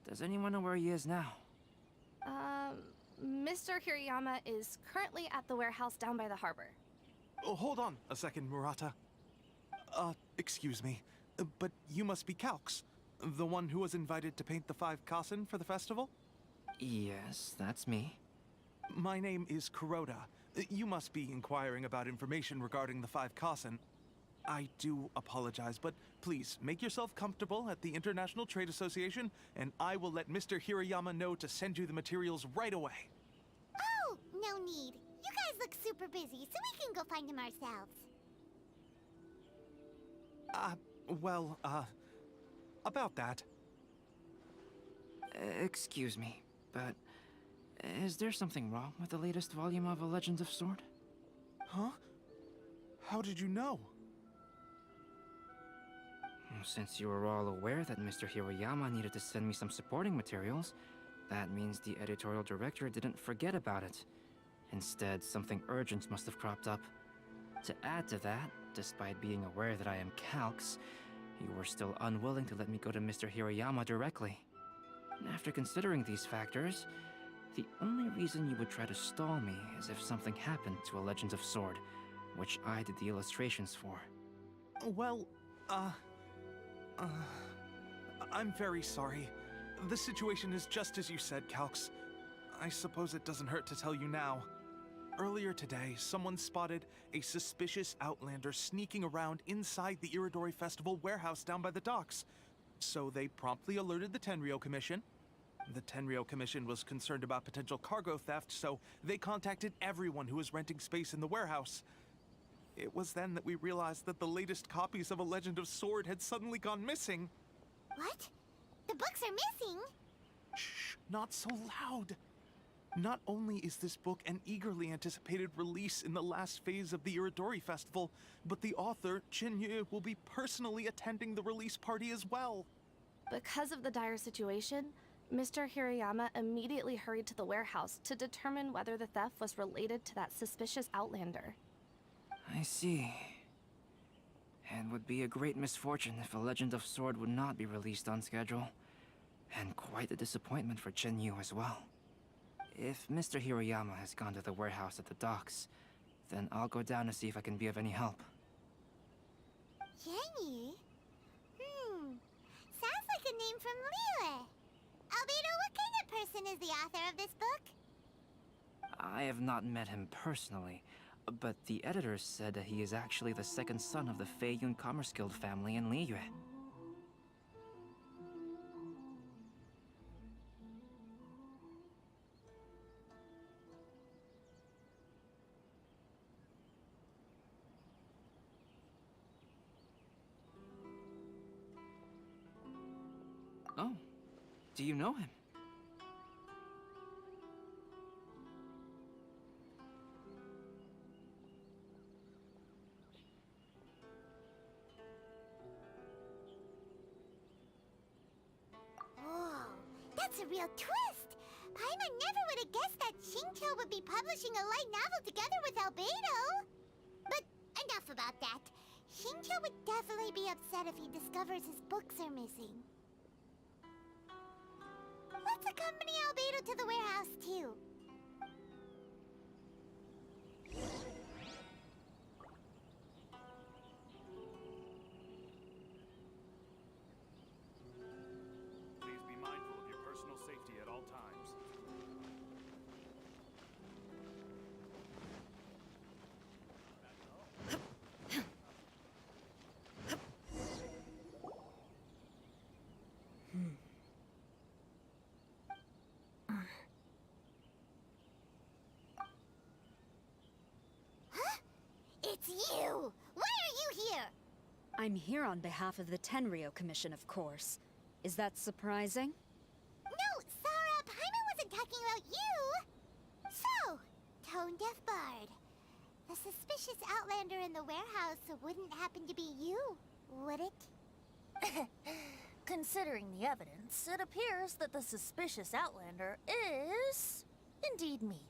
Does anyone know where he is now? Mr. Hirayama is currently at the warehouse down by the harbor. Oh, hold on a second, Murata. Excuse me, but you must be Calx, the one who was invited to paint the 5 Kasen for the festival? Yes, that's me. My name is Kuroda. You must be inquiring about information regarding the 5 Kasen. I do apologize, but please make yourself comfortable at the International Trade Association, and I will let Mr. Hirayama know to send you the materials right away. Oh, no need. You guys look super busy, so we can go find them ourselves. About that. Excuse me, but is there something wrong with the latest volume of A Legend of Sword? Huh? How did you know? Since you were all aware that Mr. Hirayama needed to send me some supporting materials, that means the editorial director didn't forget about it. Instead, something urgent must have cropped up. To add to that, despite being aware that I am Calx, you were still unwilling to let me go to Mr. Hirayama directly. After considering these factors, the only reason you would try to stall me is if something happened to A Legend of Sword, which I did the illustrations for. Well, I'm very sorry. The situation is just as you said, Calx. I suppose it doesn't hurt to tell you now. Earlier today, someone spotted a suspicious outlander sneaking around inside the Iridori Festival warehouse down by the docks. So they promptly alerted the Tenryou Commission. The Tenryou Commission was concerned about potential cargo theft, so they contacted everyone who was renting space in the warehouse. It was then that we realized that the latest copies of A Legend of Sword had suddenly gone missing. What? The books are missing? Shh, not so loud. Not only is this book an eagerly anticipated release in the last phase of the Iridori Festival, but the author, Chin-Yu, will be personally attending the release party as well. Because of the dire situation, Mr. Hirayama immediately hurried to the warehouse to determine whether the theft was related to that suspicious outlander. I see. It would be a great misfortune if A Legend of Sword would not be released on schedule. And quite a disappointment for Chin-Yu as well. If Mr. Hirayama has gone to the warehouse at the docks, then I'll go down to see if I can be of any help. Jenny? Sounds like a name from Liyue. Albedo, what kind of person is the author of this book? I have not met him personally, but the editor said that he is actually the second son of the Feiyun Commerce Guild family in Liyue. Oh, do you know him? Whoa, that's a real twist! Paimon never would have guessed that Xingqiu would be publishing a light novel together with Albedo! But enough about that. Xingqiu would definitely be upset if he discovers his books are missing. Let's accompany Albedo to the warehouse, too. Please be mindful of your personal safety at all times. It's you! Why are you here? I'm here on behalf of the Tenryou Commission, of course. Is that surprising? No, Sarah, Paimon wasn't talking about you! So, Tone-Deaf Bard. The suspicious outlander in the warehouse wouldn't happen to be you, would it? Considering the evidence, it appears that the suspicious outlander is indeed me.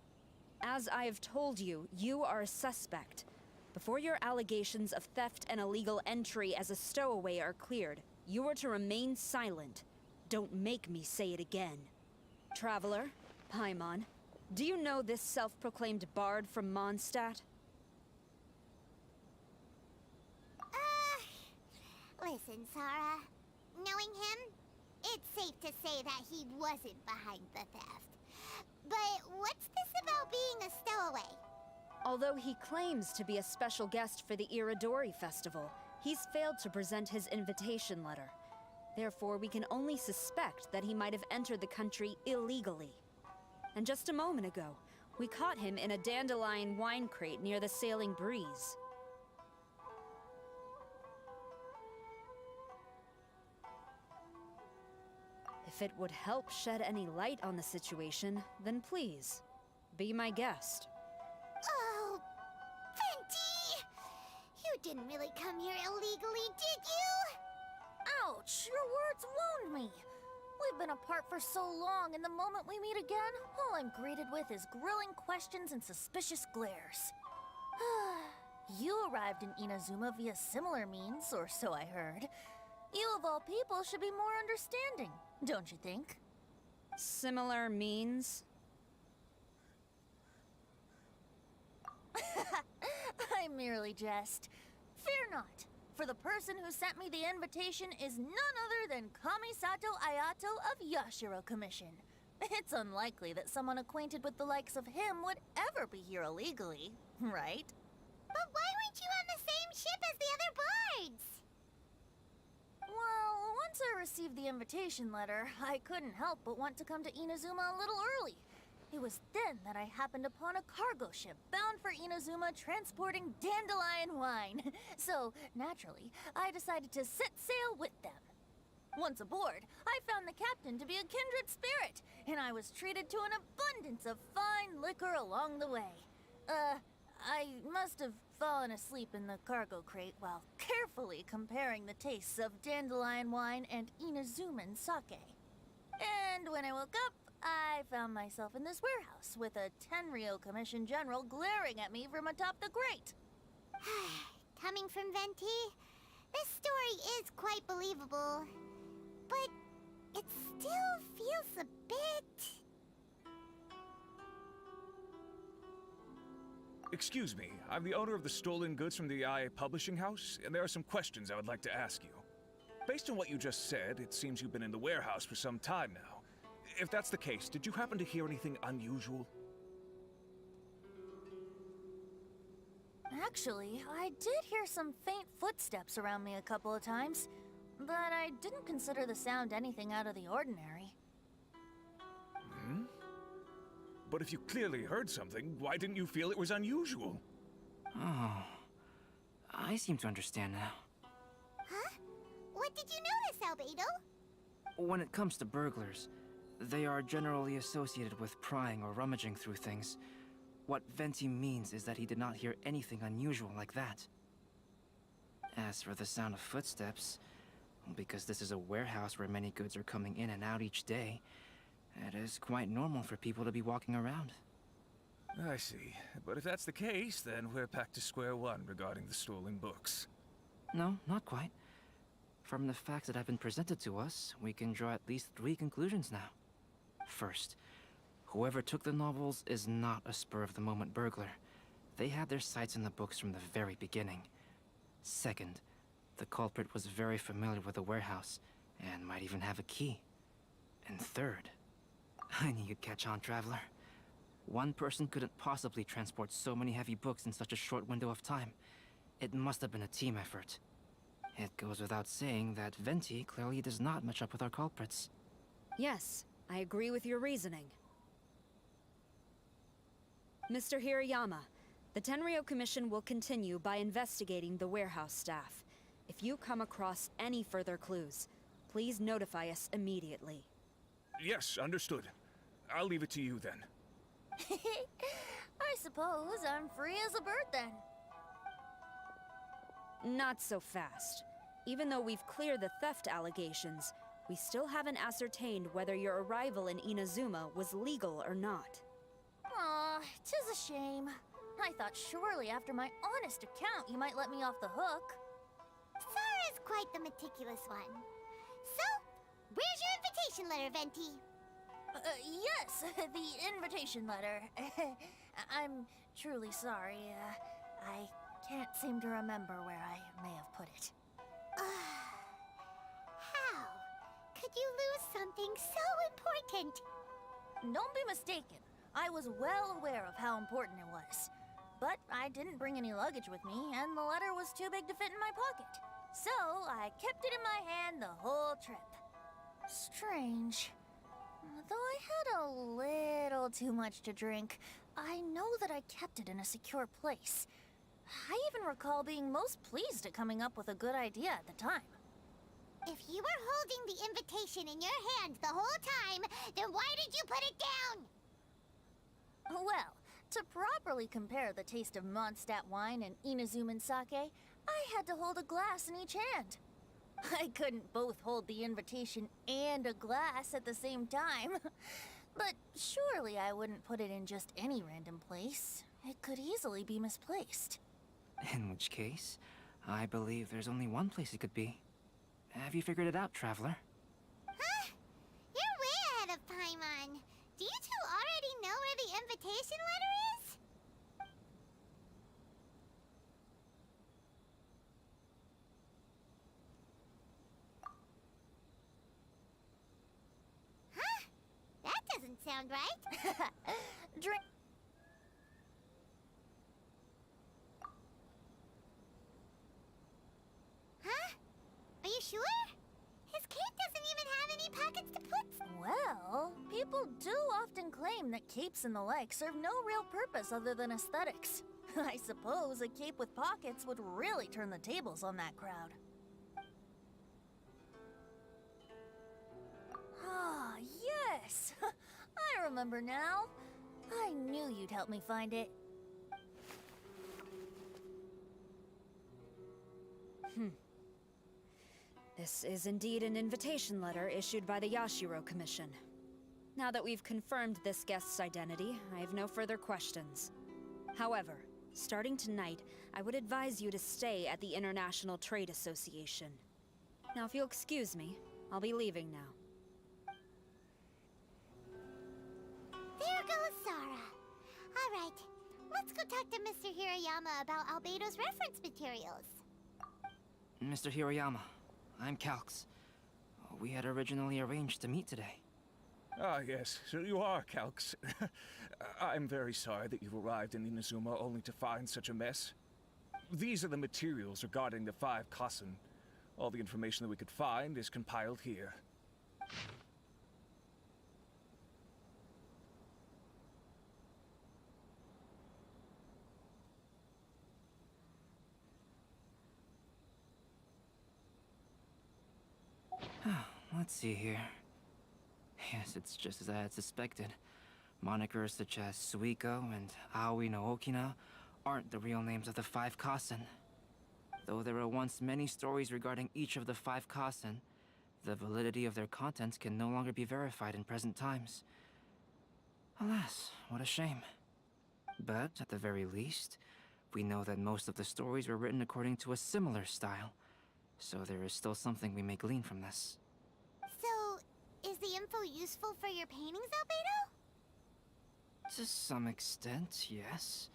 As I have told you, you are a suspect. Before your allegations of theft and illegal entry as a stowaway are cleared, you are to remain silent. Don't make me say it again. Traveler, Paimon, do you know this self-proclaimed bard from Mondstadt? Listen, Sarah. Knowing him, it's safe to say that he wasn't behind the theft. But what's this about being a stowaway? Although he claims to be a special guest for the Iridori festival, he's failed to present his invitation letter. Therefore, we can only suspect that he might have entered the country illegally. And just a moment ago, we caught him in a dandelion wine crate near the Sailing Breeze. If it would help shed any light on the situation, then please, be my guest. Oh, Venti! You didn't really come here illegally, did you? Ouch! Your words wound me. We've been apart for so long, and the moment we meet again, all I'm greeted with is grilling questions and suspicious glares. You arrived in Inazuma via similar means, or so I heard. You of all people should be more understanding, don't you think? Similar means? I merely jest. Fear not, for the person who sent me the invitation is none other than Kamisato Ayato of Yashiro Commission. It's unlikely that someone acquainted with the likes of him would ever be here illegally, right? But why weren't you on the same ship as the other bards? Well, once I received the invitation letter, I couldn't help but want to come to Inazuma a little early. It was then that I happened upon a cargo ship bound for Inazuma transporting dandelion wine. So, naturally, I decided to set sail with them. Once aboard, I found the captain to be a kindred spirit, and I was treated to an abundance of fine liquor along the way. I must have fallen asleep in the cargo crate while carefully comparing the tastes of dandelion wine and Inazuman sake. And when I woke up, I found myself in this warehouse with a Tenryo Commission General glaring at me from atop the grate. Coming from Venti, this story is quite believable. But it still feels a bit... Excuse me, I'm the owner of the stolen goods from the IA Publishing House, and there are some questions I would like to ask you. Based on what you just said, it seems you've been in the warehouse for some time now. If that's the case, did you happen to hear anything unusual? Actually, I did hear some faint footsteps around me a couple of times, but I didn't consider the sound anything out of the ordinary. Hmm? But if you clearly heard something, why didn't you feel it was unusual? Oh, I seem to understand now. Huh? What did you notice, Albedo? When it comes to burglars, they are generally associated with prying or rummaging through things. What Venti means is that he did not hear anything unusual like that. As for the sound of footsteps, because this is a warehouse where many goods are coming in and out each day, it is quite normal for people to be walking around. I see. But if that's the case, then we're back to square one regarding the stolen books. No, not quite. From the facts that have been presented to us, we can draw at least 3 conclusions now. First, whoever took the novels is not a spur-of-the-moment burglar. They had their sights on the books from the very beginning. Second, the culprit was very familiar with the warehouse, and might even have a key. And third, I knew you'd catch on, Traveler. One person couldn't possibly transport so many heavy books in such a short window of time. It must have been a team effort. It goes without saying that Venti clearly does not match up with our culprits. Yes, I agree with your reasoning. Mr. Hirayama, the Tenryo Commission will continue by investigating the warehouse staff. If you come across any further clues, please notify us immediately. Yes, understood. I'll leave it to you then. I suppose I'm free as a bird then. Not so fast. Even though we've cleared the theft allegations, we still haven't ascertained whether your arrival in Inazuma was legal or not. Aw, 'tis a shame. I thought surely after my honest account you might let me off the hook. Sarah's quite the meticulous one. So, where's your invitation letter, Venti? Yes, the invitation letter. I'm truly sorry. I can't seem to remember where I may have put it. How could you lose something so important? Don't be mistaken. I was well aware of how important it was. But I didn't bring any luggage with me, and the letter was too big to fit in my pocket. So I kept it in my hand the whole trip. Strange. Though I had a little too much to drink, I know that I kept it in a secure place. I even recall being most pleased at coming up with a good idea at the time. If you were holding the invitation in your hand the whole time, then why did you put it down? Well, to properly compare the taste of Mondstadt wine and Inazuman sake, I had to hold a glass in each hand. I couldn't both hold the invitation and a glass at the same time. But surely I wouldn't put it in just any random place. It could easily be misplaced. In which case, I believe there's only one place it could be. Have you figured it out, Traveler? Huh? You're way ahead of Paimon. Do you two already know where the invitation letter is? Huh? That doesn't sound right. Drink. Huh? Are you sure? His cape doesn't even have any pockets to put. Well, people do often claim that capes and the like serve no real purpose other than aesthetics. I suppose a cape with pockets would really turn the tables on that crowd. Ah, yes! I remember now. I knew you'd help me find it. This is indeed an invitation letter issued by the Yashiro Commission. Now that we've confirmed this guest's identity, I have no further questions. However, starting tonight, I would advise you to stay at the International Trade Association. Now, if you'll excuse me, I'll be leaving now. There goes Sara. All right, let's go talk to Mr. Hirayama about Albedo's reference materials. Mr. Hiroyama, I'm Calx. We had originally arranged to meet today. Ah, yes, so you are Calx. I'm very sorry that you've arrived in Inazuma only to find such a mess. These are the materials regarding the 5 Kasen. All the information that we could find is compiled here. Let's see here. Yes, it's just as I had suspected. Monikers such as Suiko and Aoi no Okina aren't the real names of the 5 Kasen. Though there were once many stories regarding each of the 5 Kasen, the validity of their contents can no longer be verified in present times. Alas, what a shame. But, at the very least, we know that most of the stories were written according to a similar style, so there is still something we may glean from this. So, is the info useful for your paintings, Albedo? To some extent, yes.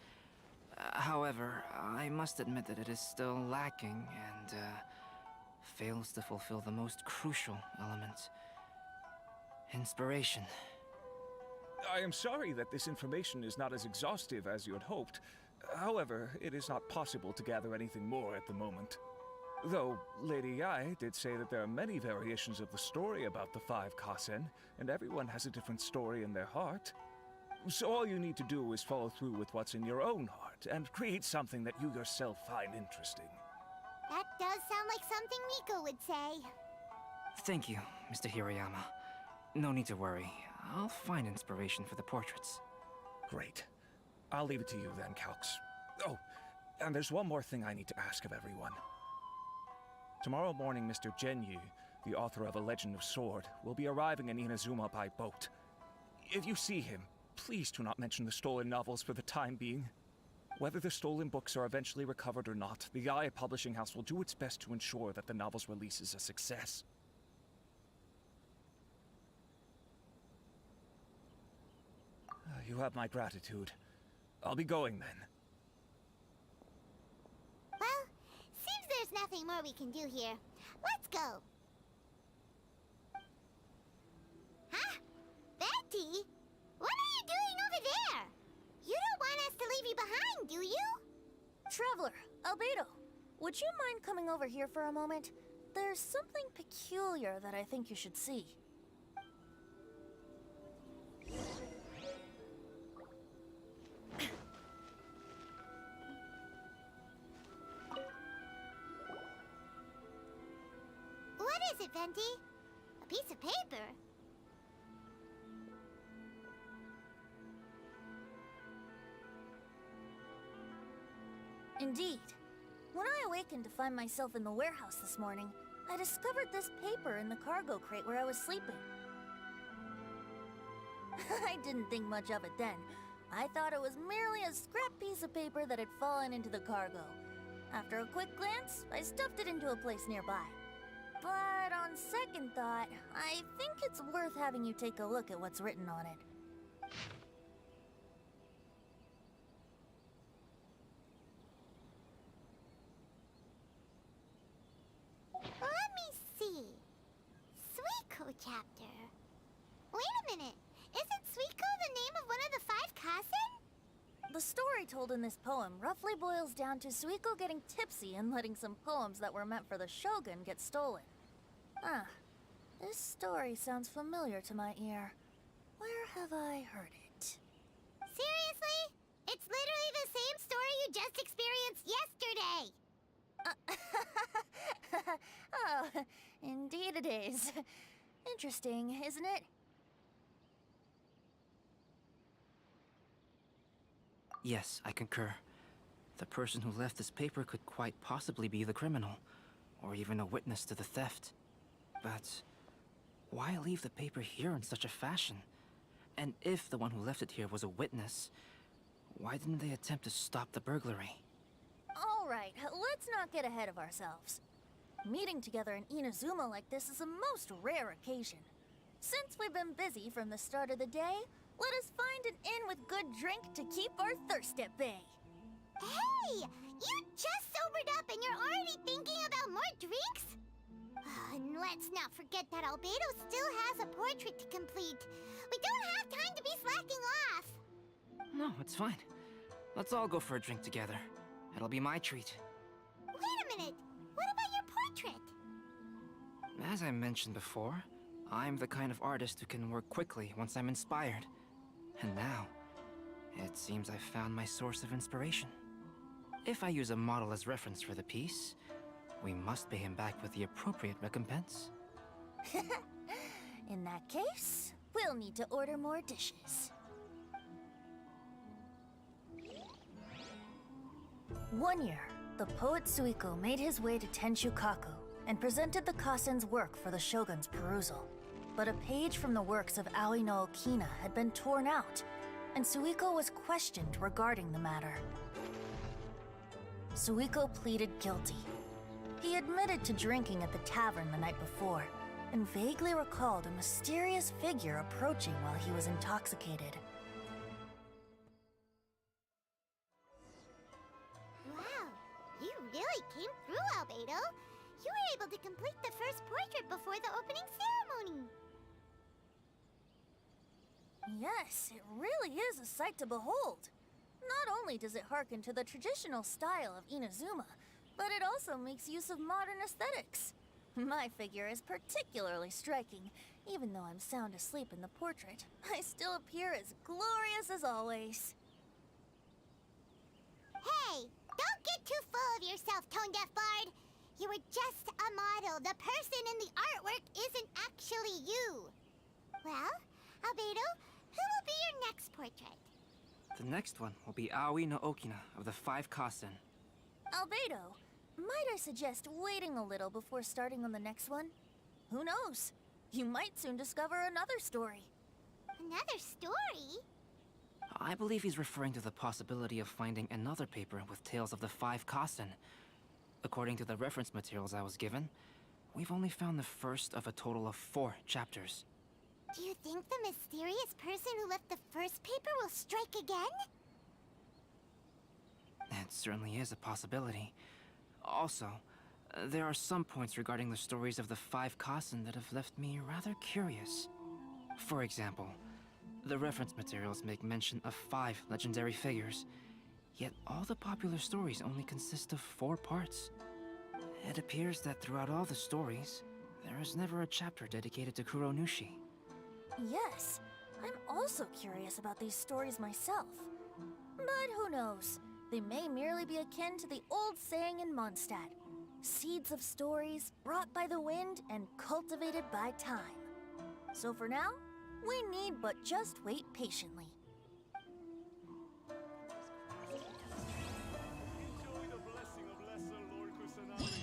However, I must admit that it is still lacking and, fails to fulfill the most crucial element. Inspiration. I am sorry that this information is not as exhaustive as you had hoped. However, it is not possible to gather anything more at the moment. Though, Lady Yae did say that there are many variations of the story about the 5 Kasen, and everyone has a different story in their heart. So all you need to do is follow through with what's in your own heart, and create something that you yourself find interesting. That does sound like something Miko would say. Thank you, Mr. Hiroyama. No need to worry. I'll find inspiration for the portraits. Great. I'll leave it to you then, Calx. Oh, and there's one more thing I need to ask of everyone. Tomorrow morning, Mr. Genyu, the author of A Legend of Sword, will be arriving in Inazuma by boat. If you see him, please do not mention the stolen novels for the time being. Whether the stolen books are eventually recovered or not, the Yae Publishing House will do its best to ensure that the novel's release is a success. You have my gratitude. I'll be going then. Well, seems there's nothing more we can do here. Let's go. Huh? Betty? What are you doing over there? You don't want us to leave you behind, do you? Traveler, Albedo, would you mind coming over here for a moment? There's something peculiar that I think you should see. What is it, Venti? A piece of paper? Indeed. When I awakened to find myself in the warehouse this morning, I discovered this paper in the cargo crate where I was sleeping. I didn't think much of it then. I thought it was merely a scrap piece of paper that had fallen into the cargo. After a quick glance, I stuffed it into a place nearby. But on second thought, I think it's worth having you take a look at what's written on it. Let me see. Suiko chapter. Wait a minute. Isn't Suiko the name of one of the 5 Kasen? The story told in this poem roughly boils down to Suiko getting tipsy and letting some poems that were meant for the shogun get stolen. Ah, this story sounds familiar to my ear. Where have I heard it? Seriously? It's literally the same story you just experienced yesterday. Oh, indeed it is. Interesting, isn't it? Yes, I concur. The person who left this paper could quite possibly be the criminal, or even a witness to the theft. But why leave the paper here in such a fashion? And if the one who left it here was a witness, why didn't they attempt to stop the burglary? All right, let's not get ahead of ourselves. Meeting together in Inazuma like this is a most rare occasion. Since we've been busy from the start of the day, let us find an inn with good drink to keep our thirst at bay. Hey! You just sobered up and you're already thinking about more drinks? And let's not forget that Albedo still has a portrait to complete. We don't have time to be slacking off. No, it's fine. Let's all go for a drink together. It'll be my treat. Wait a minute. What about your portrait? As I mentioned before, I'm the kind of artist who can work quickly once I'm inspired. And now, it seems I've found my source of inspiration. If I use a model as reference for the piece, we must pay him back with the appropriate recompense. In that case, we'll need to order more dishes. One year, the poet Suiko made his way to Tenshukaku and presented the Kasen's work for the shogun's perusal. But a page from the works of Aoi no Okina had been torn out, and Suiko was questioned regarding the matter. Suiko pleaded guilty. He admitted to drinking at the tavern the night before, and vaguely recalled a mysterious figure approaching while he was intoxicated. Wow, you really came through, Albedo. You were able to complete the first portrait before the opening ceremony. Yes, it really is a sight to behold. Not only does it harken to the traditional style of Inazuma, but it also makes use of modern aesthetics. My figure is particularly striking. Even though I'm sound asleep in the portrait, I still appear as glorious as always. Hey, don't get too full of yourself, Tone-Deaf Bard. You were just a model. The person in the artwork isn't actually you. Well, Albedo, who will be your next portrait? The next one will be Aoi no Okina of the 5 Kasen. Albedo, might I suggest waiting a little before starting on the next one? Who knows? You might soon discover another story. Another story? I believe he's referring to the possibility of finding another paper with tales of the 5 Kasen. According to the reference materials I was given, we've only found the first of a total of 4 chapters. Do you think the mysterious person who left the first paper will strike again? It certainly is a possibility. Also, there are some points regarding the stories of the 5 Kasen that have left me rather curious. For example, the reference materials make mention of 5 legendary figures, yet all the popular stories only consist of 4 parts. It appears that throughout all the stories, there is never a chapter dedicated to Kuronushi. Yes, I'm also curious about these stories myself. But who knows? They may merely be akin to the old saying in Mondstadt. Seeds of stories brought by the wind and cultivated by time. So for now, we need but just wait patiently. Enjoy the blessing of Lesser Lord Kusanagi.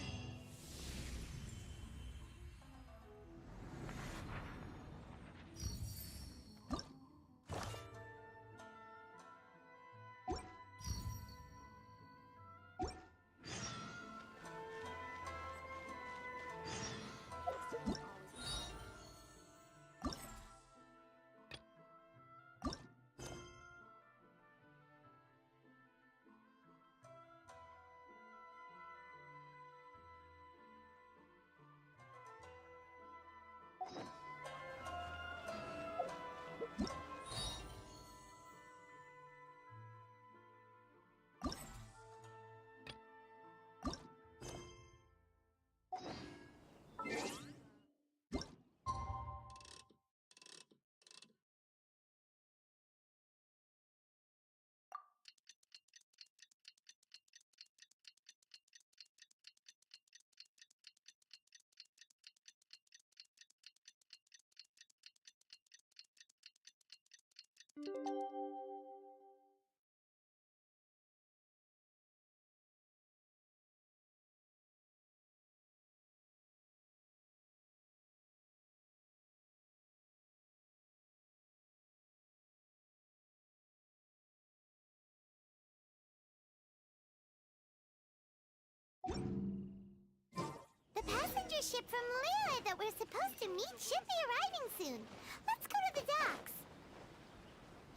The passenger ship from Liyue that we're supposed to meet should be arriving soon. Let's go to the docks.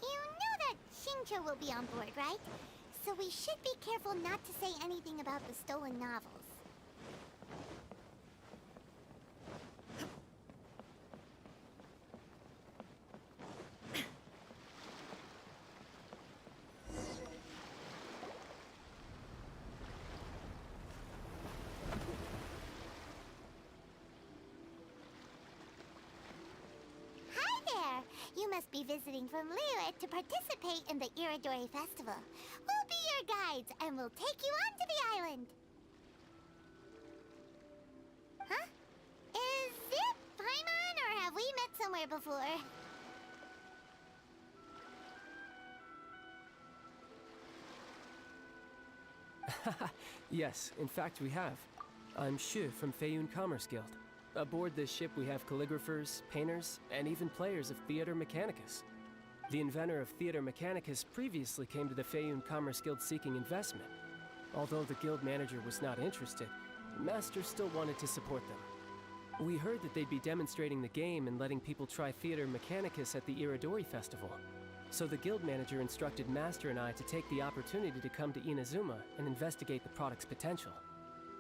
You know that Shincho will be on board, right? So we should be careful not to say anything about the stolen novels. You must be visiting from Liyue to participate in the Iridori Festival. We'll be your guides, and we'll take you onto the island. Huh? Is it Paimon, or have we met somewhere before? Yes, in fact we have. I'm Shu from Feiyun Commerce Guild. Aboard this ship we have calligraphers, painters, and even players of Theater Mechanicus. The inventor of Theater Mechanicus previously came to the Feiyun Commerce Guild seeking investment. Although the guild manager was not interested, Master still wanted to support them. We heard that they'd be demonstrating the game and letting people try Theater Mechanicus at the Iridori Festival. So the guild manager instructed Master and I to take the opportunity to come to Inazuma and investigate the product's potential.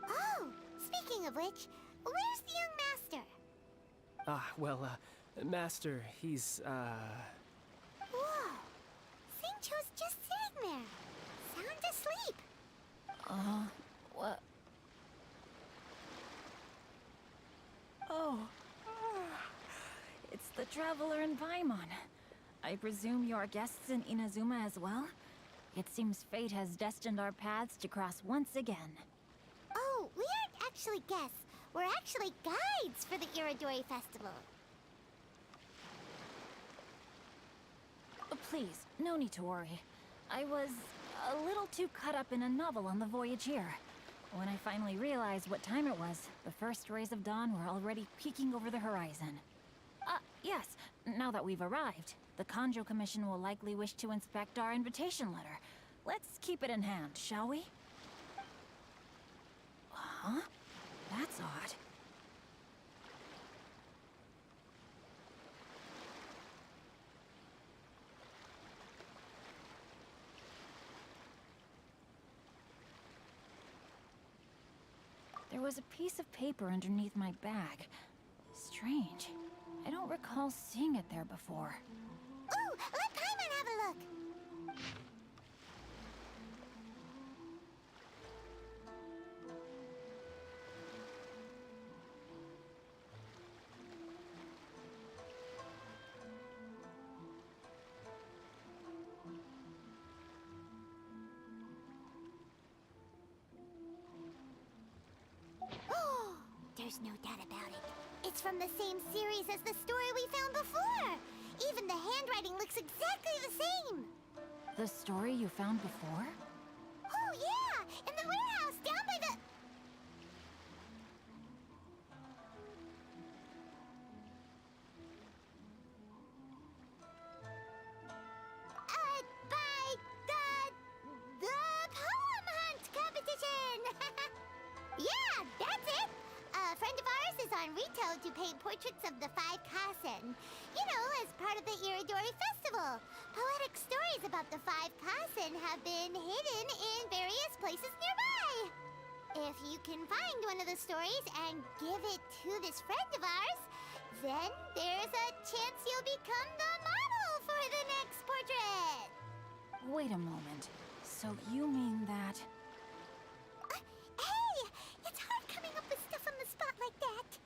Oh, speaking of which, where's the young Master? Master, he's, Whoa! Shincho's just sitting there, sound asleep. What? Oh, it's the Traveler in Paimon. I presume you are guests in Inazuma as well? It seems fate has destined our paths to cross once again. Oh, we aren't actually guests. We're actually guides for the Iridori Festival. Please, no need to worry. I was a little too caught up in a novel on the voyage here. When I finally realized what time it was, the first rays of dawn were already peeking over the horizon. Yes, now that we've arrived, the Kanjo Commission will likely wish to inspect our invitation letter. Let's keep it in hand, shall we? Huh? That's odd. There was a piece of paper underneath my bag. Strange. I don't recall seeing it there before. Ooh, let Paimon have a look. There's no doubt about it. It's from the same series as the story we found before. Even the handwriting looks exactly the same. The story you found before? Oh, yeah! In the warehouse down by the... by the poem hunt competition! Yeah, that's it! A friend of ours is on Rito to paint portraits of the 5 Kasen. You know, as part of the Iridori Festival. Poetic stories about the 5 Kasen have been hidden in various places nearby. If you can find one of the stories and give it to this friend of ours, then there's a chance you'll become the model for the next portrait. Wait a moment. So you mean that... Hey! It's hard coming up with stuff on the spot like that.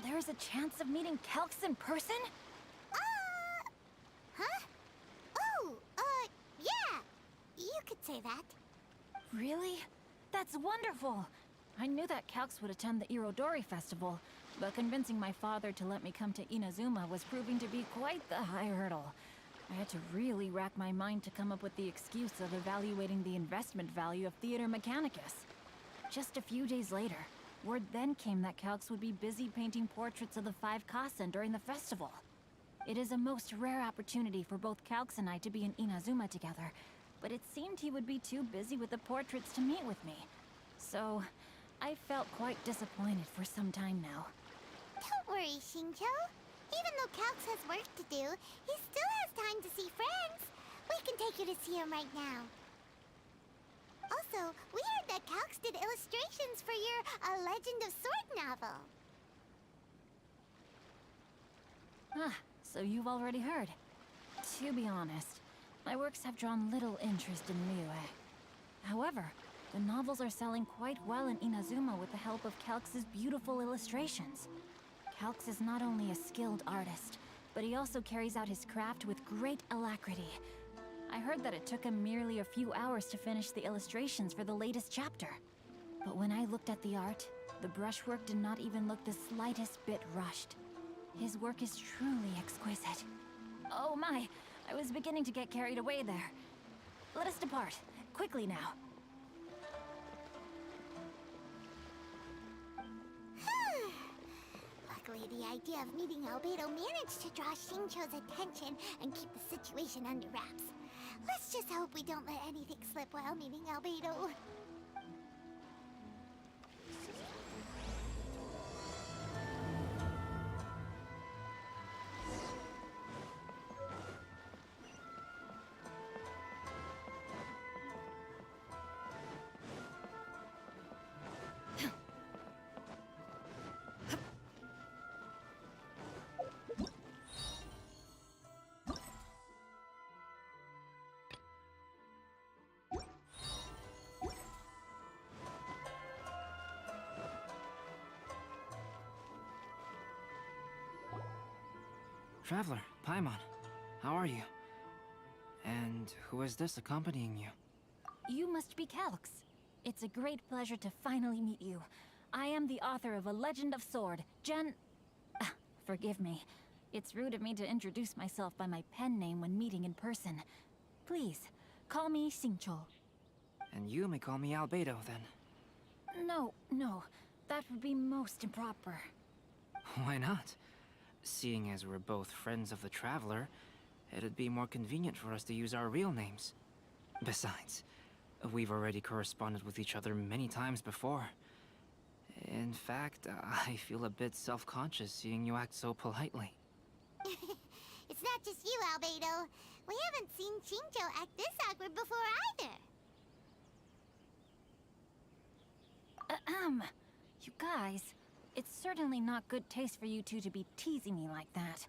There's a chance of meeting Calx in person? Huh? Oh, yeah. You could say that. Really? That's wonderful! I knew that Calx would attend the Iridori Festival, but convincing my father to let me come to Inazuma was proving to be quite the high hurdle. I had to really rack my mind to come up with the excuse of evaluating the investment value of Theater Mechanicus. Just a few days later, word then came that Calx would be busy painting portraits of the 5 Kasen during the festival. It is a most rare opportunity for both Calx and I to be in Inazuma together, but it seemed he would be too busy with the portraits to meet with me. So, I felt quite disappointed for some time now. Don't worry, Shincho. Even though Calx has work to do, he still has time to see friends. We can take you to see him right now. Also, we heard that Calx did illustrations for your A Legend of Sword novel. Ah, so you've already heard. To be honest, my works have drawn little interest in Liyue. However, the novels are selling quite well in Inazuma with the help of Calx's beautiful illustrations. Calx is not only a skilled artist, but he also carries out his craft with great alacrity. I heard that it took him merely a few hours to finish the illustrations for the latest chapter. But when I looked at the art, the brushwork did not even look the slightest bit rushed. His work is truly exquisite. Oh my, I was beginning to get carried away there. Let us depart, quickly now. Luckily, the idea of meeting Albedo managed to draw Shincho's attention and keep the situation under wraps. Let's just hope we don't let anything slip while meeting Albedo. Traveler, Paimon, how are you? And who is this accompanying you? You must be Calx. It's a great pleasure to finally meet you. I am the author of A Legend of Sword, forgive me. It's rude of me to introduce myself by my pen name when meeting in person. Please, call me Shincho. And you may call me Albedo, then. No, that would be most improper. Why not? Seeing as we're both friends of the Traveler, it'd be more convenient for us to use our real names. Besides, we've already corresponded with each other many times before. In fact, I feel a bit self-conscious seeing you act so politely. It's not just you, Albedo. We haven't seen Shincho act this awkward before either. You guys, it's certainly not good taste for you two to be teasing me like that.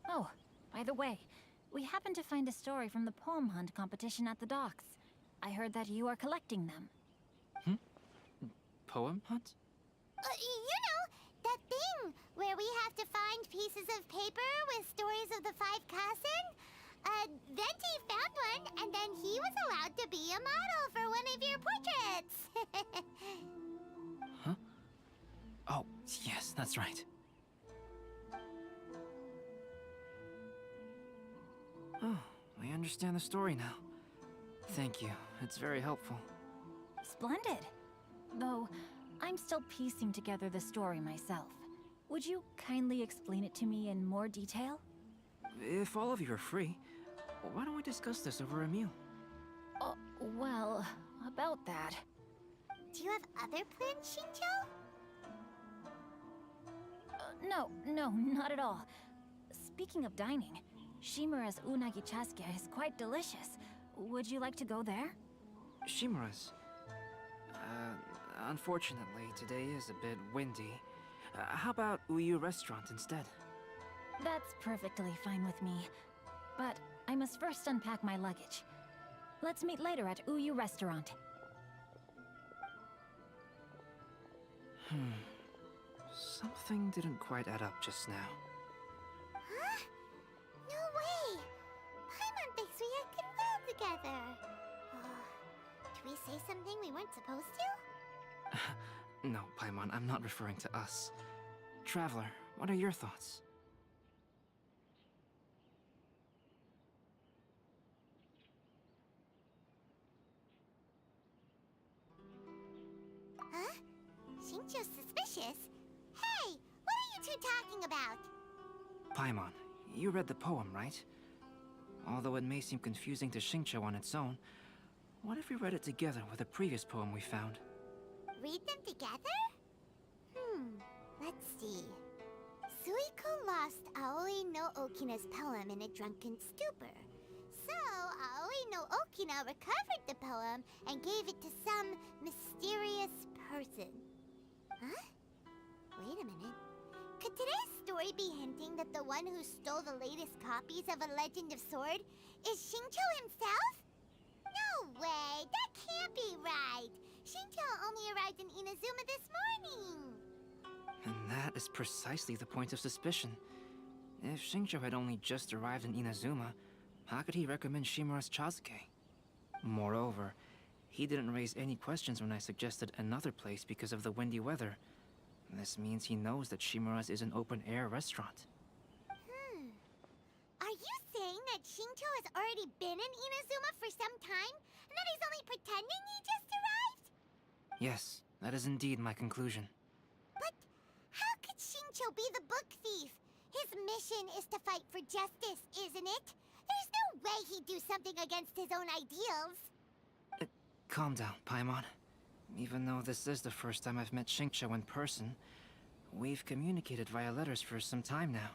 Oh, by the way, we happened to find a story from the poem hunt competition at the docks. I heard that you are collecting them. Poem hunt? You know, that thing where we have to find pieces of paper with stories of the five Chasm? Venti found one, and then he was allowed to be a model for one of your portraits. Huh? Oh, yes, that's right. Oh, I understand the story now. Thank you. It's very helpful. Splendid. Though, I'm still piecing together the story myself. Would you kindly explain it to me in more detail? If all of you are free, why don't we discuss this over a meal? Well, about that. Do you have other plans, Shinjo? No, not at all. Speaking of dining, Shimura's unagi chasuke is quite delicious. Would you like to go there? Shimura's. Unfortunately, today is a bit windy. How about Uyu Restaurant instead? That's perfectly fine with me. But I must first unpack my luggage. Let's meet later at Uyu Restaurant. Something didn't quite add up just now. Huh? No way! Paimon thinks we acted well together. Did we say something we weren't supposed to? No, Paimon, I'm not referring to us. Traveler, what are your thoughts? Huh? Shinjo's suspicious? Hey, what are you two talking about? Paimon, you read the poem, right? Although it may seem confusing to Xingqiu on its own, what if we read it together with a previous poem we found? Read them together? Let's see. Suiko lost Aoi no Okina's poem in a drunken stupor. So, Aoi no Okina recovered the poem and gave it to some mysterious person. Huh? Wait a minute. Could today's story be hinting that the one who stole the latest copies of A Legend of Sword is Xingqiu himself? No way! That can't be right! Xingqiu only arrived in Inazuma this morning! And that is precisely the point of suspicion. If Xingqiu had only just arrived in Inazuma, how could he recommend Shimura's Chasuke? Moreover, he didn't raise any questions when I suggested another place because of the windy weather. This means he knows that Shimura's is an open-air restaurant. Are you saying that Xingqiu has already been in Inazuma for some time? And that he's only pretending he just arrived? Yes, that is indeed my conclusion. But how could Xingqiu be the book thief? His mission is to fight for justice, isn't it? There's no way he'd do something against his own ideals. Calm down, Paimon. Even though this is the first time I've met Xingqiu in person, we've communicated via letters for some time now.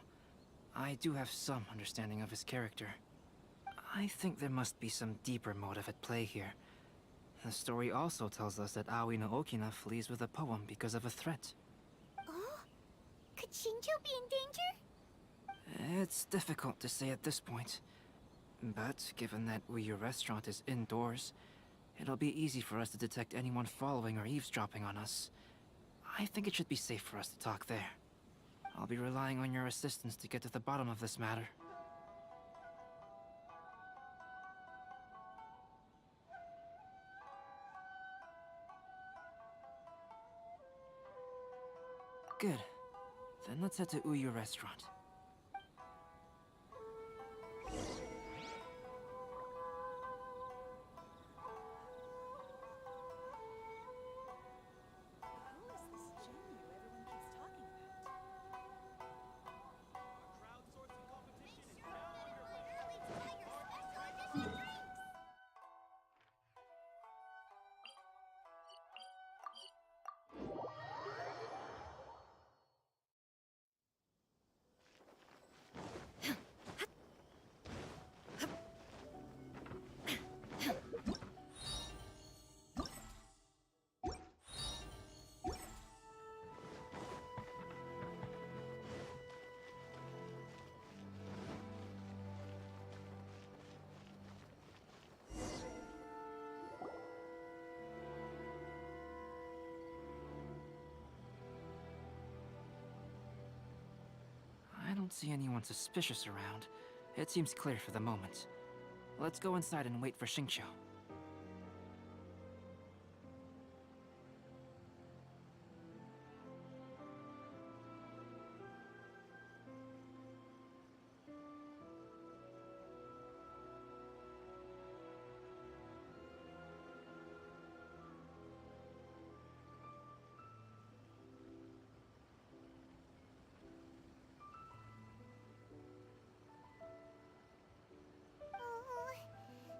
I do have some understanding of his character. I think there must be some deeper motive at play here. The story also tells us that Aoi no Okina flees with a poem because of a threat. Oh? Could Xingqiu be in danger? It's difficult to say at this point. But given that Uyu Restaurant is indoors, it'll be easy for us to detect anyone following or eavesdropping on us. I think it should be safe for us to talk there. I'll be relying on your assistance to get to the bottom of this matter. Good. Then let's head to Uyu Restaurant. don't see anyone suspicious around. It seems clear for the moment. Let's go inside and wait for Xingqiu.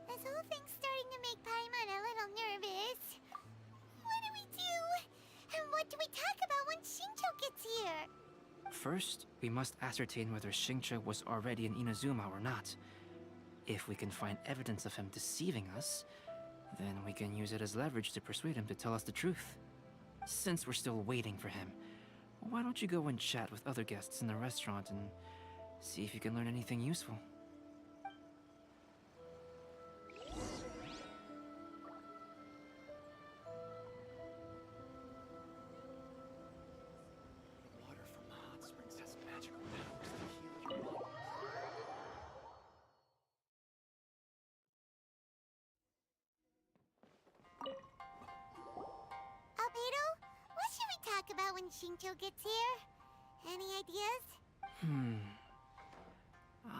This whole thing's starting to make Paimon a little nervous. What do we do? And what do we talk about when Xingqiu gets here? First, we must ascertain whether Xingqiu was already in Inazuma or not. If we can find evidence of him deceiving us, then we can use it as leverage to persuade him to tell us the truth. Since we're still waiting for him, why don't you go and chat with other guests in the restaurant and see if you can learn anything useful? Water from the hot springs has magical powers that heal your body. Albedo, what should we talk about when Xingqiu gets here? Any ideas?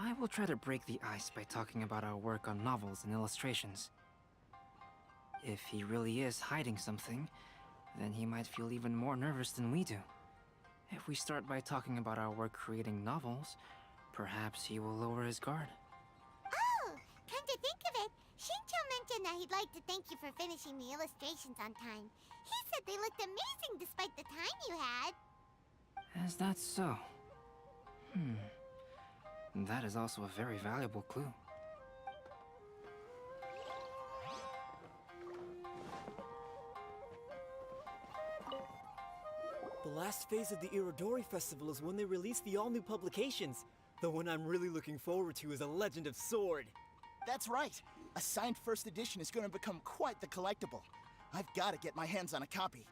I will try to break the ice by talking about our work on novels and illustrations. If he really is hiding something, then he might feel even more nervous than we do. If we start by talking about our work creating novels, perhaps he will lower his guard. Oh, come to think of it, Xingqiu mentioned that he'd like to thank you for finishing the illustrations on time. He said they looked amazing despite the time you had. Is that so? That is also a very valuable clue. The last phase of the Iridori Festival is when they release the all-new publications. The one I'm really looking forward to is A Legend of Sword. That's right. A signed first edition is going to become quite the collectible. I've got to get my hands on a copy.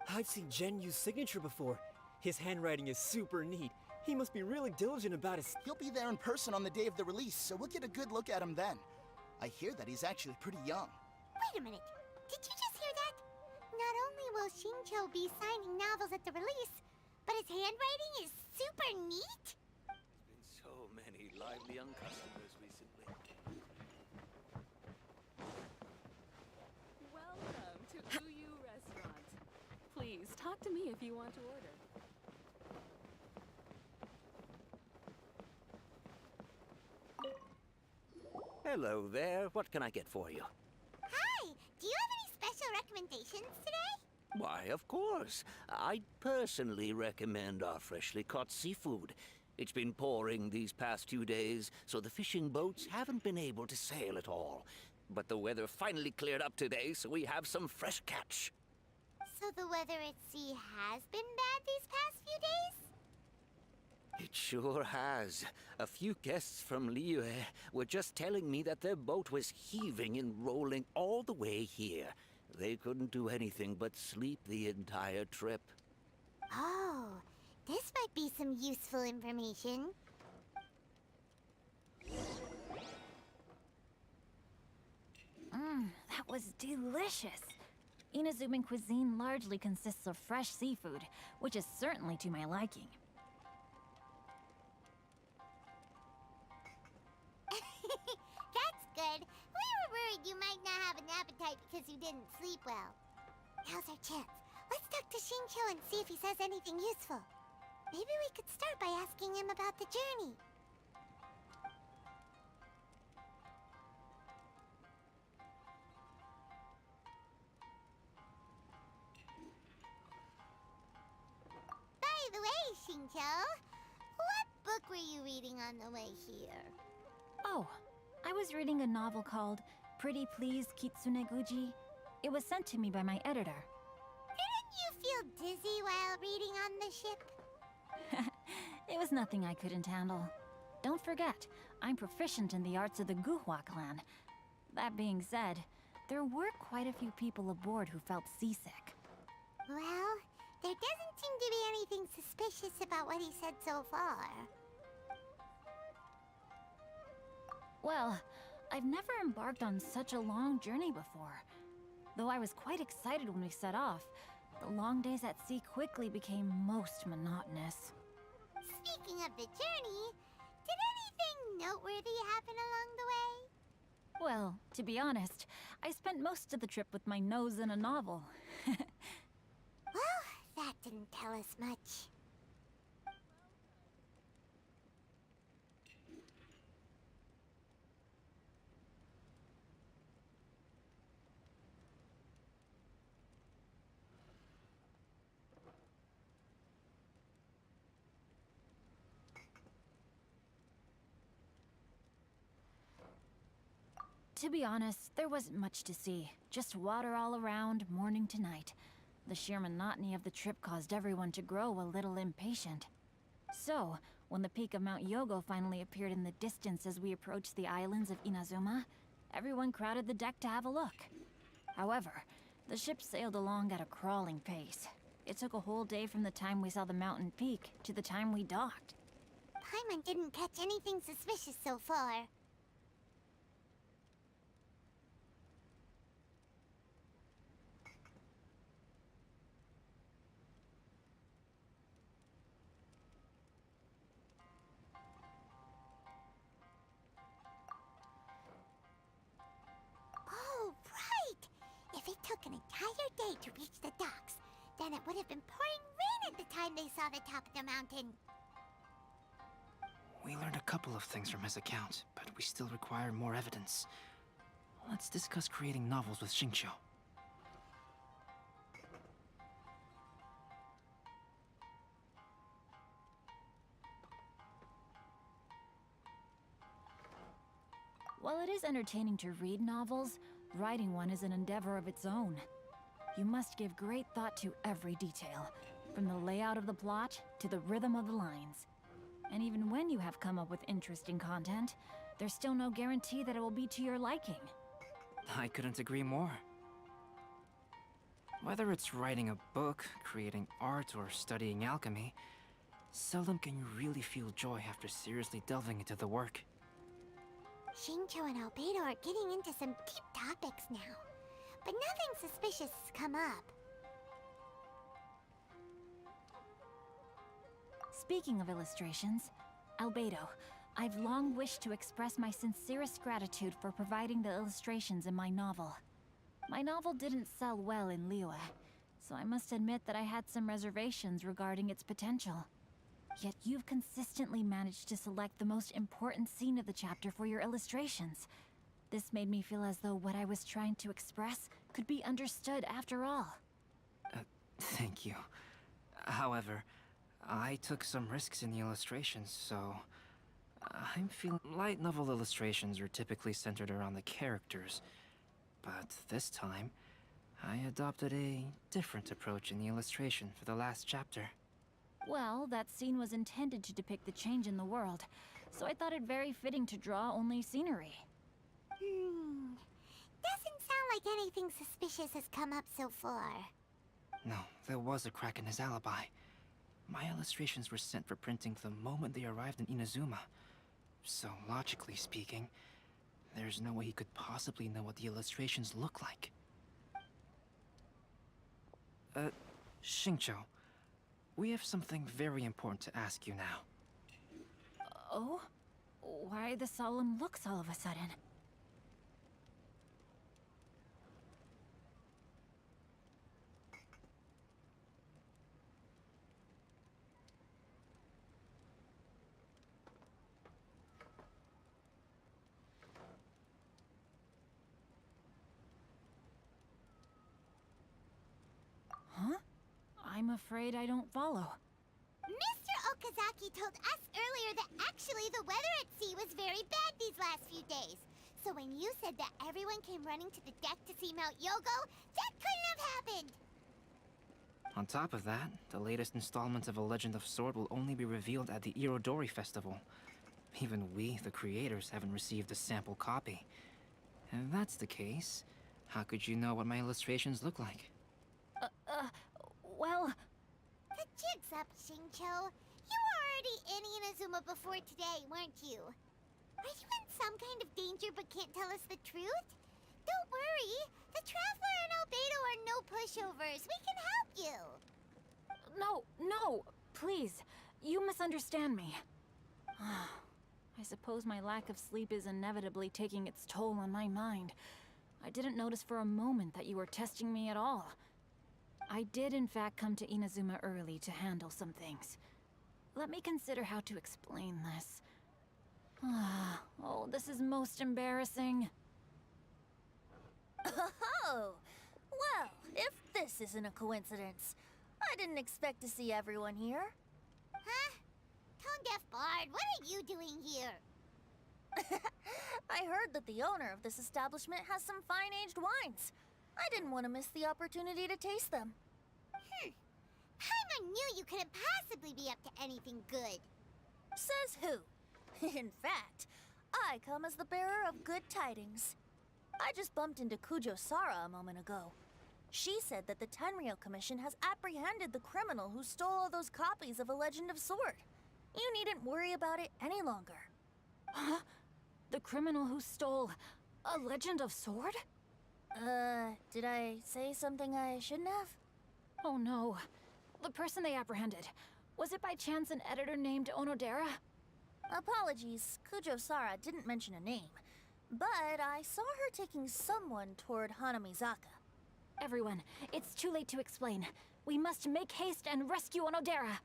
I've seen Genyu's signature before. His handwriting is super neat. He must be really diligent about his... He'll be there in person on the day of the release, so we'll get a good look at him then. I hear that he's actually pretty young. Wait a minute, did you just hear that? Not only will Xingqiu be signing novels at the release, but his handwriting is super neat? There's been so many lively young customers recently. Welcome to Uyu Restaurant. Please, talk to me if you want to order. Hello there. What can I get for you? Hi, do you have any special recommendations today? Why, of course. I personally recommend our freshly caught seafood. It's been pouring these past 2 days, so the fishing boats haven't been able to sail at all. But the weather finally cleared up today, so we have some fresh catch. So the weather at sea has been bad these past few days? It sure has. A few guests from Liyue were just telling me that their boat was heaving and rolling all the way here. They couldn't do anything but sleep the entire trip. Oh, this might be some useful information. That was delicious. Inazuman cuisine largely consists of fresh seafood, which is certainly to my liking. That's good. We were worried you might not have an appetite because you didn't sleep well. Now's our chance. Let's talk to Xingqiu and see if he says anything useful. Maybe we could start by asking him about the journey. By the way, Xingqiu, what book were you reading on the way here? Oh, I was reading a novel called Pretty Please Kitsune Guji. It was sent to me by my editor. Didn't you feel dizzy while reading on the ship? It was nothing I couldn't handle. Don't forget, I'm proficient in the arts of the Guhua clan. That being said, there were quite a few people aboard who felt seasick. Well, There doesn't seem to be anything suspicious about what he said so far. Well, I've never embarked on such a long journey before. Though I was quite excited when we set off, the long days at sea quickly became most monotonous. Speaking of the journey, did anything noteworthy happen along the way? Well, to be honest, I spent most of the trip with my nose in a novel. Well, that didn't tell us much. To be honest, there wasn't much to see. Just water all around, morning to night. The sheer monotony of the trip caused everyone to grow a little impatient. So, when the peak of Mount Yogo finally appeared in the distance as we approached the islands of Inazuma, everyone crowded the deck to have a look. However, the ship sailed along at a crawling pace. It took a whole day from the time we saw the mountain peak to the time we docked. Paimon didn't catch anything suspicious so far. If it took an entire day to reach the docks, then it would have been pouring rain at the time they saw the top of the mountain. We learned a couple of things from his account, but we still require more evidence. Let's discuss creating novels with Xingqiu. While it is entertaining to read novels, writing one is an endeavor of its own. You must give great thought to every detail, from the layout of the plot to the rhythm of the lines. And even when you have come up with interesting content, there's still no guarantee that it will be to your liking. I couldn't agree more. Whether it's writing a book, creating art, or studying alchemy, seldom can you really feel joy after seriously delving into the work. Xingqiu and Albedo are getting into some deep topics now, but nothing suspicious has come up. Speaking of illustrations, Albedo, I've long wished to express my sincerest gratitude for providing the illustrations in my novel. My novel didn't sell well in Liyue, so I must admit that I had some reservations regarding its potential. Yet you've consistently managed to select the most important scene of the chapter for your illustrations. This made me feel as though what I was trying to express could be understood after all. Thank you. However, I took some risks in the illustrations, so I'm feeling light novel illustrations are typically centered around the characters. But this time, I adopted a different approach in the illustration for the last chapter. Well, that scene was intended to depict the change in the world, so I thought it very fitting to draw only scenery. Doesn't sound like anything suspicious has come up so far. No, there was a crack in his alibi. My illustrations were sent for printing the moment they arrived in Inazuma. So, logically speaking, there's no way he could possibly know what the illustrations look like. Xingqiu, we have something very important to ask you now. Oh? Why the solemn looks all of a sudden? Huh? I'm afraid I don't follow. Mr. Okazaki told us earlier that actually the weather at sea was very bad these last few days. So when you said that everyone came running to the deck to see Mount Yogo, that couldn't have happened! On top of that, the latest installment of A Legend of Sword will only be revealed at the Iridori festival. Even we, the creators, haven't received a sample copy. If that's the case, how could you know what my illustrations look like? Well, Shincho. You were already in Inazuma before today, weren't you? Are you in some kind of danger but can't tell us the truth? Don't worry. The Traveler and Albedo are no pushovers. We can help you. No, please. You misunderstand me. I suppose my lack of sleep is inevitably taking its toll on my mind. I didn't notice for a moment that you were testing me at all. I did in fact come to Inazuma early to handle some things. Let me consider how to explain this. Oh, this is most embarrassing. Oh! Well, if this isn't a coincidence, I didn't expect to see everyone here. Huh? Tone-deaf bard, what are you doing here? I heard that the owner of this establishment has some fine-aged wines. I didn't want to miss the opportunity to taste them. Paimon knew you couldn't possibly be up to anything good. Says who? In fact, I come as the bearer of good tidings. I just bumped into Kujo Sara a moment ago. She said that the Tenryou Commission has apprehended the criminal who stole all those copies of A Legend of Sword. You needn't worry about it any longer. Huh? The criminal who stole A Legend of Sword? Did I say something I shouldn't have? Oh no. The person they apprehended. Was it by chance an editor named Onodera? Apologies, Kujo Sara didn't mention a name. But I saw her taking someone toward Hanamizaka. Everyone, it's too late to explain. We must make haste and rescue Onodera.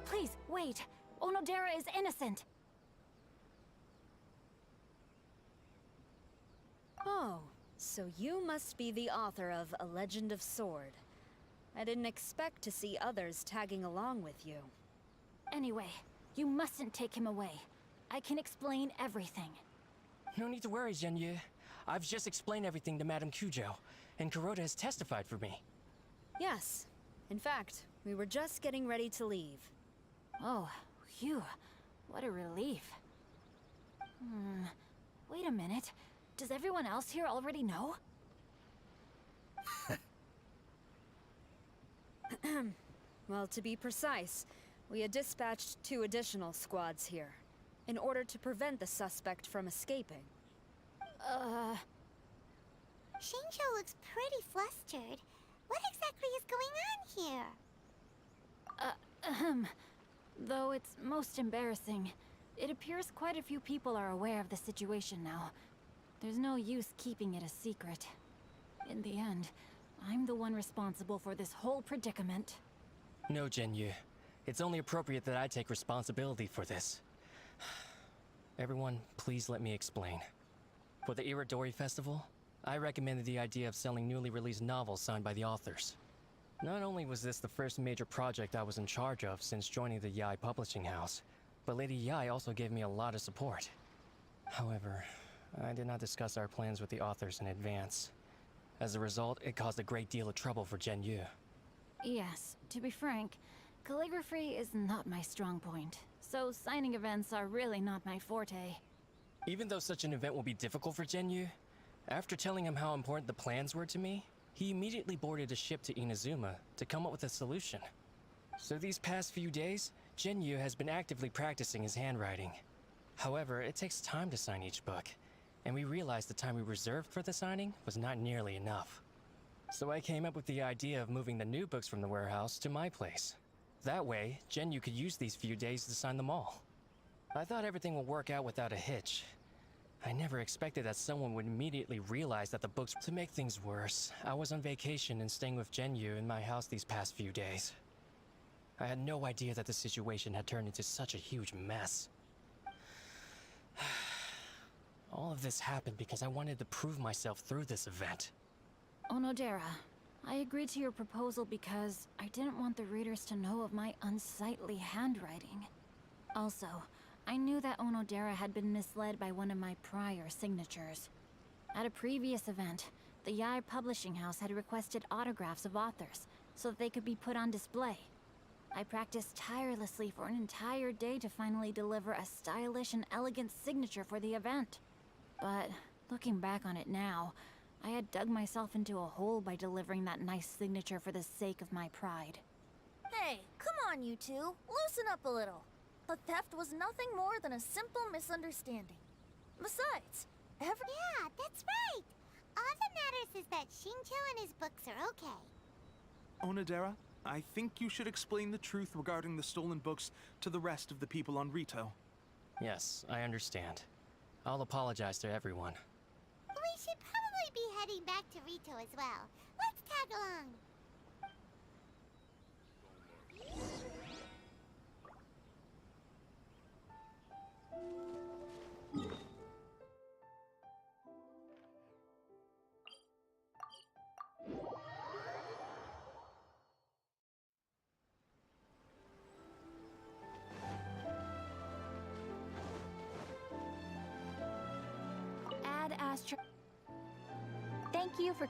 Please, wait. Onodera is innocent. Oh, so you must be the author of A Legend of Sword. I didn't expect to see others tagging along with you. Anyway, you mustn't take him away. I can explain everything. No need to worry, Genyu. I've just explained everything to Madame Kujo, and Kuroda has testified for me. Yes. In fact, we were just getting ready to leave. Oh, phew. What a relief. Wait a minute. Does everyone else here already know? Well, to be precise, we had dispatched 2 additional squads here, in order to prevent the suspect from escaping. Shincho looks pretty flustered. What exactly is going on here? Though it's most embarrassing, it appears quite a few people are aware of the situation now. There's no use keeping it a secret. In the end, I'm the one responsible for this whole predicament. No, Genyu. It's only appropriate that I take responsibility for this. Everyone, please let me explain. For the Iridori Festival, I recommended the idea of selling newly released novels signed by the authors. Not only was this the first major project I was in charge of since joining the Yae publishing house, but Lady Yae also gave me a lot of support. However, I did not discuss our plans with the authors in advance. As a result, it caused a great deal of trouble for Genyu. Yes, to be frank, calligraphy is not my strong point, so signing events are really not my forte. Even though such an event will be difficult for Genyu, after telling him how important the plans were to me, he immediately boarded a ship to Inazuma to come up with a solution. So these past few days, Genyu has been actively practicing his handwriting. However, it takes time to sign each book, and we realized the time we reserved for the signing was not nearly enough. So I came up with the idea of moving the new books from the warehouse to my place. That way, Genyu could use these few days to sign them all. I thought everything would work out without a hitch. I never expected that someone would immediately realize that the books... To make things worse, I was on vacation and staying with Genyu in my house these past few days. I had no idea that the situation had turned into such a huge mess. All of this happened because I wanted to prove myself through this event. Onodera, I agreed to your proposal because I didn't want the readers to know of my unsightly handwriting. Also, I knew that Onodera had been misled by one of my prior signatures. At a previous event, the Yae Publishing House had requested autographs of authors so that they could be put on display. I practiced tirelessly for an entire day to finally deliver a stylish and elegant signature for the event. But looking back on it now, I had dug myself into a hole by delivering that nice signature for the sake of my pride. Hey, come on, you two. Loosen up a little. The theft was nothing more than a simple misunderstanding. Besides, Yeah, that's right! All that matters is that Shincho and his books are okay. Onodera, I think you should explain the truth regarding the stolen books to the rest of the people on Rito. Yes, I understand. I'll apologize to everyone. We should probably be heading back to Rito as well. Let's tag along. Ad Astra. Thank you for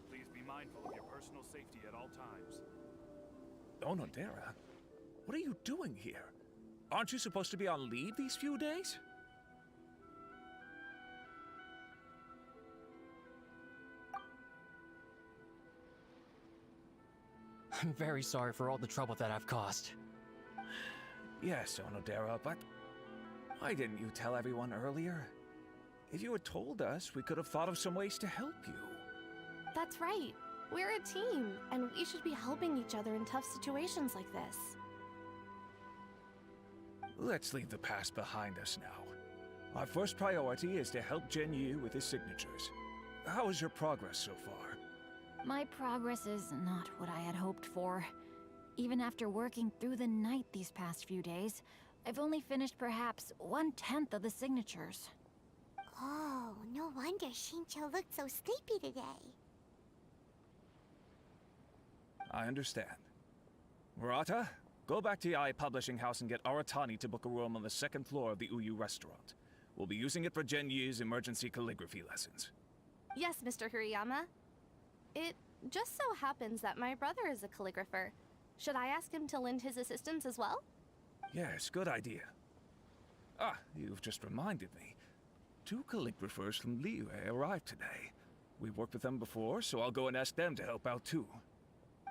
Please be mindful of your personal safety at all times. Onodera, what are you doing here? Aren't you supposed to be on leave these few days? I'm very sorry for all the trouble that I've caused. Yes, Onodera, but why didn't you tell everyone earlier? If you had told us, we could have thought of some ways to help you. That's right. We're a team, and we should be helping each other in tough situations like this. Let's leave the past behind us now. Our first priority is to help Genyu with his signatures. How is your progress so far? My progress is not what I had hoped for. Even after working through the night these past few days, I've only finished perhaps 1/10 of the signatures. Oh, no wonder Shincho looked so sleepy today. I understand. Murata, go back to Yae Publishing House and get Aratani to book a room on the second floor of the Uyu restaurant. We'll be using it for Genyu's emergency calligraphy lessons. Yes, Mr. Hirayama. It just so happens that my brother is a calligrapher. Should I ask him to lend his assistance as well? Yes, good idea. Ah, you've just reminded me. 2 calligraphers from Liyue arrived today. We've worked with them before, so I'll go and ask them to help out too.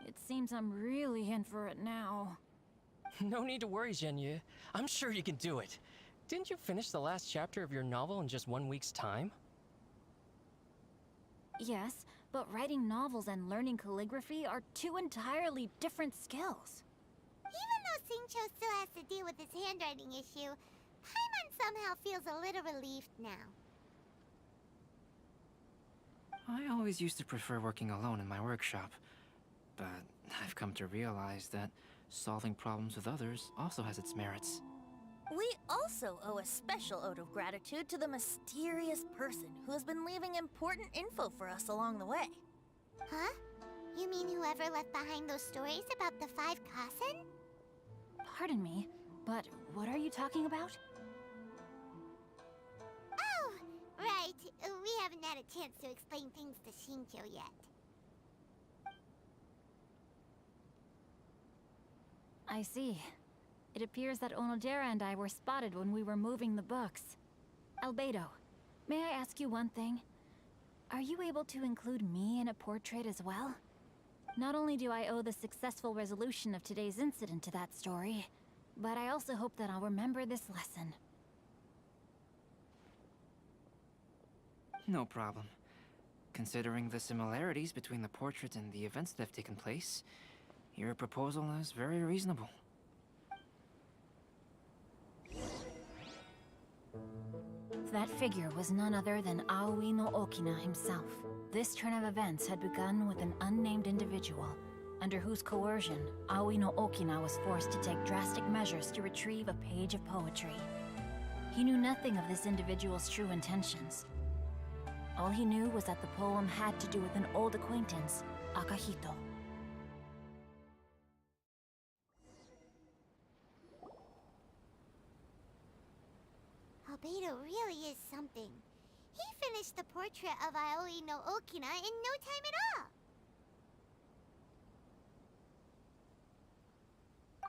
It seems I'm really in for it now. No need to worry, Genyu. I'm sure you can do it. Didn't you finish the last chapter of your novel in just 1 week's time? Yes, but writing novels and learning calligraphy are 2 entirely different skills. Even though Shincho still has to deal with his handwriting issue, Paimon somehow feels a little relieved now. I always used to prefer working alone in my workshop, but I've come to realize that solving problems with others also has its merits. we also owe a special ode of gratitude to the mysterious person who has been leaving important info for us along the way. Huh? You mean whoever left behind those stories about the 5 Kasen? Pardon me, but what are you talking about? Oh, right. We haven't had a chance to explain things to Shincho yet. I see. It appears that Onodera and I were spotted when we were moving the books. Albedo, may I ask you one thing? Are you able to include me in a portrait as well? Not only do I owe the successful resolution of today's incident to that story, but I also hope that I'll remember this lesson. No problem. Considering the similarities between the portrait and the events that have taken place, your proposal is very reasonable. That figure was none other than Aoi no Okina himself. This turn of events had begun with an unnamed individual, under whose coercion, Aoi no Okina was forced to take drastic measures to retrieve a page of poetry. He knew nothing of this individual's true intentions. All he knew was that the poem had to do with an old acquaintance, Akahito. Albedo really is something. He finished the portrait of Aoi no Okina in no time at all.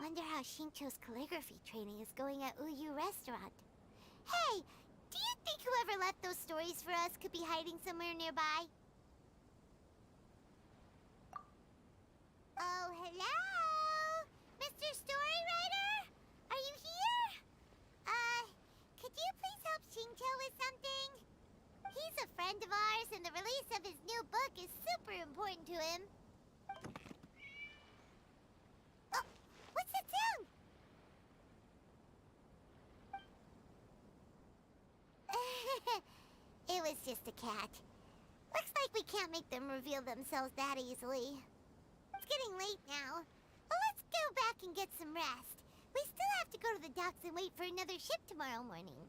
Wonder how Shincho's calligraphy training is going at Uyu Restaurant. Hey, do you think whoever left those stories for us could be hiding somewhere nearby? Oh, hello? Mr. Storywriter? Are you here? Could you please help Shincho with something? He's a friend of ours, and the release of his new book is super important to him. Oh, what's that sound? It was just a cat. Looks like we can't make them reveal themselves that easily. It's getting late now. Well, let's go back and get some rest. We still have to go to the docks and wait for another ship tomorrow morning.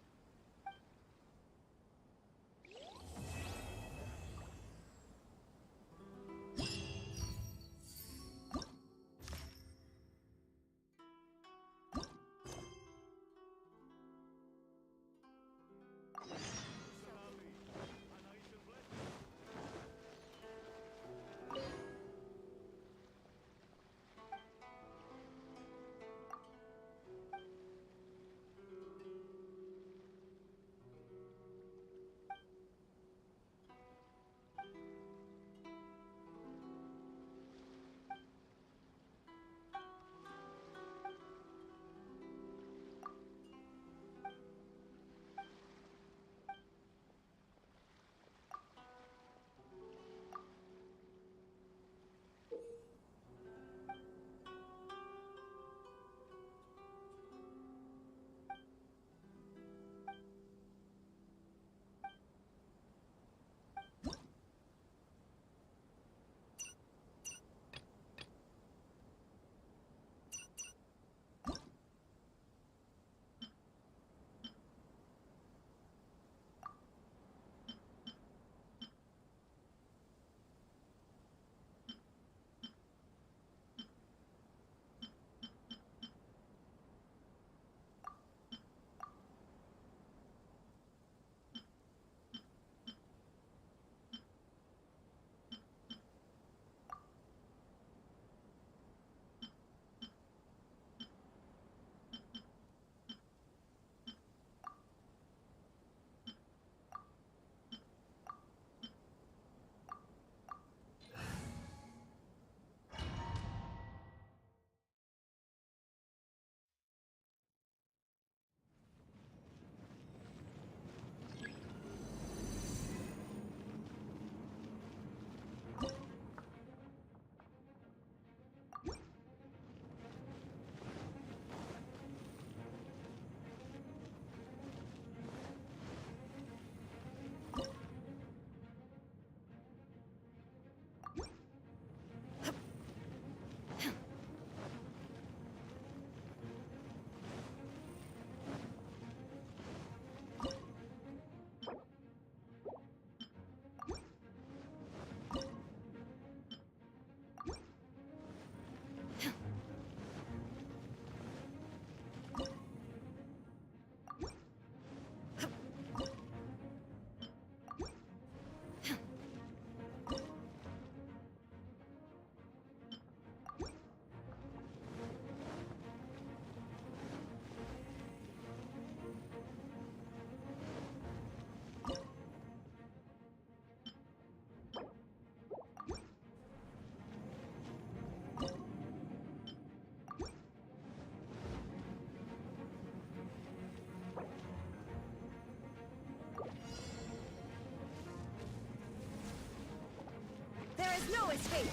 There is no escape!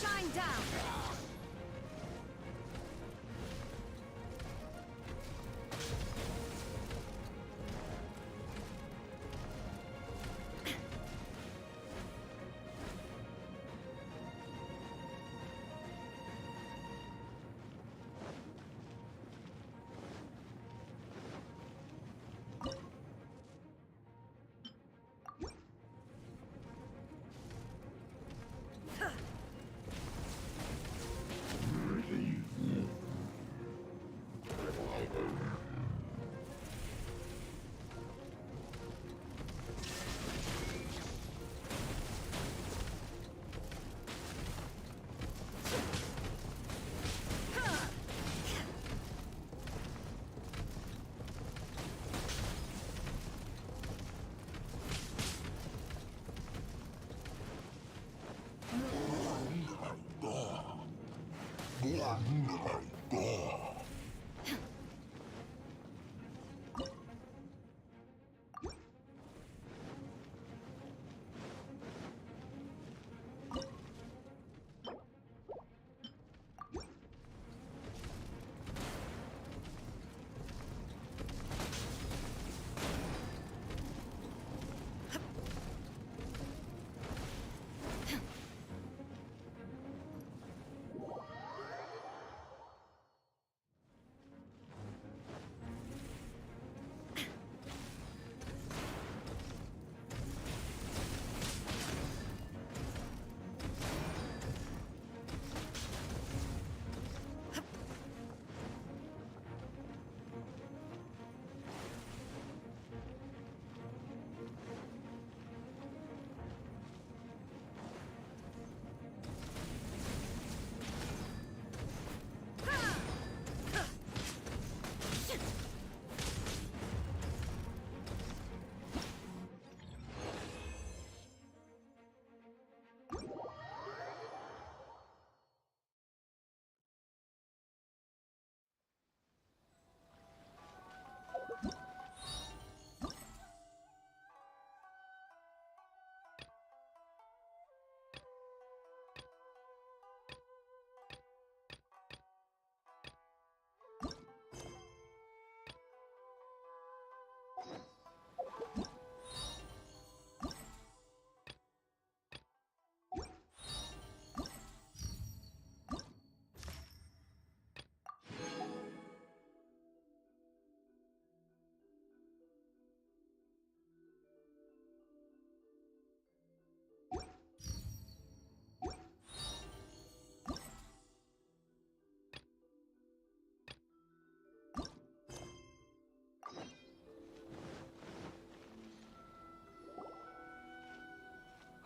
Shine down!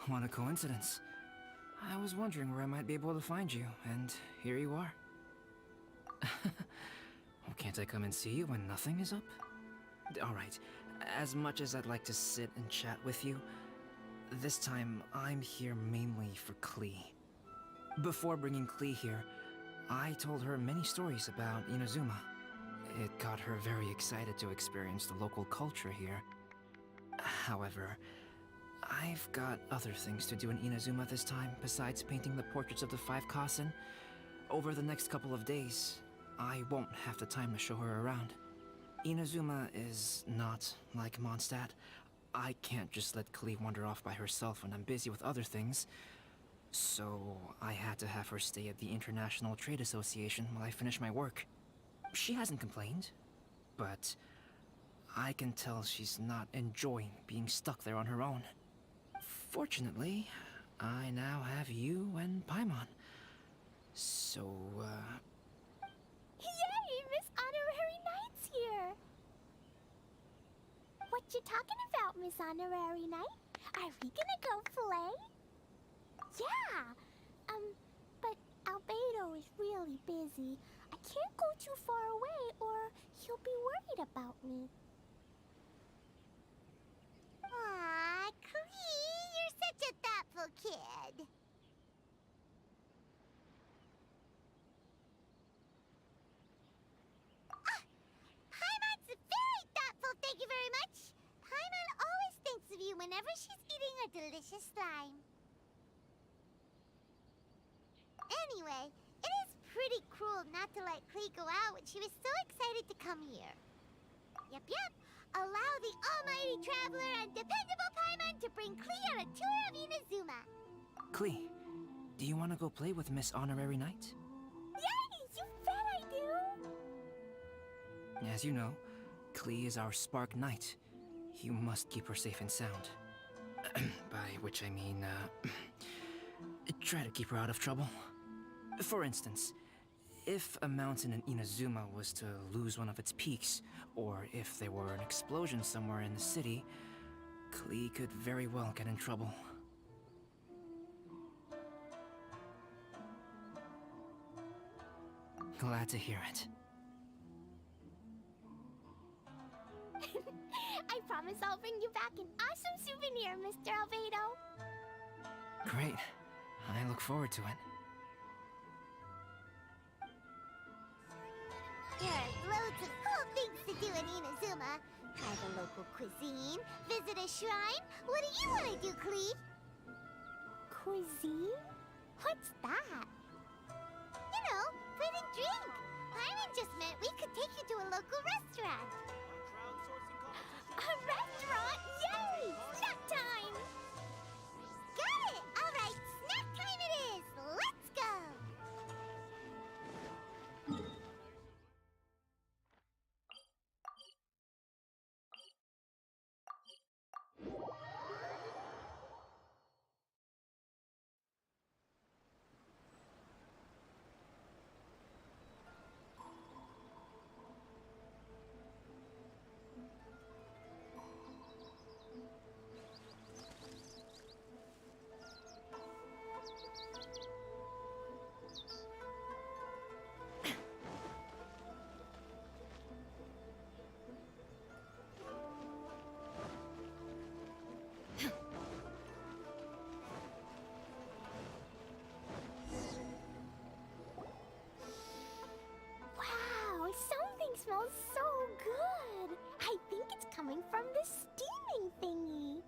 What a coincidence. I was wondering where I might be able to find you, and here you are. Well, can't I come and see you when nothing is up? Alright, as much as I'd like to sit and chat with you, this time I'm here mainly for Klee. Before bringing Klee here, I told her many stories about Inazuma. It got her very excited to experience the local culture here. However, I've got other things to do in Inazuma this time besides painting the portraits of the 5 Kasen. Over the next couple of days, I won't have the time to show her around. Inazuma is not like Mondstadt. I can't just let Klee wander off by herself when I'm busy with other things. So I had to have her stay at the International Trade Association while I finish my work. She hasn't complained, but I can tell she's not enjoying being stuck there on her own. Fortunately, I now have you and Paimon. So, Yay! Miss Honorary Knight's here! What you talking about, Miss Honorary Knight? Are we gonna go play? Yeah! But Albedo is really busy. I can't go too far away or he'll be worried about me. Aw, Klee, you're such a thoughtful kid. Paimon's very thoughtful, thank you very much. Paimon always thinks of you whenever she's eating a delicious slime. Anyway, it is pretty cruel not to let Klee go out when she was so excited to come here. Yep. Allow the almighty traveler and dependable Paimon to bring Klee on a tour of Inazuma. Klee, do you want to go play with Miss Honorary Knight? Yay! You bet I do! As you know, Klee is our Spark Knight. You must keep her safe and sound. By which I mean, try to keep her out of trouble. For instance, if a mountain in Inazuma was to lose one of its peaks, or if there were an explosion somewhere in the city, Klee could very well get in trouble. Glad to hear it. I promise I'll bring you back an awesome souvenir, Mr. Albedo. Great. I look forward to it. There are loads of cool things to do in Inazuma. Try the local cuisine, visit a shrine. What do you want to do, Klee? Cuisine? What's that? You know, food and drink. Paimon just meant we could take you to a local restaurant. A restaurant? Yay! Snack time! Got it! All right, snack time it is. Let's go! Wow, something smells so good. I think it's coming from the steaming thingy.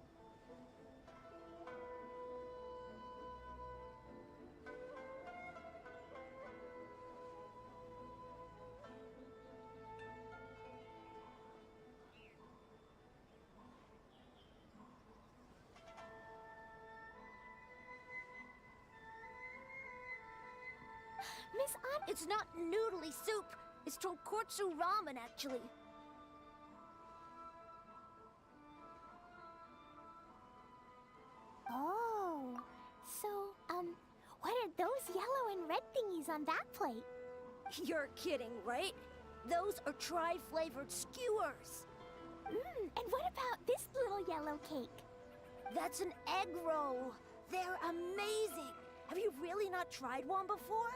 Miss An, It's not noodly soup. It's tonkotsu ramen, actually. Oh, so, what are those yellow and red thingies on that plate? You're kidding, right? Those are tri-flavored skewers. And what about this little yellow cake? That's an egg roll. They're amazing. Have you really not tried one before?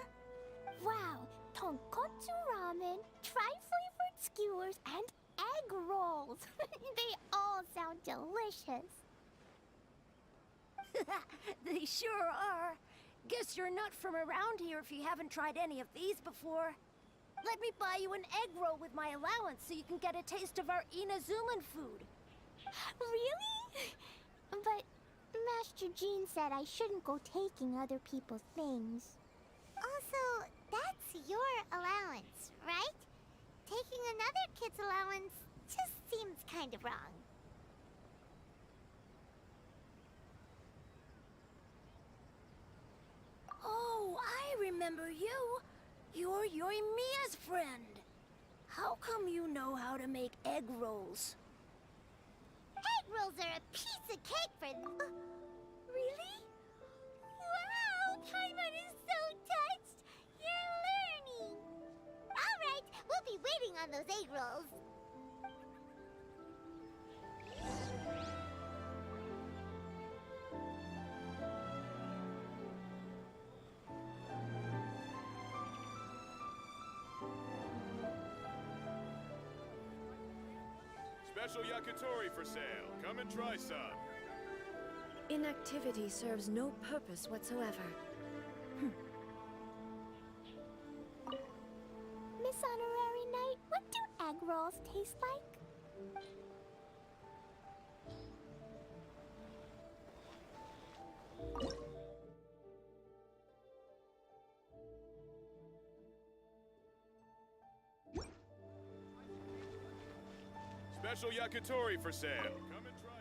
Wow, tonkotsu ramen, tri-flavored skewers, and egg rolls. They all sound delicious. They sure are. Guess you're not from around here if you haven't tried any of these before. Let me buy you an egg roll with my allowance so you can get a taste of our Inazuman food. Really? But Master Jean said I shouldn't go taking other people's things. Also, that's your allowance, right? Taking another kid's allowance just seems kind of wrong. Oh, I remember you. You're Yoimiya's friend. How come you know how to make egg rolls? Egg rolls are a piece of cake for... really? Wow, Paimon is so touched! You're learning! Alright, we'll be waiting on those egg rolls. Special yakitori for sale. Come and try some. Inactivity serves no purpose whatsoever. Miss Honorary Knight, what do egg rolls taste like? Special yakitori for sale. Come and try.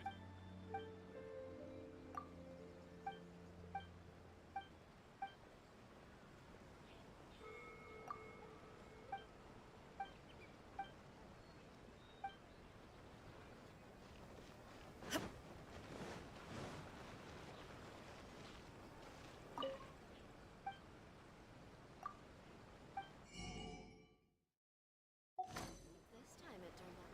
This time it turned out.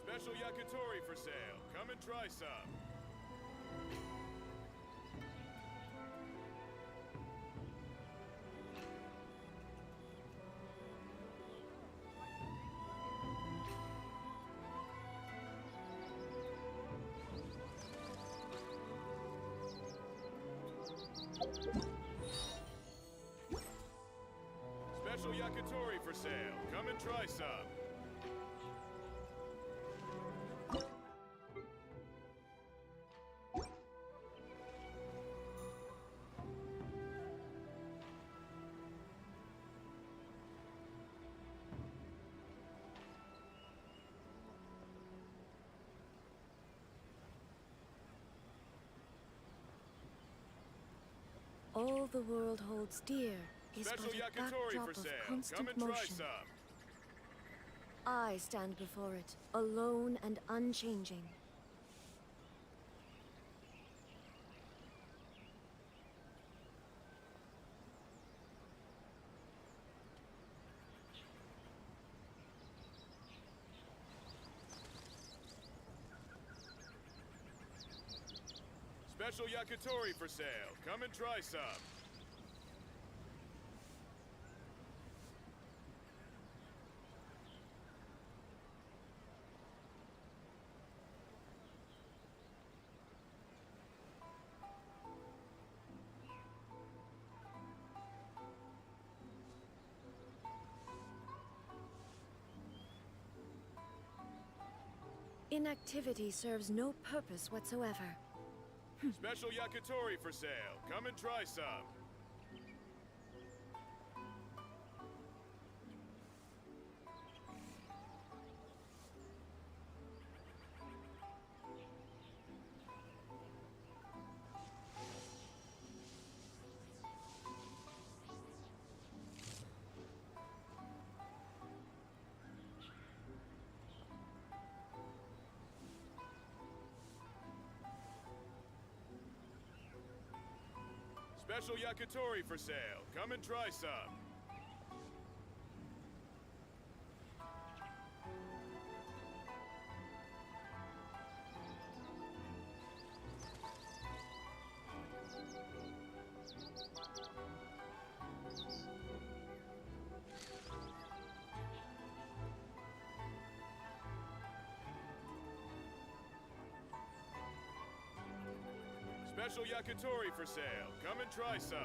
Special yakitori for sale. Come and try some. Special yakitori for sale. Come and try some. All the world holds dear is Special but a yakitori backdrop for of sale. constant Come and try motion. some. I stand before it, alone and unchanging. Special yakitori for sale. Come and try some. Inactivity serves no purpose whatsoever. Special yakitori for sale. Come and try some. Special yakitori for sale. Come and try some. Special yakitori for sale. Come and try some.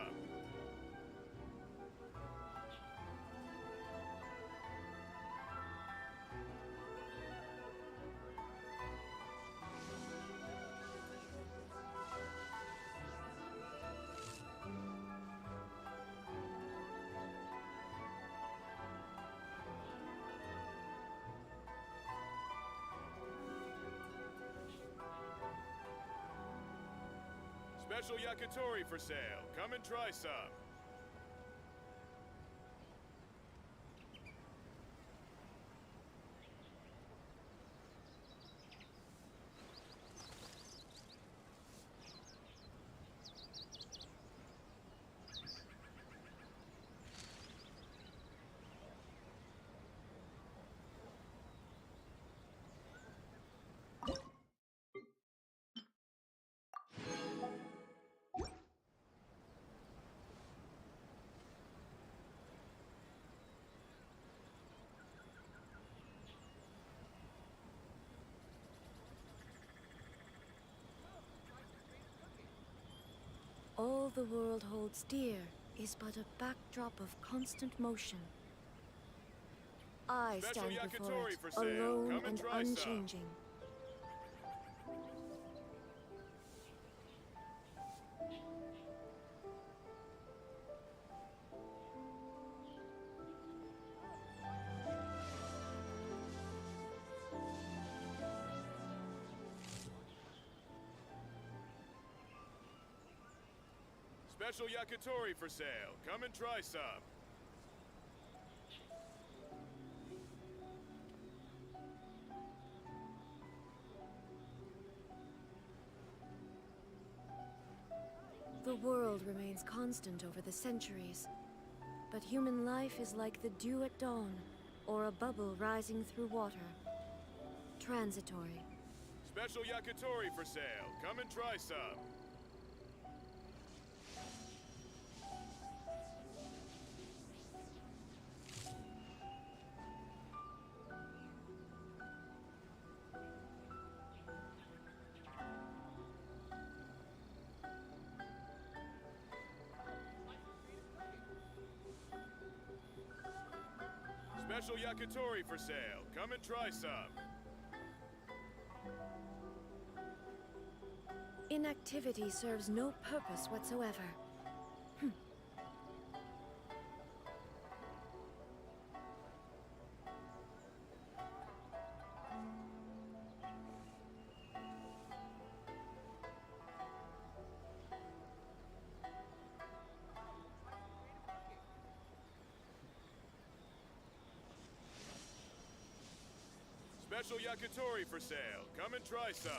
Special yakitori for sale. Come and try some. All the world holds dear is but a backdrop of constant motion. I Special stand before yakitori it, for sale. alone Come and and try some. unchanging. Special yakitori for sale. Come and try some. The world remains constant over the centuries, but human life is like the dew at dawn, or a bubble rising through water. Transitory. Special yakitori for sale. Come and try some. Special yakitori for sale. Come and try some. Inactivity serves no purpose whatsoever. Special yakitori for sale. Come and try some.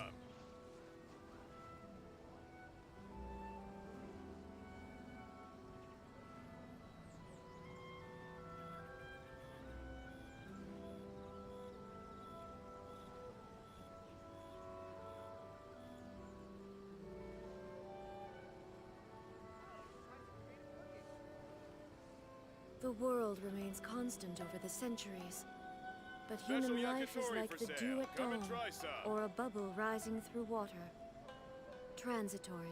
The world remains constant over the centuries, but human life is like the dew at dawn, or a bubble rising through water. Transitory.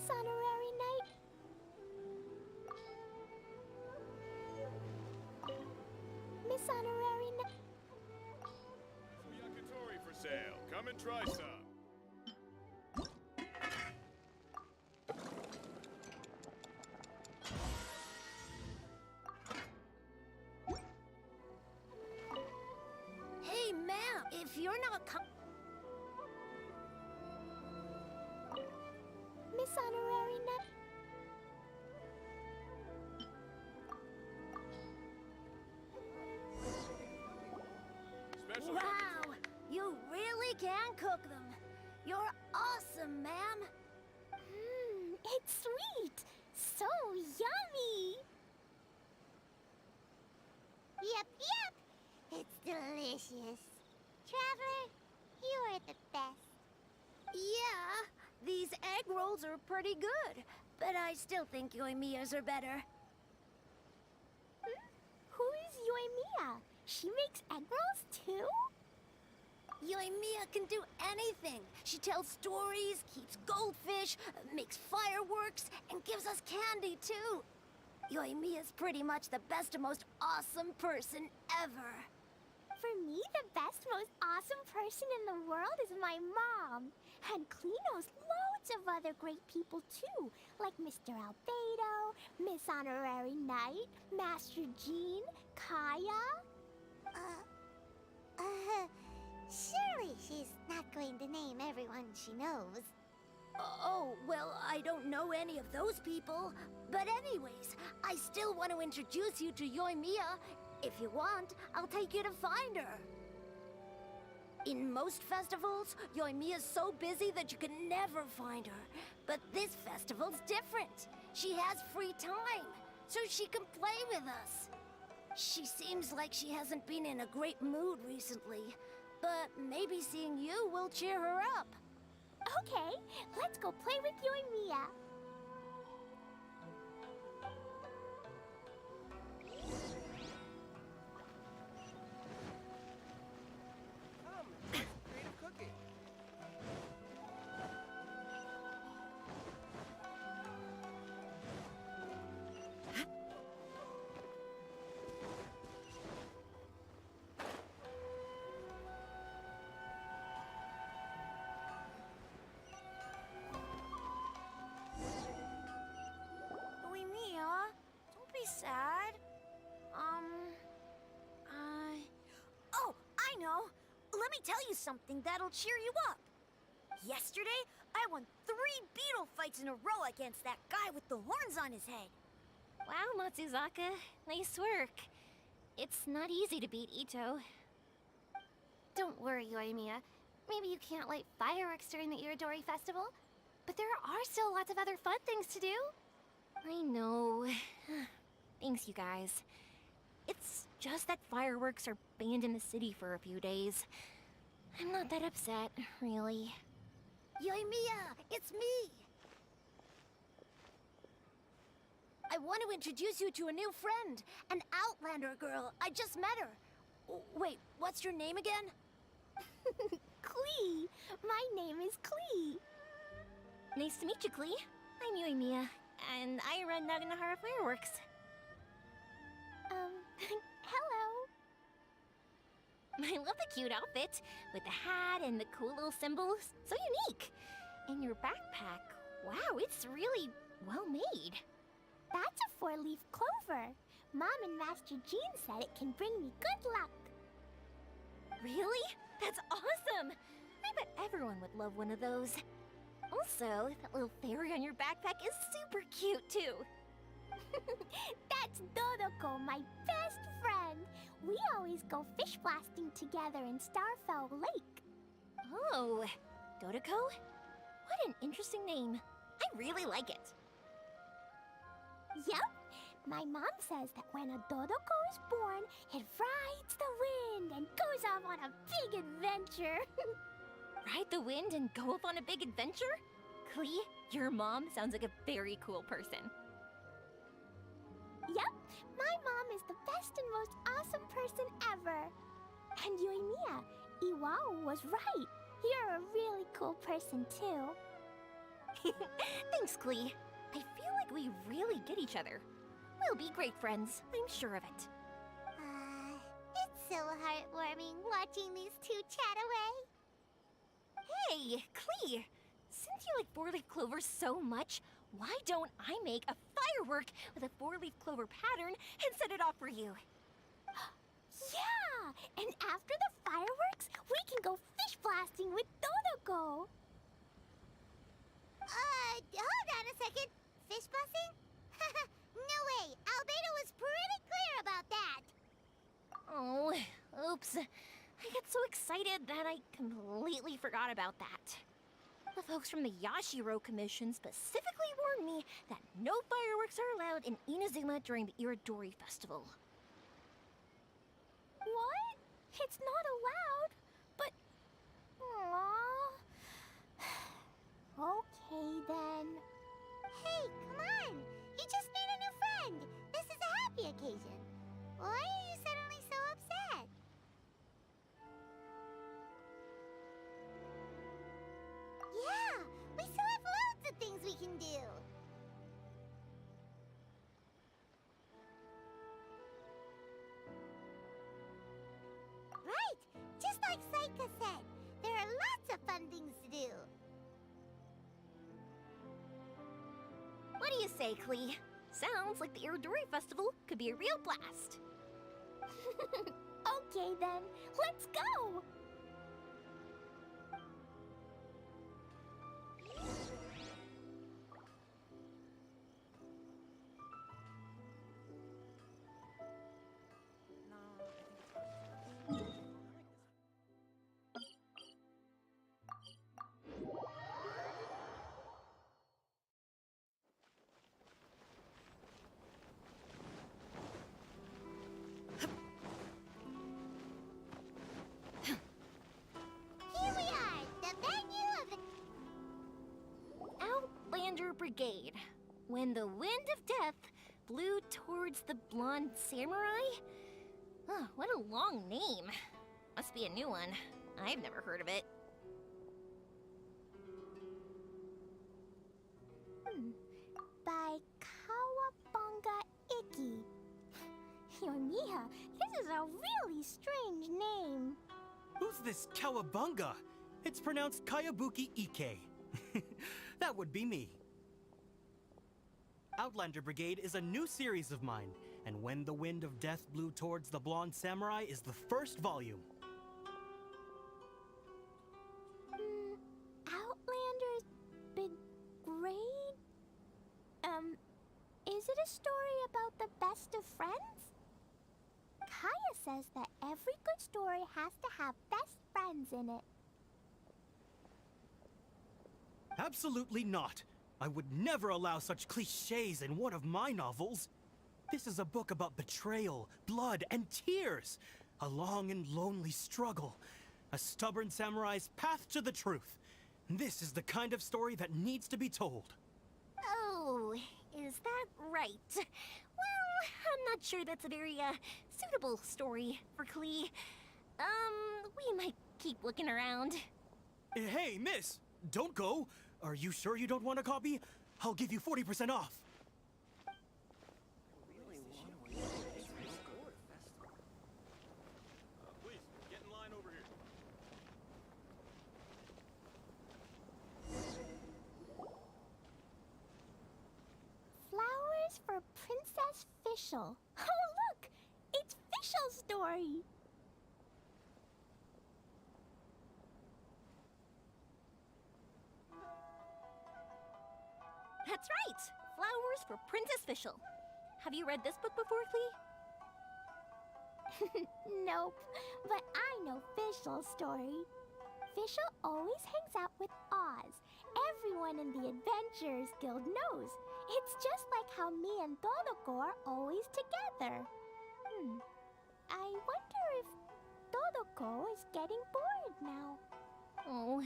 Miss Honorary Knight? Miss Honorary Knight? Yakitori for sale. Come and try some. Hey, ma'am, if you're not Miss Honorary Knight? Special Wow, you really can cook them. You're awesome, ma'am. It's sweet. So yummy. Yep, yep. It's delicious. Traveler, you are the best. Yeah, these egg rolls are pretty good, but I still think Yoimiya's are better. Who is Yoimiya? She makes egg rolls too? Yoimiya can do anything. She tells stories, keeps goldfish, makes fireworks, and gives us candy too. Yoimiya's pretty much the best and most awesome person ever. For me, the best, most awesome person in the world is my mom. And Klee knows loads of other great people too, like Mr. Albedo, Miss Honorary Knight, Master Jean, Kaya. Surely she's not going to name everyone she knows. Oh, well, I don't know any of those people. But anyways, I still want to introduce you to Yoimiya. If you want, I'll take you to find her. In most festivals, Yoimiya's so busy that you can never find her. But this festival's different. She has free time, so she can play with us. She seems like she hasn't been in a great mood recently, but maybe seeing you will cheer her up. Okay, let's go play with Yoimiya. Creative cooking. Yoimiya, don't be sad. Oh, I know. Let me tell you something that'll cheer you up. Yesterday, I won 3 beetle fights in a row against that guy with the horns on his head. Wow, Matsuzaka. Nice work. It's not easy to beat Ito. Don't worry, Yoimiya. Maybe you can't light fireworks during the Iridori festival, but there are still lots of other fun things to do. I know. Thanks, you guys. It's just that fireworks are banned in the city for a few days. I'm not that upset, really. Yoimiya, it's me! I want to introduce you to a new friend, an Outlander girl. I just met her. Wait, what's your name again? Klee. My name is Klee. Nice to meet you, Klee. I'm Yoimiya, and I run Naganahara Fireworks. Hello. I love the cute outfit, with the hat and the cool little symbols. So unique. And your backpack, wow, it's really well made. That's a 4-leaf clover. Mom and Master Jean said it can bring me good luck. Really? That's awesome! I bet everyone would love one of those. Also, that little fairy on your backpack is super cute, too. That's Dodoko, my best friend. We always go fish blasting together in Starfell Lake. Oh, Dodoko? What an interesting name. I really like it. Yep. My mom says that when a Dodoko is born, it rides the wind and goes off on a big adventure. Ride the wind and go off on a big adventure? Klee, your mom sounds like a very cool person. Yep, my mom is the best and most awesome person ever. And Yoimiya, Iwao was right. You're a really cool person too. Thanks, Klee. I feel like we really get each other. We'll be great friends, I'm sure of it. It's so heartwarming watching these two chat away. Hey, Klee! Since you like four-leaf clover so much, why don't I make a firework with a four-leaf clover pattern and set it off for you? Yeah! And after the fireworks, we can go fish blasting with Dodoko! Hold on a second. Fish busting? No way. Albedo was pretty clear about that. Oh, oops. I got so excited that I completely forgot about that. The folks from the Yashiro Commission specifically warned me that no fireworks are allowed in Inazuma during the Iridori Festival. What? It's not allowed? But... Aww... Okay, then. Hey, come on. You just made a new friend. This is a happy occasion. Why are you suddenly so upset? Yeah, we still have loads of things we can do. Right, just like Saika said, there are lots of fun things to do. What do you say, Klee? Sounds like the Iridori Festival could be a real blast. Okay, then. Let's go! Here we are, the venue of the... Outlander Brigade. When the wind of death blew towards the blonde samurai? Oh, what a long name. Must be a new one. I've never heard of it. By Kawabunga Iki. Yoimiya, this is a really strange name. Who's this Kawabunga? It's pronounced Kayabuki Ike. That would be me. Outlander Brigade is a new series of mine, and When the Wind of Death Blew Towards the Blonde Samurai is the first volume. Outlander's Brigade? Is it a story about the best of friends? Kaya says that every good story has to have best friends in it. Absolutely not. I would never allow such cliches in one of my novels. This is a book about betrayal, blood, and tears. A long and lonely struggle. A stubborn samurai's path to the truth. This is the kind of story that needs to be told. Oh, is that right? Well, I'm not sure that's a very, suitable story for Klee. We might keep looking around. Hey, miss! Don't go! Are you sure you don't want a copy? I'll give you 40% off. Please, get in line over here. Flowers for Princess Fischl. Oh, look! It's Fischl's story! That's right! Flowers for Princess Fischl. Have you read this book before, Klee? Nope, but I know Fischl's story. Fischl always hangs out with Oz. Everyone in the Adventurers Guild knows. It's just like how me and Dodoko are always together. I wonder if Dodoko is getting bored now. Oh,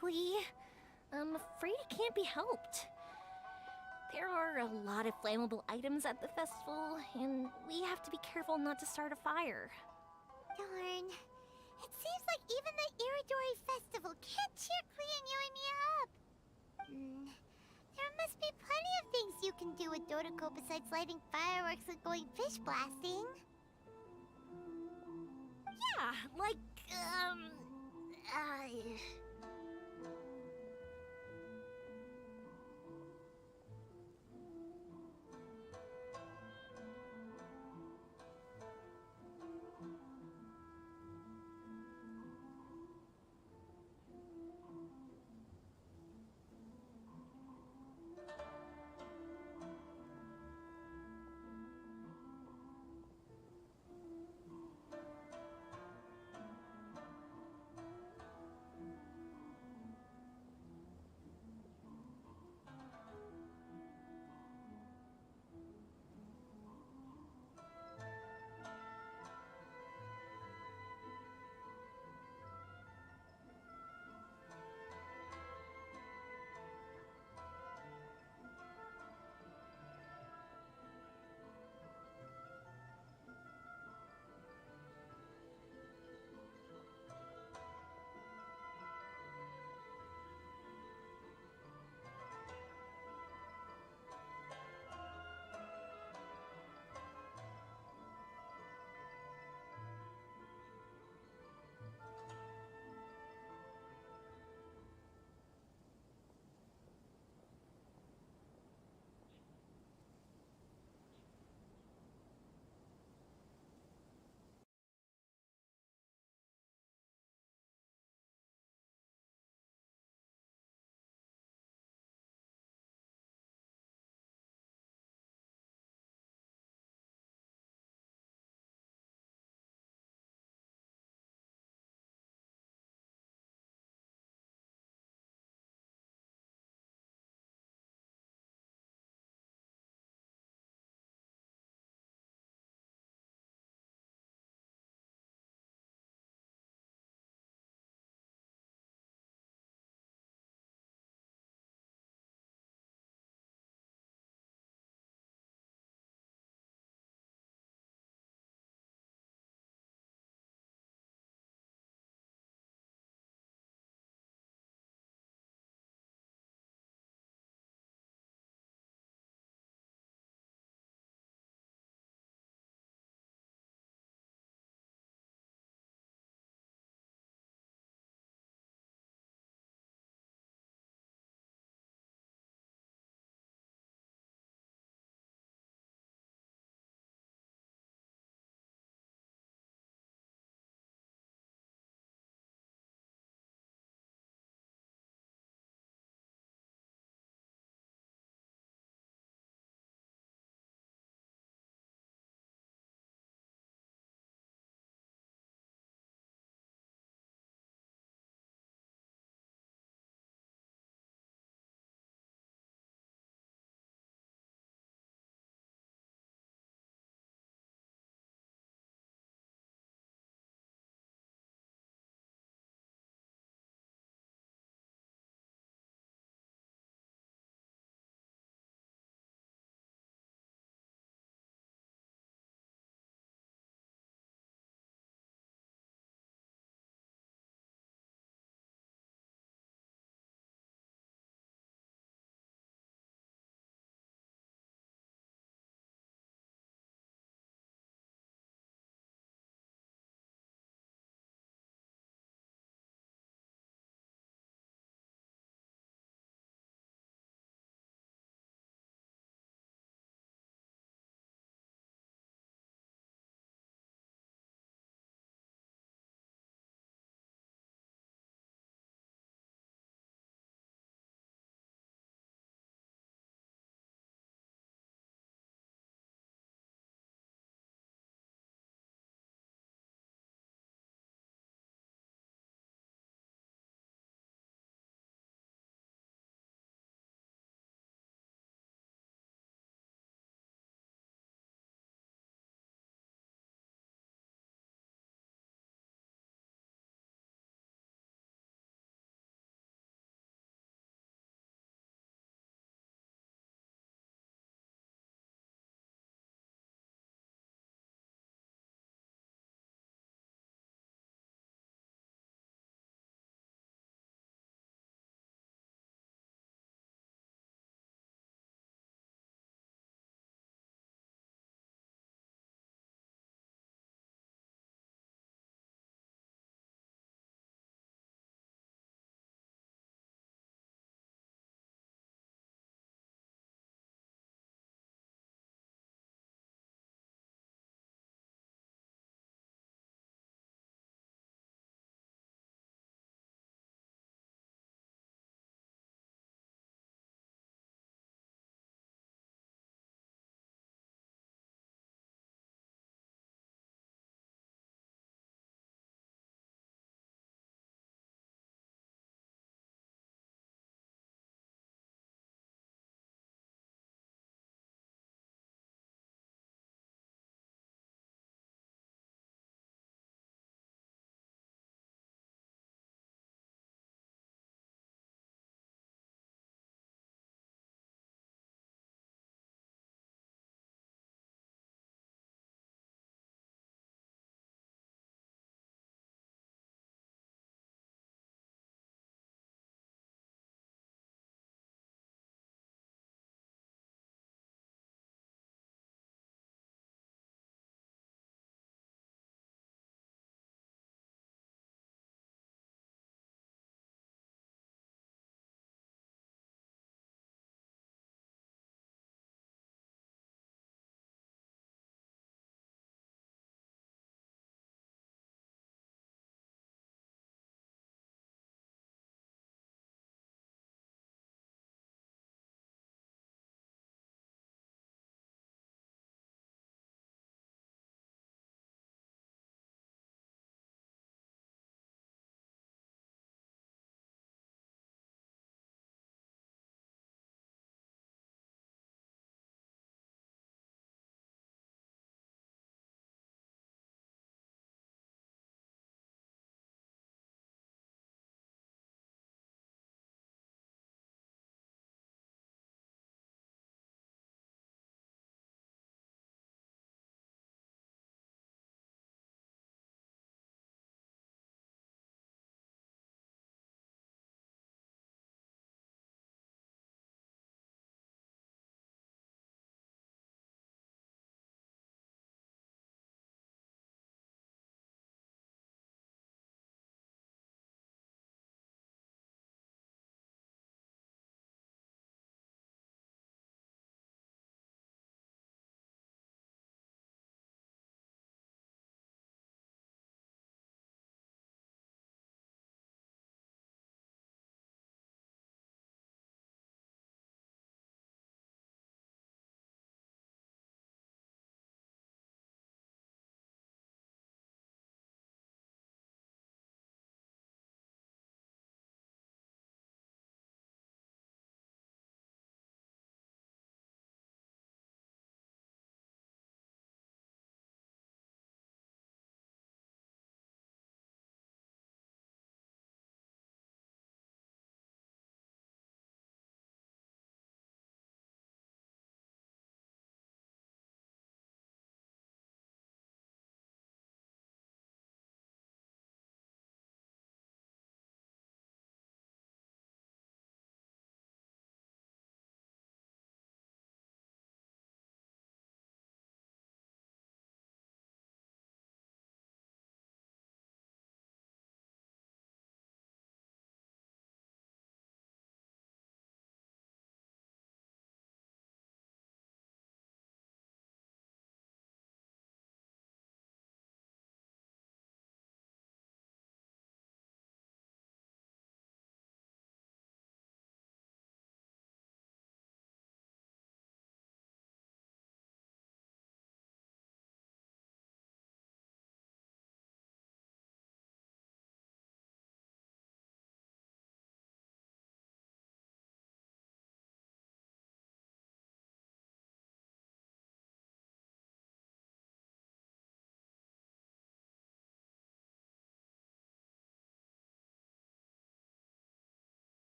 Klee, I'm afraid it can't be helped. There are a lot of flammable items at the festival, and we have to be careful not to start a fire. Darn. It seems like even the Iridori Festival can't cheer Klee and Yoimiya up. protocol besides lighting fireworks and going fish blasting? Yeah, like,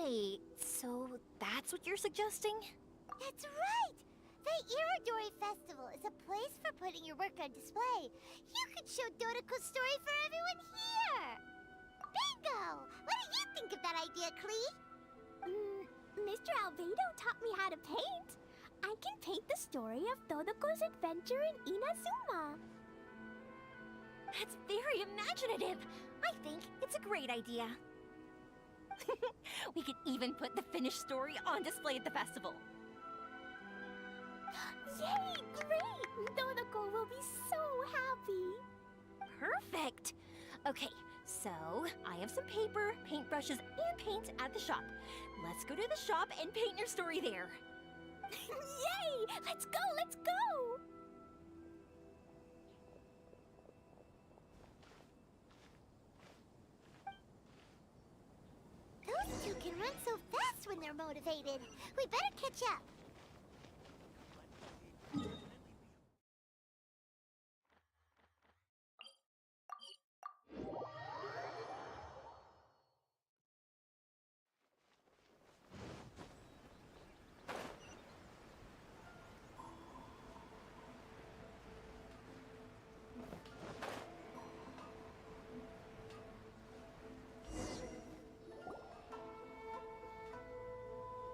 Wait, so that's what you're suggesting? That's right! The Iridori Festival is a place for putting your work on display. You could show Dodoko's story for everyone here! Bingo! What do you think of that idea, Klee? Mr. Albedo taught me how to paint. I can paint the story of Dodoko's adventure in Inazuma. That's very imaginative. I think it's a great idea. We could even put the finished story on display at the festival. Yay! Great! Dodoko will be so happy. Perfect. Okay, so I have some paper, paintbrushes, and paint at the shop. Let's go to the shop and paint your story there. Yay! Let's go! Let's go! Those two can run so fast when they're motivated. We better catch up.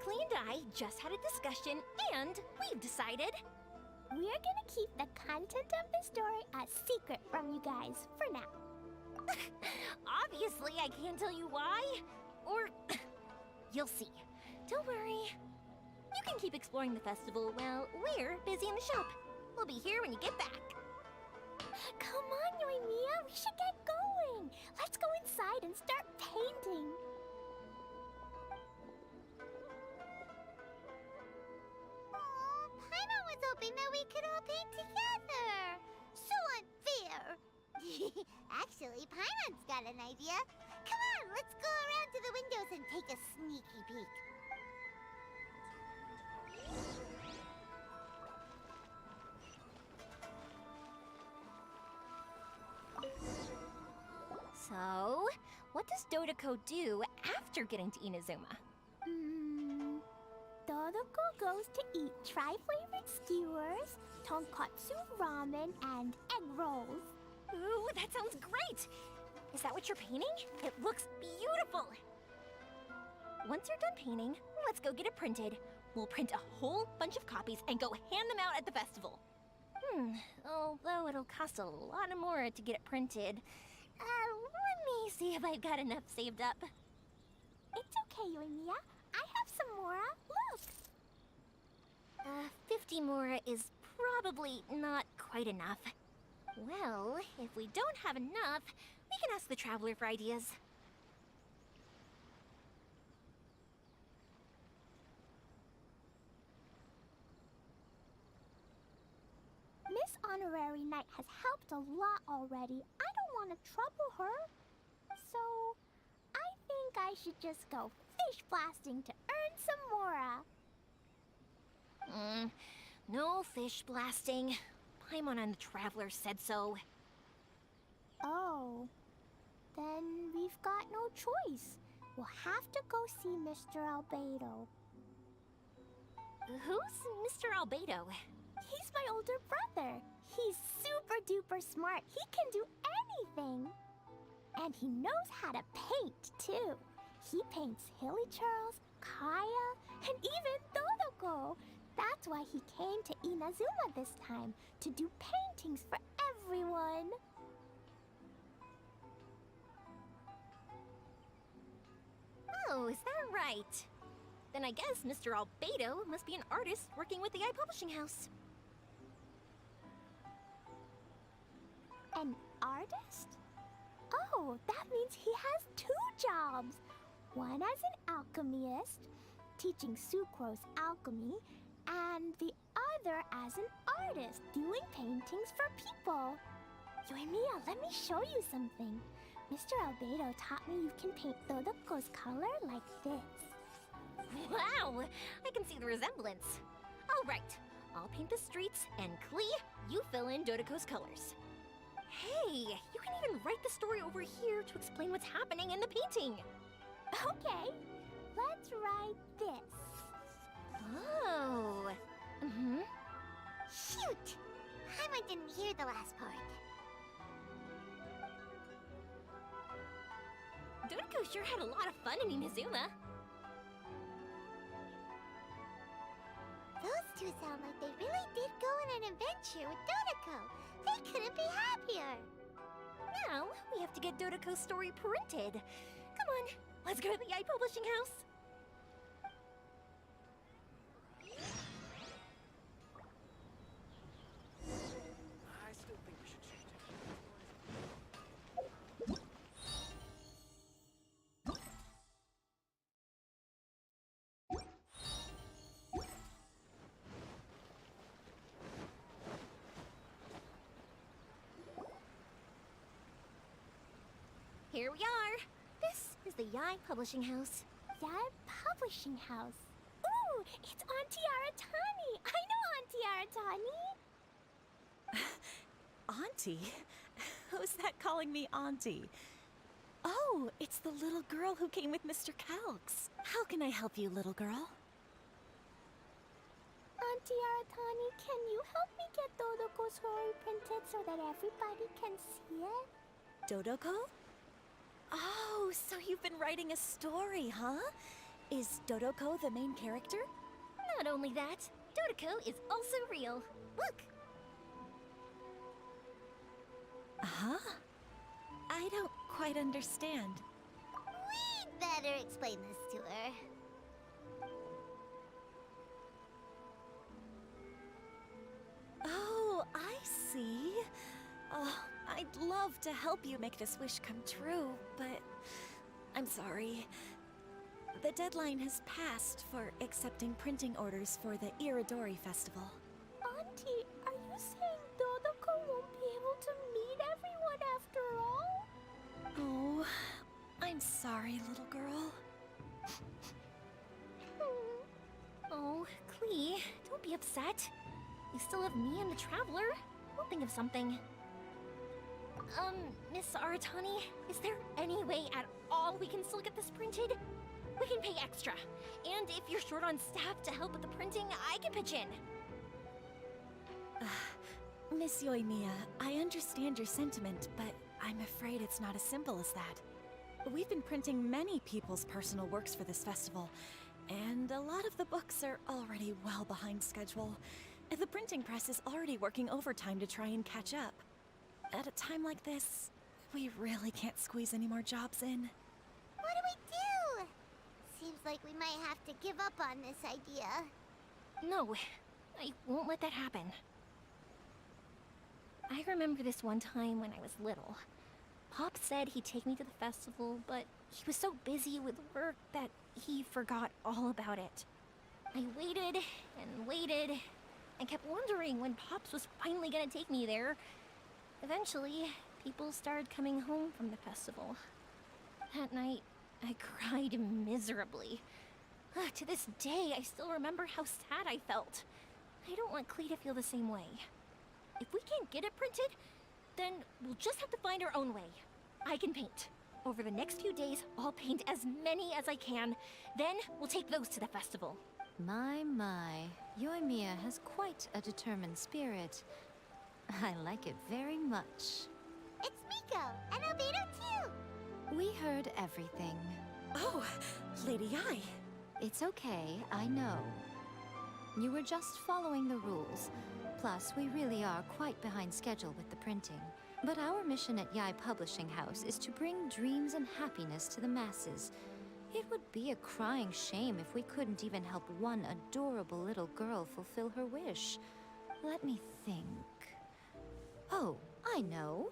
Klee and I just had a discussion, and we've decided we're gonna keep the content of the story a secret from you guys for now. Obviously, I can't tell you why. Or you'll see. Don't worry. You can keep exploring the festival while we're busy in the shop. We'll be here when you get back. Come on, Yoimiya, we should get going. Let's go inside and start painting. Paimon was hoping that we could all paint together. So unfair. Actually, Paimon's got an idea. Come on, let's go around to the windows and take a sneaky peek. So, what does Dodoko do after getting to Inazuma? Dodoko goes to eat tri-flavored skewers, tonkatsu ramen, and egg rolls. Ooh, that sounds great! Is that what you're painting? It looks beautiful! Once you're done painting, let's go get it printed. We'll print a whole bunch of copies and go hand them out at the festival. Although it'll cost a lot more to get it printed. Let me see if I've got enough saved up. It's okay, Yoimiya. I have some more. Look! 50 mora is probably not quite enough. Well, if we don't have enough, we can ask the Traveler for ideas. Miss Honorary Knight has helped a lot already. I don't want to trouble her. So, I think I should just go fish blasting to earn some mora. No fish blasting. Paimon and the Traveler said so. Oh. Then we've got no choice. We'll have to go see Mr. Albedo. Who's Mr. Albedo? He's my older brother. He's super duper smart. He can do anything. And he knows how to paint, too. He paints Hilly Charles, Kaya, and even Dodoko. That's why he came to Inazuma this time, to do paintings for everyone. Oh, is that right? Then I guess Mr. Albedo must be an artist working with the Publishing House. An artist? Oh, that means he has 2 jobs. One as an alchemist, teaching Sucrose alchemy, and the other as an artist, doing paintings for people. Yoimiya, let me show you something. Mr. Albedo taught me you can paint Dodoko's color like this. Wow! I can see the resemblance. All right, I'll paint the streets, and Klee, you fill in Dodoko's colors. Hey, you can even write the story over here to explain what's happening in the painting. Okay. let's write this. Oh. Shoot! Paimon didn't hear the last part. Dodoko sure had a lot of fun in Inazuma. Those two sound like they really did go on an adventure with Dodoko. They couldn't be happier. Now, we have to get Dodoko's story printed. Come on, let's go to the Yai Publishing House. I still think we should change it. Here we are. This is the Yai Publishing House. Yai Publishing House. Ooh, it's Auntie Aratani. I know Auntie Aratani. Auntie? Who's that calling me Auntie? Oh, it's the little girl who came with Mr. Calx. How can I help you, little girl? Auntie Aratani, can you help me get Dodoko's story printed so that everybody can see it? Dodoko? Oh, so you've been writing a story, huh? Is Dodoko the main character? Not only that, Dodoko is also real. Look! Huh? I don't quite understand. We'd better explain this to her. Oh, I see. Oh, I'd love to help you make this wish come true, but I'm sorry. The deadline has passed for accepting printing orders for the Iridori festival. Auntie, are you saying Dodoko won't be able to meet everyone after all? Oh, I'm sorry, little girl. Oh, Klee, don't be upset. You still have me and the Traveler. We'll think of something. Miss Aratani, is there any way at all we can still get this printed? We can pay extra. And if you're short on staff to help with the printing, I can pitch in. Miss Yoimiya, I understand your sentiment, but I'm afraid it's not as simple as that. We've been printing many people's personal works for this festival, and a lot of the books are already well behind schedule. The printing press is already working overtime to try and catch up. At a time like this, we really can't squeeze any more jobs in. What do we do? Seems like we might have to give up on this idea. No, I won't let that happen. I remember this one time when I was little. Pop said he'd take me to the festival, but he was so busy with work that he forgot all about it. I waited and waited and kept wondering when Pops was finally gonna take me there. Eventually, people started coming home from the festival. That night, I cried miserably. To this day, I still remember how sad I felt. I don't want Klee to feel the same way. If we can't get it printed, then we'll just have to find our own way. I can paint. Over the next few days, I'll paint as many as I can. Then we'll take those to the festival. My, Yoimiya has quite a determined spirit. I like it very much. It's Miko, and Albedo too! We heard everything. Oh, Lady Ai. It's okay, I know. You were just following the rules. Plus, we really are quite behind schedule with the printing. But our mission at Yai Publishing House is to bring dreams and happiness to the masses. It would be a crying shame if we couldn't even help one adorable little girl fulfill her wish. Let me think. Oh, I know.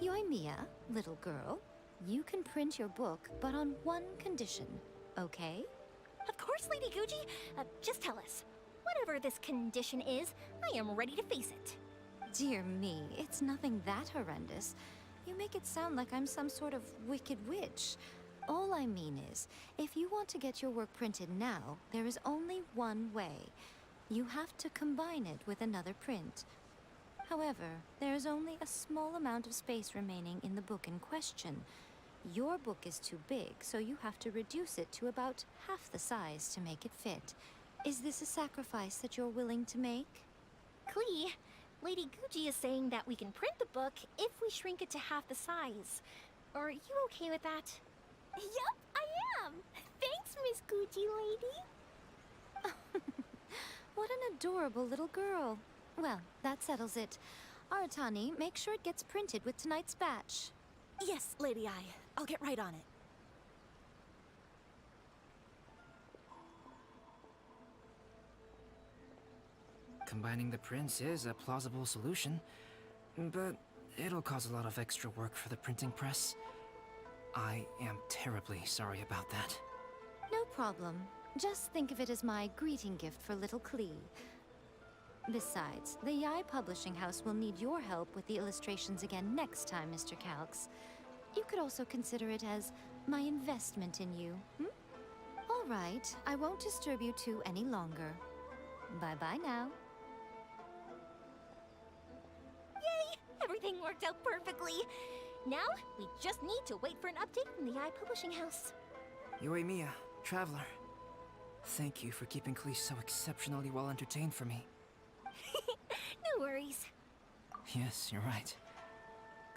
Yoimiya, little girl, you can print your book, but on one condition, okay? Of course, Lady Guji. Just tell us. Whatever this condition is, I am ready to face it. Dear me, it's nothing that horrendous. You make it sound like I'm some sort of wicked witch. All I mean is, if you want to get your work printed now, there is only one way. You have to combine it with another print. However, there is only a small amount of space remaining in the book in question. Your book is too big, so you have to reduce it to about half the size to make it fit. Is this a sacrifice that you're willing to make? Klee, Lady Guji is saying that we can print the book if we shrink it to half the size. Are you okay with that? Yup, I am! Thanks, Miss Gucci Lady! What an adorable little girl. Well, that settles it. Aratani, make sure it gets printed with tonight's batch. Yes, Lady I. I'll get right on it. Combining the prints is a plausible solution, but it'll cause a lot of extra work for the printing press. I am terribly sorry about that. No problem. Just think of it as my greeting gift for little Klee. Besides, the Yai Publishing House will need your help with the illustrations again next time, Mr. Calx. You could also consider it as my investment in you, All right, I won't disturb you two any longer. Bye-bye now. Yay! Everything worked out perfectly. Now, we just need to wait for an update from the Yai Publishing House. Yoimiya, Traveler. Thank you for keeping Klee so exceptionally well entertained for me. No worries. Yes, you're right.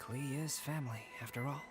Klee is family, after all.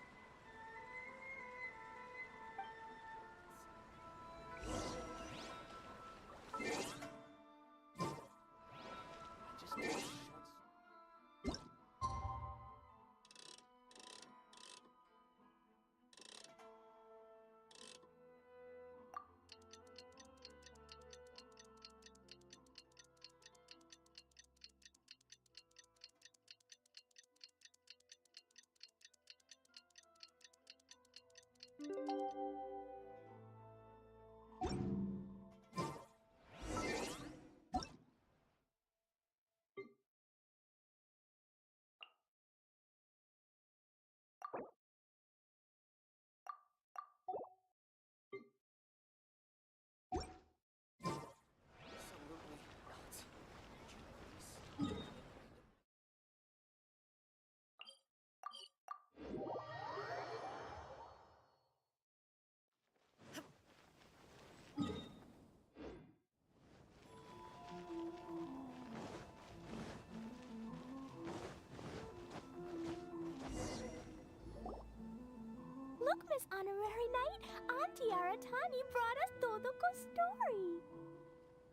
Look, Miss Honorary Knight, Auntie Aratani brought us Todoko's story.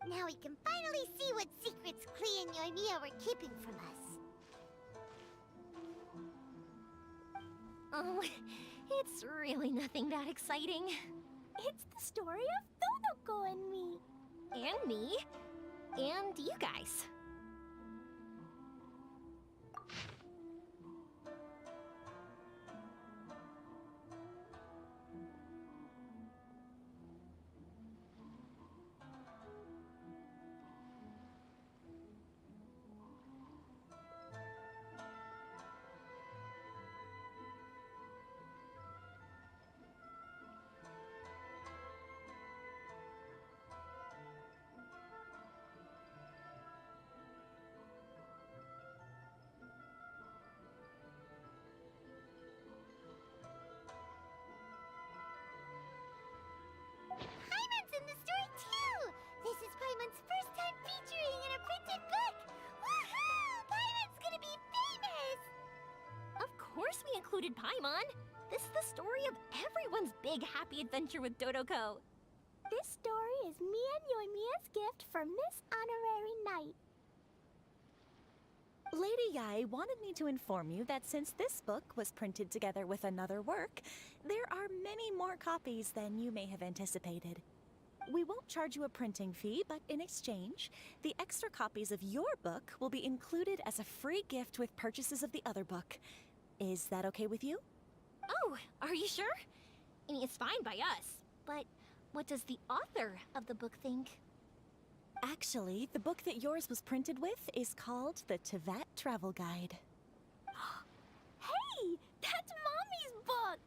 Now we can finally see what secrets Klee and Yoimiya were keeping from us. Oh, it's really nothing that exciting. It's the story of Todoko and me. And me. And you guys. Paimon's in the story too! This is Paimon's first time featuring in a printed book! Woohoo! Paimon's gonna be famous! Of course we included Paimon. This is the story of everyone's big happy adventure with Todoko. This story is me and Yoimiya's gift for Miss Honorary Knight. Lady Yai wanted me to inform you that since this book was printed together with another work, there are many more copies than you may have anticipated. We won't charge you a printing fee, but in exchange, the extra copies of your book will be included as a free gift with purchases of the other book. Is that okay with you? Oh, are you sure? I mean, it's fine by us, but what does the author of the book think? Actually, the book that yours was printed with is called the Teyvat Travel Guide. Hey, that's Mommy's book!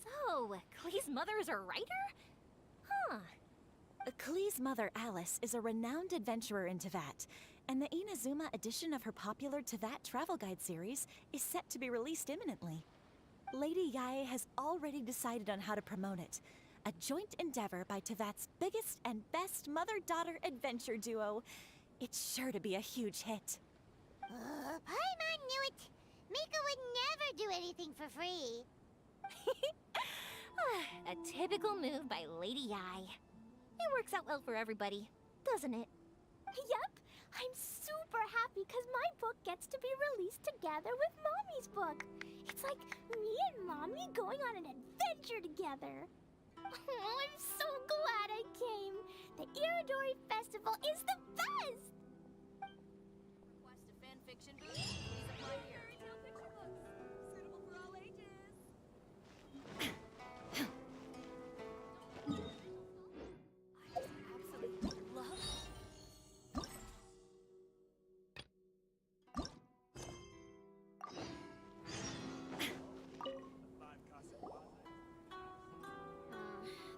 So, Klee's mother is a writer? Huh. Klee's mother, Alice, is a renowned adventurer in Teyvat, and the Inazuma edition of her popular Teyvat Travel Guide series is set to be released imminently. Lady Yae has already decided on how to promote it. A joint endeavor by Tevat's biggest and best mother-daughter adventure duo. It's sure to be a huge hit. Paimon knew it! Mika would never do anything for free. A typical move by Lady Yae. It works out well for everybody, doesn't it? Yep! I'm super happy because my book gets to be released together with Mommy's book. It's like me and Mommy going on an adventure together. Oh, I'm so glad I came. The Iridori Festival is the best! Request a fanfiction booth? Please apply here. Fairy tale picture books. Suitable for all ages. I just absolutely love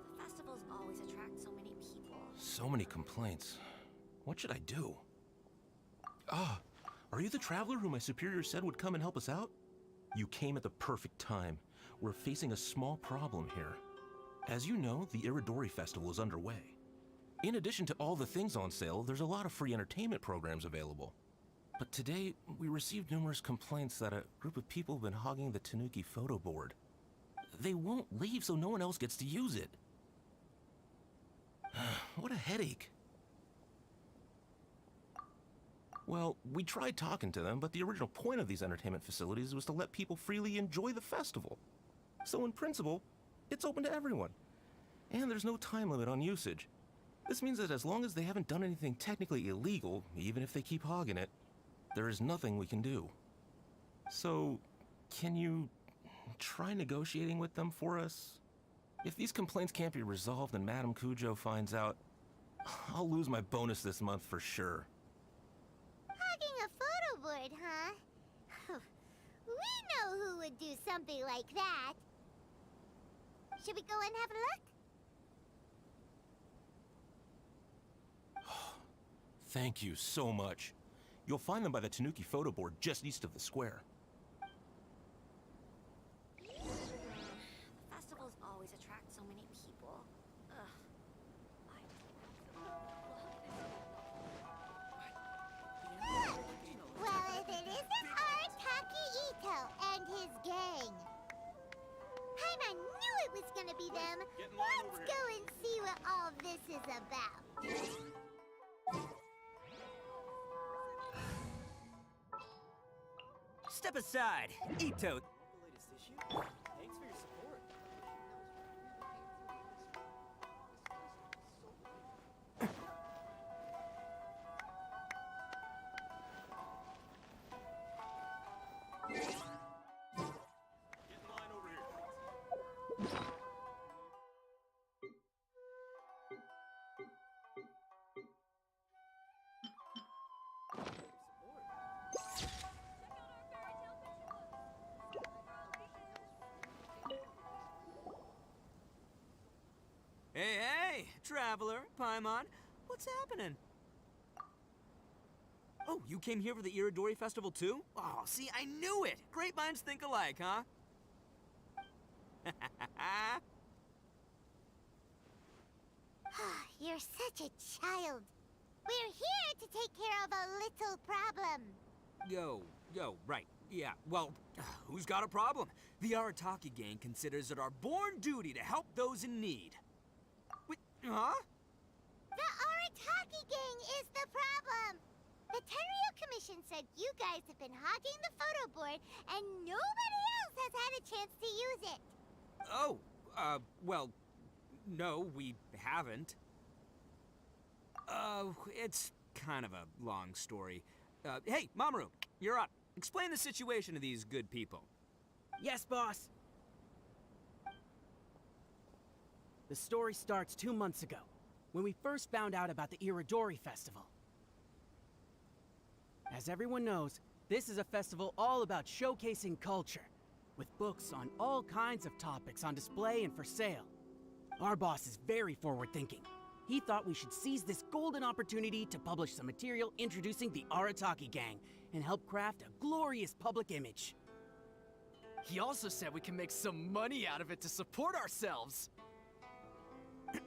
The festivals always attract so many people. So many complaints. What should I do? Ah, are you the traveler who my superior said would come and help us out? You came at the perfect time. We're facing a small problem here. As you know, the Iridori Festival is underway. In addition to all the things on sale, there's a lot of free entertainment programs available. But today, we received numerous complaints that a group of people have been hogging the Tanuki photo board. They won't leave so no one else gets to use it. What a headache. Well, we tried talking to them, but the original point of these entertainment facilities was to let people freely enjoy the festival. So in principle, it's open to everyone. And there's no time limit on usage. This means that as long as they haven't done anything technically illegal, even if they keep hogging it, there is nothing we can do. So, can you try negotiating with them for us? If these complaints can't be resolved and Madame Cujo finds out, I'll lose my bonus this month for sure. Hogging a photo board, huh? We know who would do something like that. Should we go and have a look? Thank you so much. You'll find them by the Tanuki photo board just east of the square. Festivals always attract so many people. Ugh. Well, if it isn't Arataki Ito and his gang. Paimon knew it was gonna be them. Let's go and see what all this is about. Step aside, Ito. Latest issue. Thanks for your support. Hey, hey, traveler, Paimon, what's happening? Oh, you came here for the Iridori Festival too? Oh, see, I knew it! Great minds think alike, huh? You're such a child. We're here to take care of a little problem. Right. Yeah, well, who's got a problem? The Arataki gang considers it our born duty to help those in need. Wait, huh? The Arataki gang is the problem. The Tenryo Commission said you guys have been hogging the photo board and nobody else has had a chance to use it. Oh, well, no, we haven't. It's kind of a long story. Hey, Mamoru, you're up. Explain the situation to these good people. Yes, boss. The story starts 2 months ago, when we first found out about the Iridori Festival. As everyone knows, this is a festival all about showcasing culture, with books on all kinds of topics on display and for sale. Our boss is very forward-thinking. He thought we should seize this golden opportunity to publish some material introducing the Arataki gang and help craft a glorious public image. He also said we can make some money out of it to support ourselves.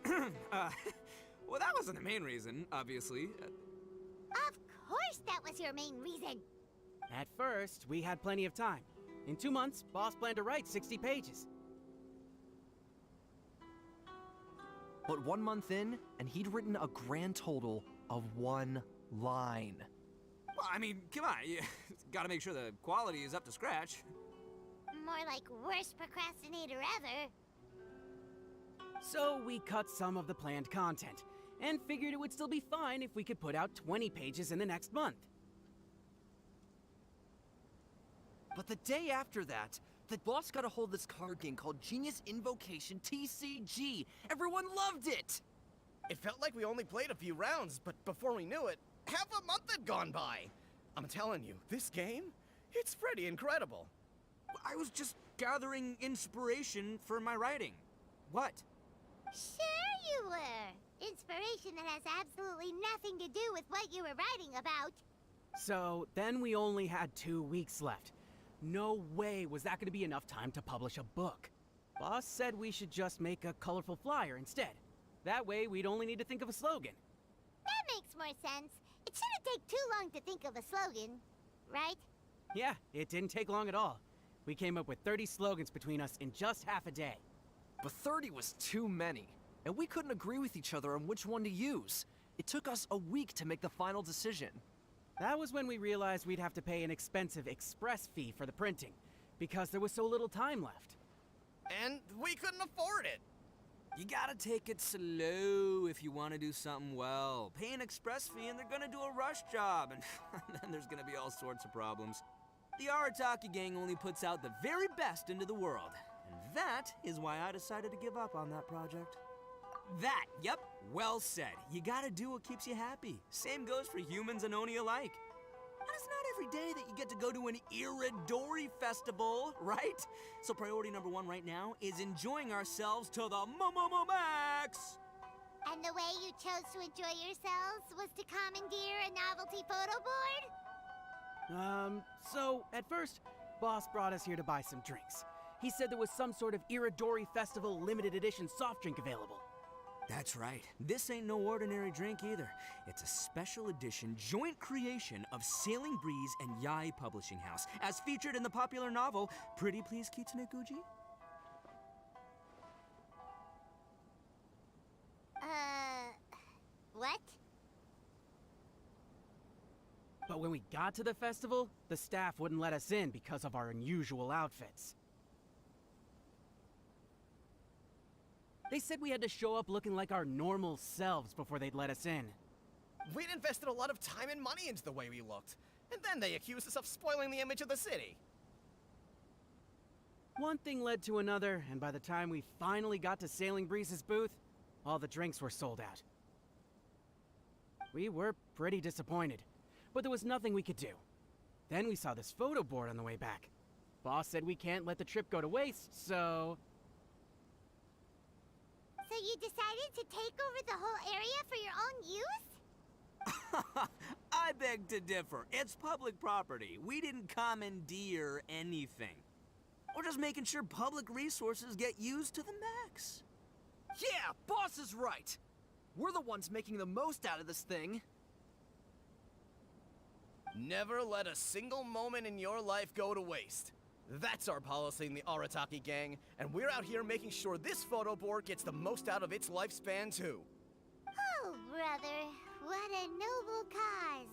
Well, that wasn't the main reason, obviously. Of course that was your main reason. At first, we had plenty of time. In 2 months, Boss planned to write 60 pages. But 1 month in, and he'd written a grand total of 1 line. Well, I mean, come on, you gotta make sure the quality is up to scratch. More like worst procrastinator ever. So we cut some of the planned content, and figured it would still be fine if we could put out 20 pages in the next month. But the day after that, the boss got a hold of this card game called Genius Invocation TCG. Everyone loved it! It felt like we only played a few rounds, but before we knew it, half a month had gone by. I'm telling you, this game, it's pretty incredible. I was just gathering inspiration for my writing. What? Sure you were. Inspiration that has absolutely nothing to do with what you were writing about. So then we only had 2 weeks left. No way was that going to be enough time to publish a book. Boss said we should just make a colorful flyer instead. That way we'd only need to think of a slogan. That makes more sense. It shouldn't take too long to think of a slogan, right? Yeah, it didn't take long at all. We came up with 30 slogans between us in just half a day. But 30 was too many, and we couldn't agree with each other on which one to use. It took us a week to make the final decision. That was when we realized we'd have to pay an expensive express fee for the printing, because there was so little time left. And we couldn't afford it. You gotta take it slow if you want to do something well. Pay an express fee and they're gonna do a rush job, and then there's gonna be all sorts of problems. The Arataki gang only puts out the very best into the world, and that is why I decided to give up on that project. That, yep, well said. You gotta do what keeps you happy. Same goes for humans and Oni alike. And it's not every day that you get to go to an Iridori festival, right? So priority number 1 right now is enjoying ourselves to the max! And the way you chose to enjoy yourselves was to commandeer a novelty photo board? So at first, Boss brought us here to buy some drinks. He said there was some sort of Iridori Festival limited edition soft drink available. That's right. This ain't no ordinary drink either. It's a special edition joint creation of Sailing Breeze and Yai Publishing House, as featured in the popular novel Pretty Please Kitsune Guji. What? But when we got to the festival, the staff wouldn't let us in because of our unusual outfits. They said we had to show up looking like our normal selves before they'd let us in. We'd invested a lot of time and money into the way we looked, and then they accused us of spoiling the image of the city. One thing led to another, and by the time we finally got to Sailing Breeze's booth, all the drinks were sold out. We were pretty disappointed, but there was nothing we could do. Then we saw this photo board on the way back. Boss said we can't let the trip go to waste, so... So you decided to take over the whole area for your own use? I beg to differ. It's public property. We didn't commandeer anything. We're just making sure public resources get used to the max. Yeah, Boss is right. We're the ones making the most out of this thing. Never let a single moment in your life go to waste. That's our policy in the Arataki gang, and we're out here making sure this photo board gets the most out of its lifespan, too. Oh, brother, what a noble cause.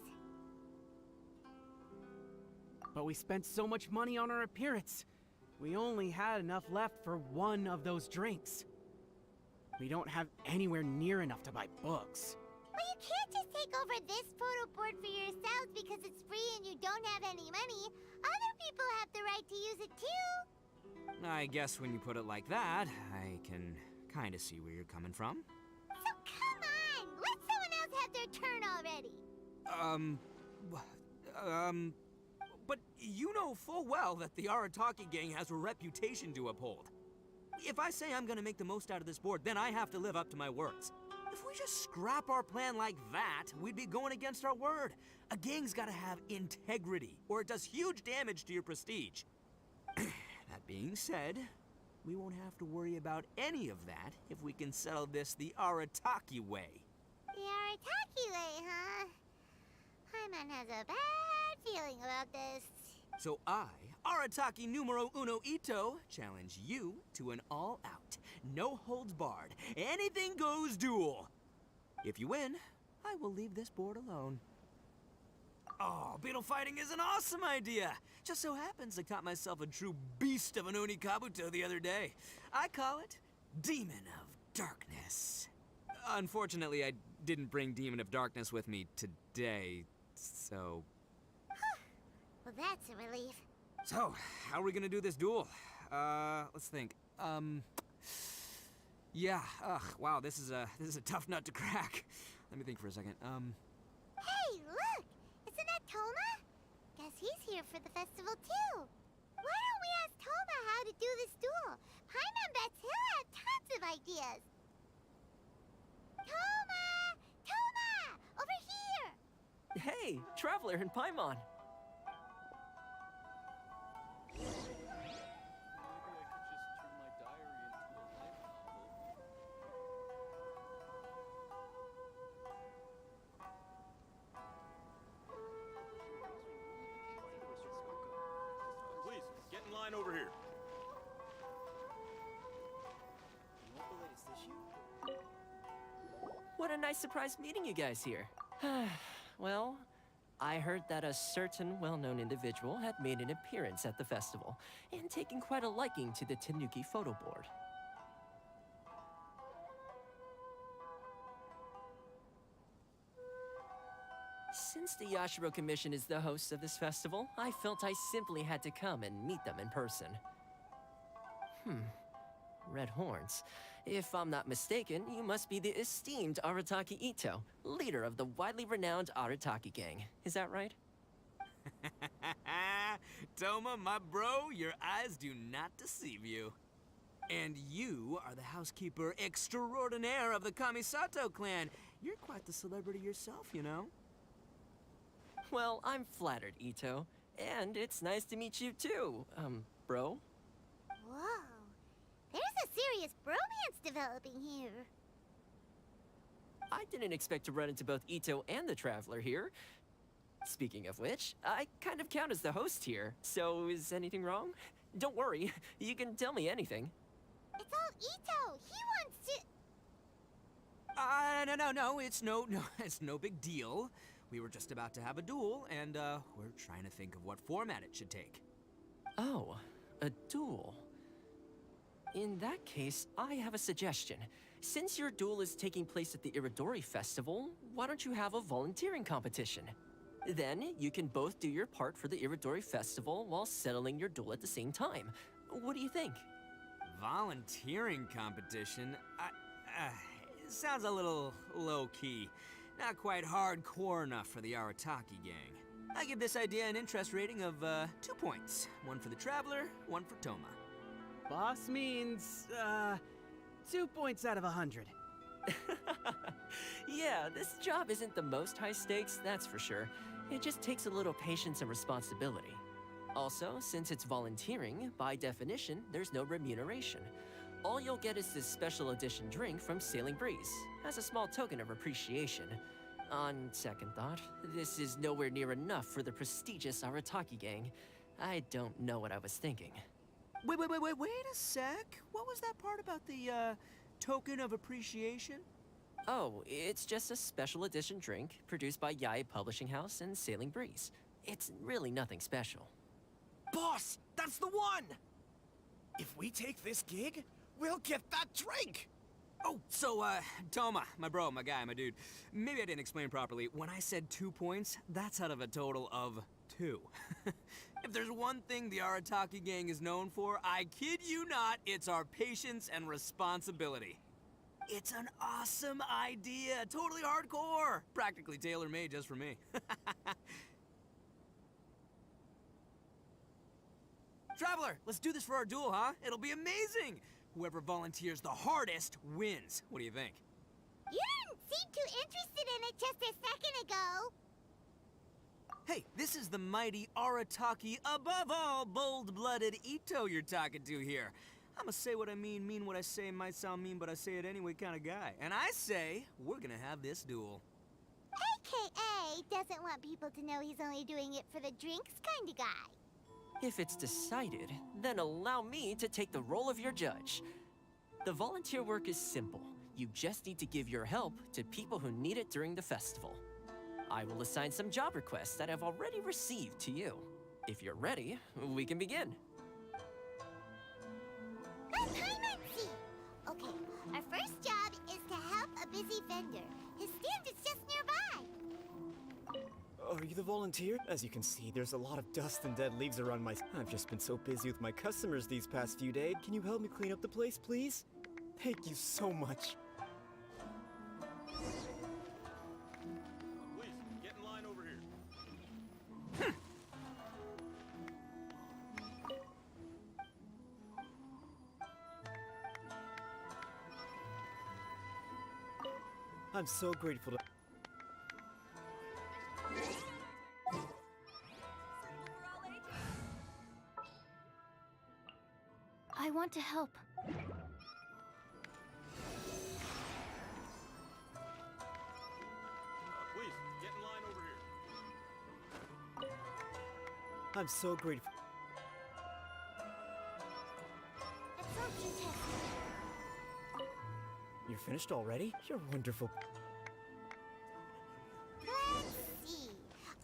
But we spent so much money on our appearance. We only had enough left for one of those drinks. We don't have anywhere near enough to buy books. Well, you can't just take over this photo board for yourselves because it's free and you don't have any money. Other people have the right to use it too. I guess when you put it like that, I can kind of see where you're coming from. So come on, let someone else have their turn already. But you know full well that the Arataki gang has a reputation to uphold. If I say I'm gonna make the most out of this board, then I have to live up to my words. If we just scrap our plan like that, we'd be going against our word. A gang's gotta have integrity, or it does huge damage to your prestige. That being said, we won't have to worry about any of that if we can settle this the Arataki way. The Arataki way, huh? Paimon has a bad feeling about this. So I, Arataki numero uno Ito, challenge you to an all-out, no-holds-barred, anything-goes duel. If you win, I will leave this board alone. Oh, beetle fighting is an awesome idea! Just so happens I caught myself a true beast of an Unikabuto the other day. I call it Demon of Darkness. Unfortunately, I didn't bring Demon of Darkness with me today, so... Well, that's a relief. So, how are we gonna do this duel? Let's think. Yeah, wow, this is a tough nut to crack. Let me think for a second. Hey, look! Isn't that Toma? Guess he's here for the festival too. Why don't we ask Toma how to do this duel? Paimon bets he'll have tons of ideas. Toma! Toma! Over here! Hey, Traveler and Paimon. Please, get in line over here. What a nice surprise meeting you guys here. Well, I heard that a certain well-known individual had made an appearance at the festival and taken quite a liking to the Tanuki photo board. Since the Yashiro Commission is the host of this festival, I felt I simply had to come and meet them in person. Red horns. If I'm not mistaken, you must be the esteemed Arataki Ito, leader of the widely renowned Arataki gang. Is that right? Toma, my bro, your eyes do not deceive you. And you are the housekeeper extraordinaire of the Kamisato clan. You're quite the celebrity yourself, you know. Well, I'm flattered, Ito. And it's nice to meet you too, bro. Whoa. There's a serious bromance developing here. I didn't expect to run into both Ito and the Traveler here. Speaking of which, I kind of count as the host here, so is anything wrong? Don't worry, you can tell me anything. It's all Ito. He wants to... No, it's no big deal. We were just about to have a duel, and, we're trying to think of what format it should take. Oh, a duel. In that case, I have a suggestion. Since your duel is taking place at the Iridori Festival, why don't you have a volunteering competition? Then, you can both do your part for the Iridori Festival while settling your duel at the same time. What do you think? Volunteering competition? It sounds a little low-key. Not quite hardcore enough for the Arataki gang. I give this idea an interest rating of 2 points. One for the Traveler, one for Toma. Boss means, 2 points out of 100. Yeah, this job isn't the most high stakes, that's for sure. It just takes a little patience and responsibility. Also, since it's volunteering, by definition, there's no remuneration. All you'll get is this special edition drink from Sailing Breeze, as a small token of appreciation. On second thought, this is nowhere near enough for the prestigious Arataki gang. I don't know what I was thinking. Wait a sec. What was that part about the, token of appreciation? Oh, it's just a special edition drink produced by Yae Publishing House and Sailing Breeze. It's really nothing special. Boss, that's the one! If we take this gig, we'll get that drink! Oh, so, Toma, my bro, my guy, my dude. Maybe I didn't explain properly. When I said 2 points, that's out of a total of 2. If there's one thing the Arataki gang is known for, I kid you not, it's our patience and responsibility. It's an awesome idea, totally hardcore, practically tailor-made just for me. Traveler, let's do this for our duel, huh? It'll be amazing! Whoever volunteers the hardest wins. What do you think? You didn't seem too interested in it just a second ago. Hey, this is the mighty Arataki, above all bold-blooded Ito you're talking to here. I'ma say what I mean what I say, might sound mean, but I say it anyway kind of guy. And I say, we're gonna have this duel. AKA doesn't want people to know he's only doing it for the drinks kind of guy. If it's decided, then allow me to take the role of your judge. The volunteer work is simple. You just need to give your help to people who need it during the festival. I will assign some job requests that I've already received to you. If you're ready, we can begin. Okay, our first job is to help a busy vendor. His stand is just nearby. Are you the volunteer? As you can see, there's a lot of dust and dead leaves around my... I've just been so busy with my customers these past few days. Can you help me clean up the place, please? Thank you so much. Please, get in line over here. I'm so grateful to... I want to help. Please, get in line over here. I'm so grateful. Absorption test. You're finished already? You're wonderful. Let's see.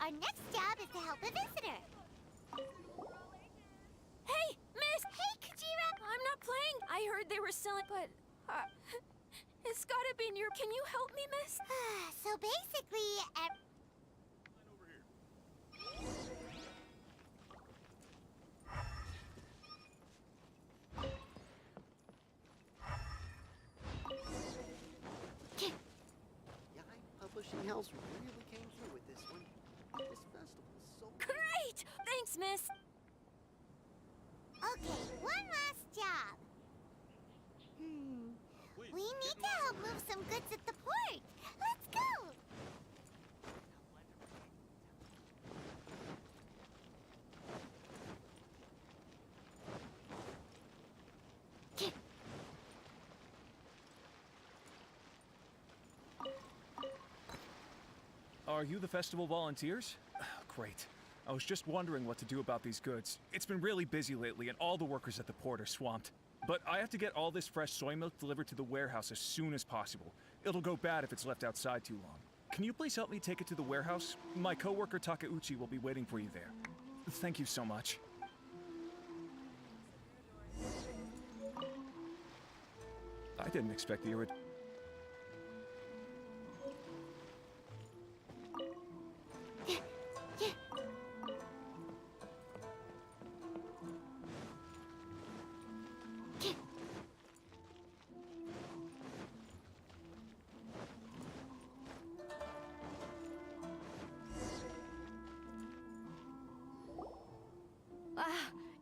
Our next job is to help a visitor. Hey, miss! Hey, Kajira! I'm not playing. I heard they were selling, but it's gotta be near. Can you help me, miss? So basically, Publishing House really came through with this one. This festival is so great! Thanks, miss. Okay, one last job. We need to help move some goods at the port. Let's go! Are you the festival volunteers? Great. I was just wondering what to do about these goods. It's been really busy lately, and all the workers at the port are swamped. But I have to get all this fresh soy milk delivered to the warehouse as soon as possible. It'll go bad if it's left outside too long. Can you please help me take it to the warehouse? My coworker Takeuchi will be waiting for you there. Thank you so much. I didn't expect the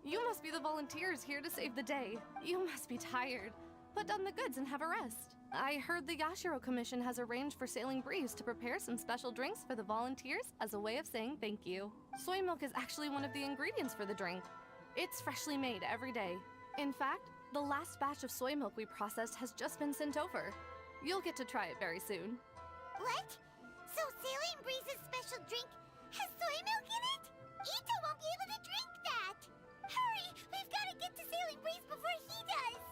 You must be the volunteers here to save the day. You must be tired. Put down the goods and have a rest. I heard the Yashiro Commission has arranged for Sailing Breeze to prepare some special drinks for the volunteers as a way of saying thank you. Soy milk is actually one of the ingredients for the drink. It's freshly made every day. In fact, the last batch of soy milk we processed has just been sent over. You'll get to try it very soon. What? So Sailing Breeze's special drink has soy milk in it? Ito won't be able to drink that! Hurry! We've got to get to Sailing Breeze before he does!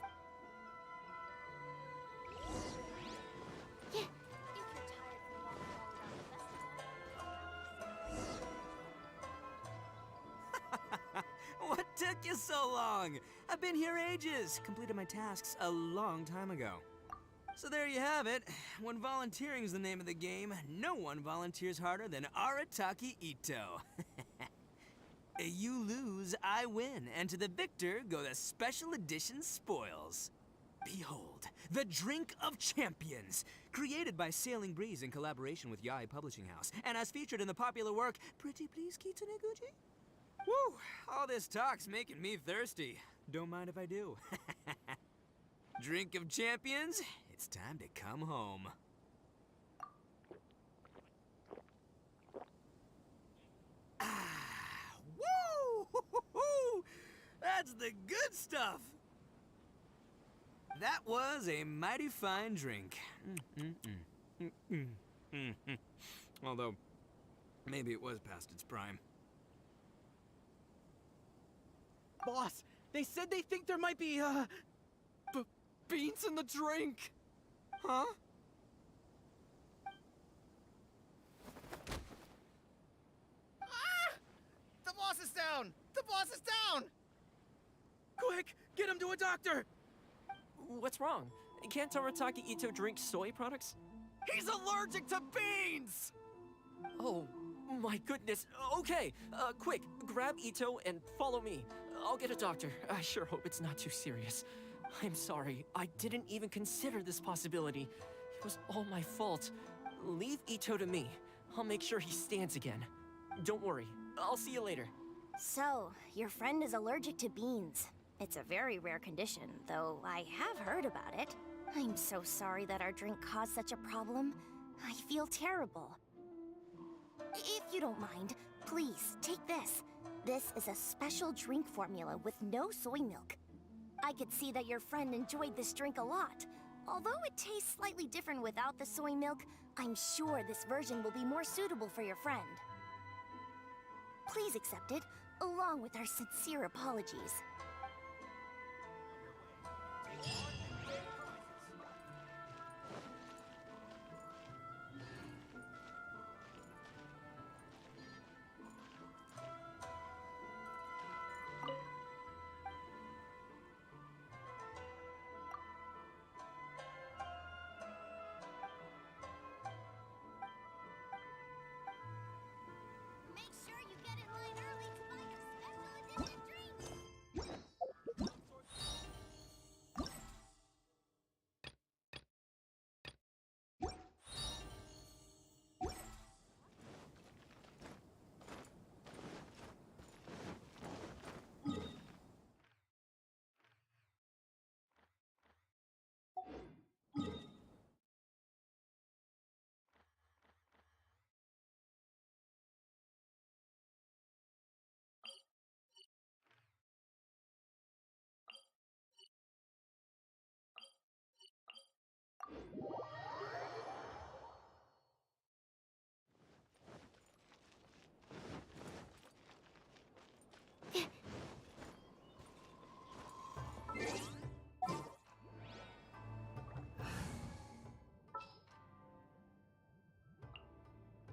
What took you so long? I've been here ages. Completed my tasks a long time ago. So there you have it. When volunteering is the name of the game, no one volunteers harder than Arataki Ito. You lose, I win, and to the victor go the special edition spoils. Behold, the Drink of Champions, created by Sailing Breeze in collaboration with Yae Publishing House, and as featured in the popular work, Pretty Please Kitsune Guji? Woo! All this talk's making me thirsty. Don't mind if I do. Drink of Champions, it's time to come home. That's the good stuff! That was a mighty fine drink. Although, maybe it was past its prime. Boss, they said they think there might be, beans in the drink. Huh? Ah! The boss is down! The boss is down! Quick, get him to a doctor! What's wrong? Can't Arataki Ito drink soy products? He's allergic to beans! Oh, my goodness. Okay, quick, grab Ito and follow me. I'll get a doctor. I sure hope it's not too serious. I'm sorry, I didn't even consider this possibility. It was all my fault. Leave Ito to me. I'll make sure he stands again. Don't worry, I'll see you later. So, your friend is allergic to beans. It's a very rare condition, though I have heard about it. I'm so sorry that our drink caused such a problem. I feel terrible. If you don't mind, please, take this. This is a special drink formula with no soy milk. I could see that your friend enjoyed this drink a lot. Although it tastes slightly different without the soy milk, I'm sure this version will be more suitable for your friend. Please accept it, along with our sincere apologies. Make sure you get in line early to buy your special edition drink.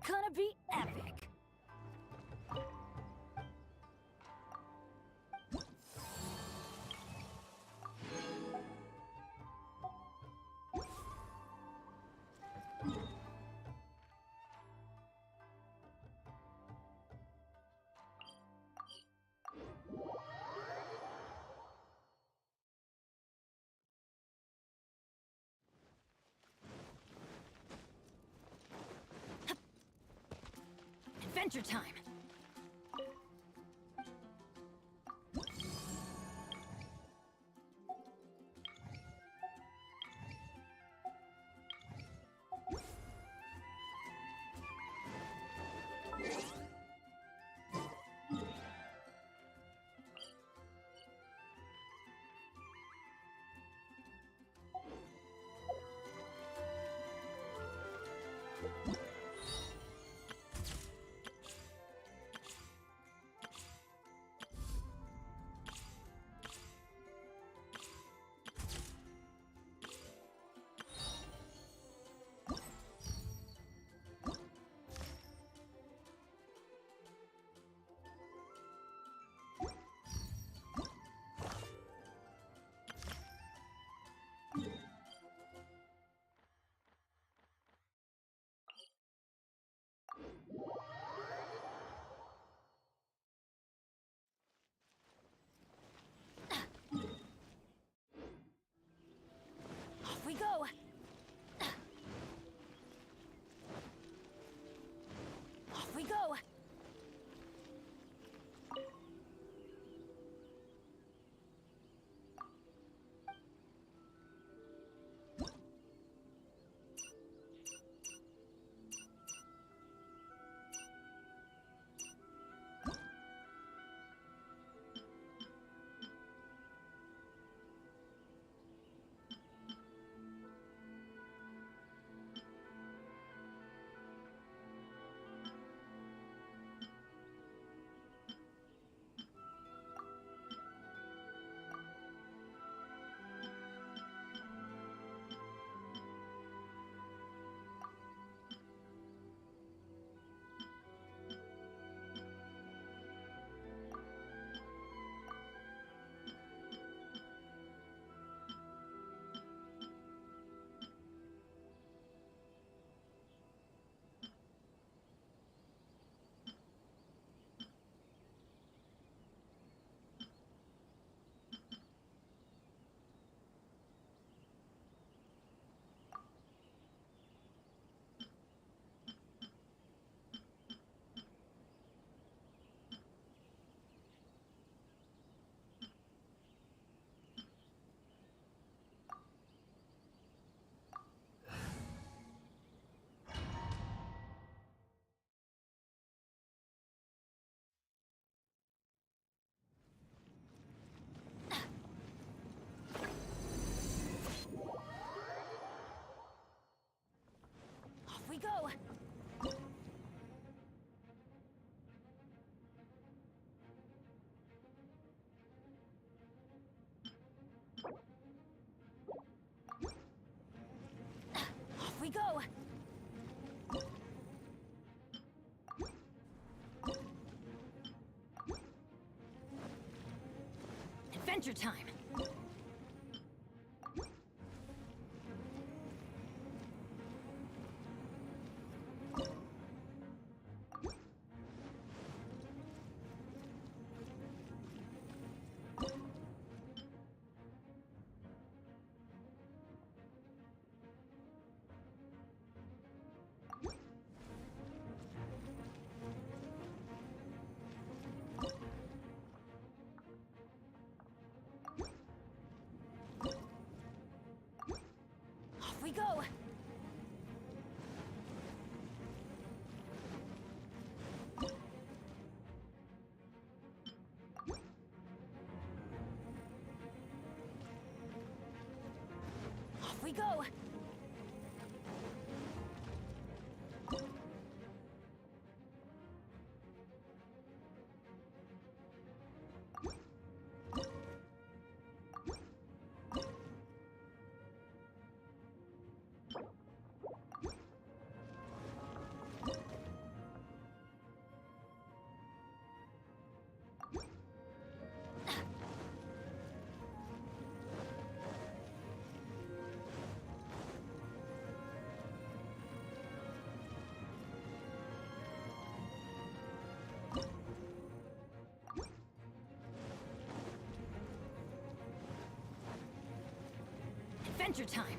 Gonna be epic. Adventure time. go! Off we go! Adventure time! Off we go! Off we go! Adventure time!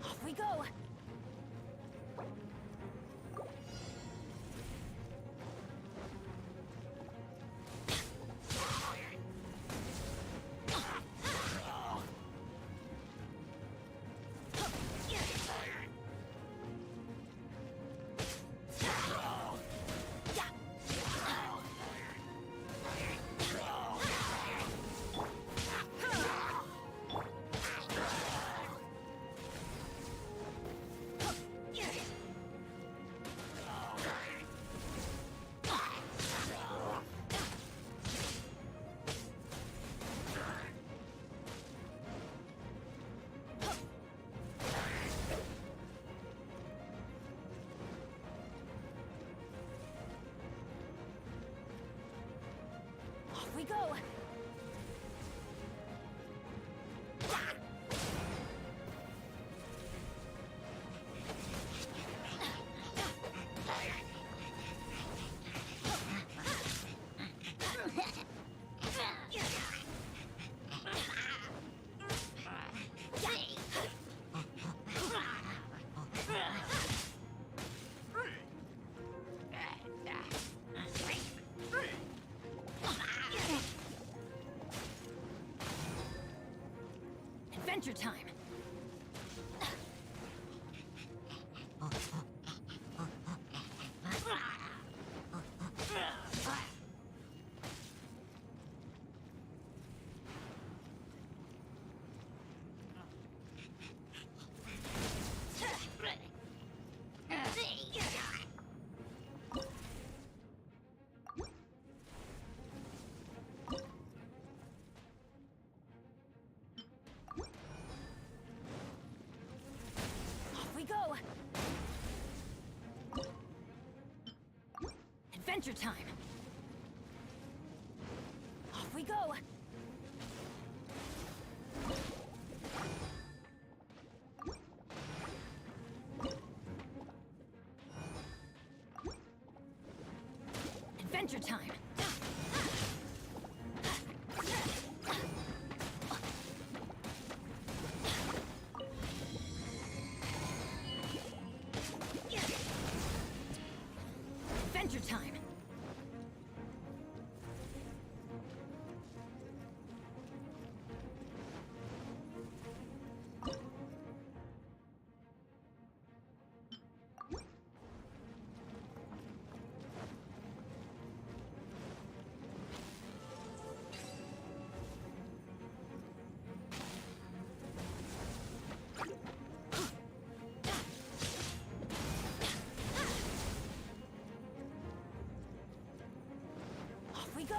Off we go! Off we go! Adventure time! We go! Adventure time! Off we go! Adventure time! Adventure time! we go!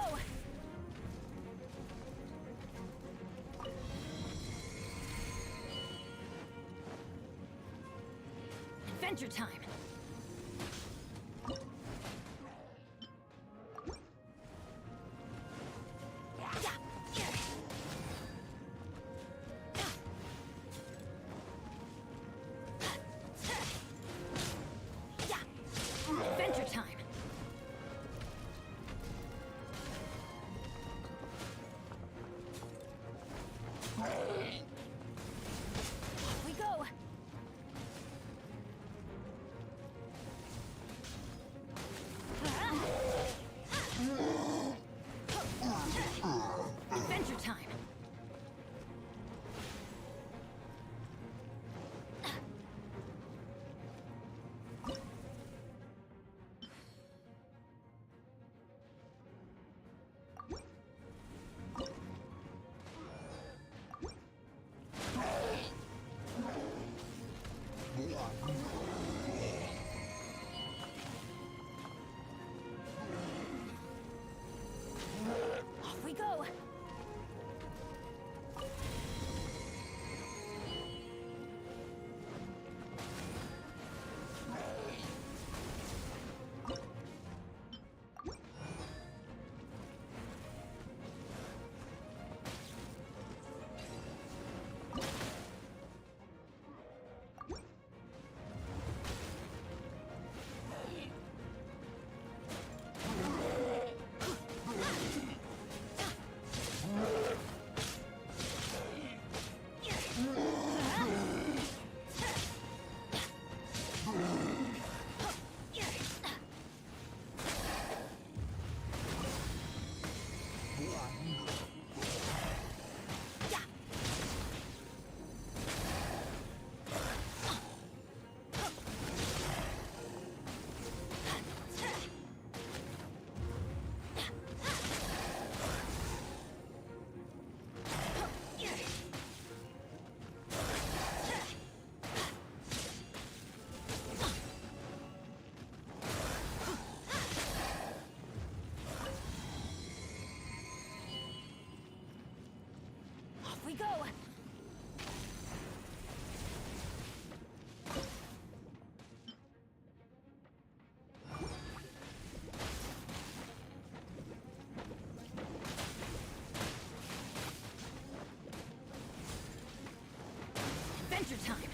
Adventure time! Adventure time! Off we go! Adventure time! Off we go! Off we go! Adventure time!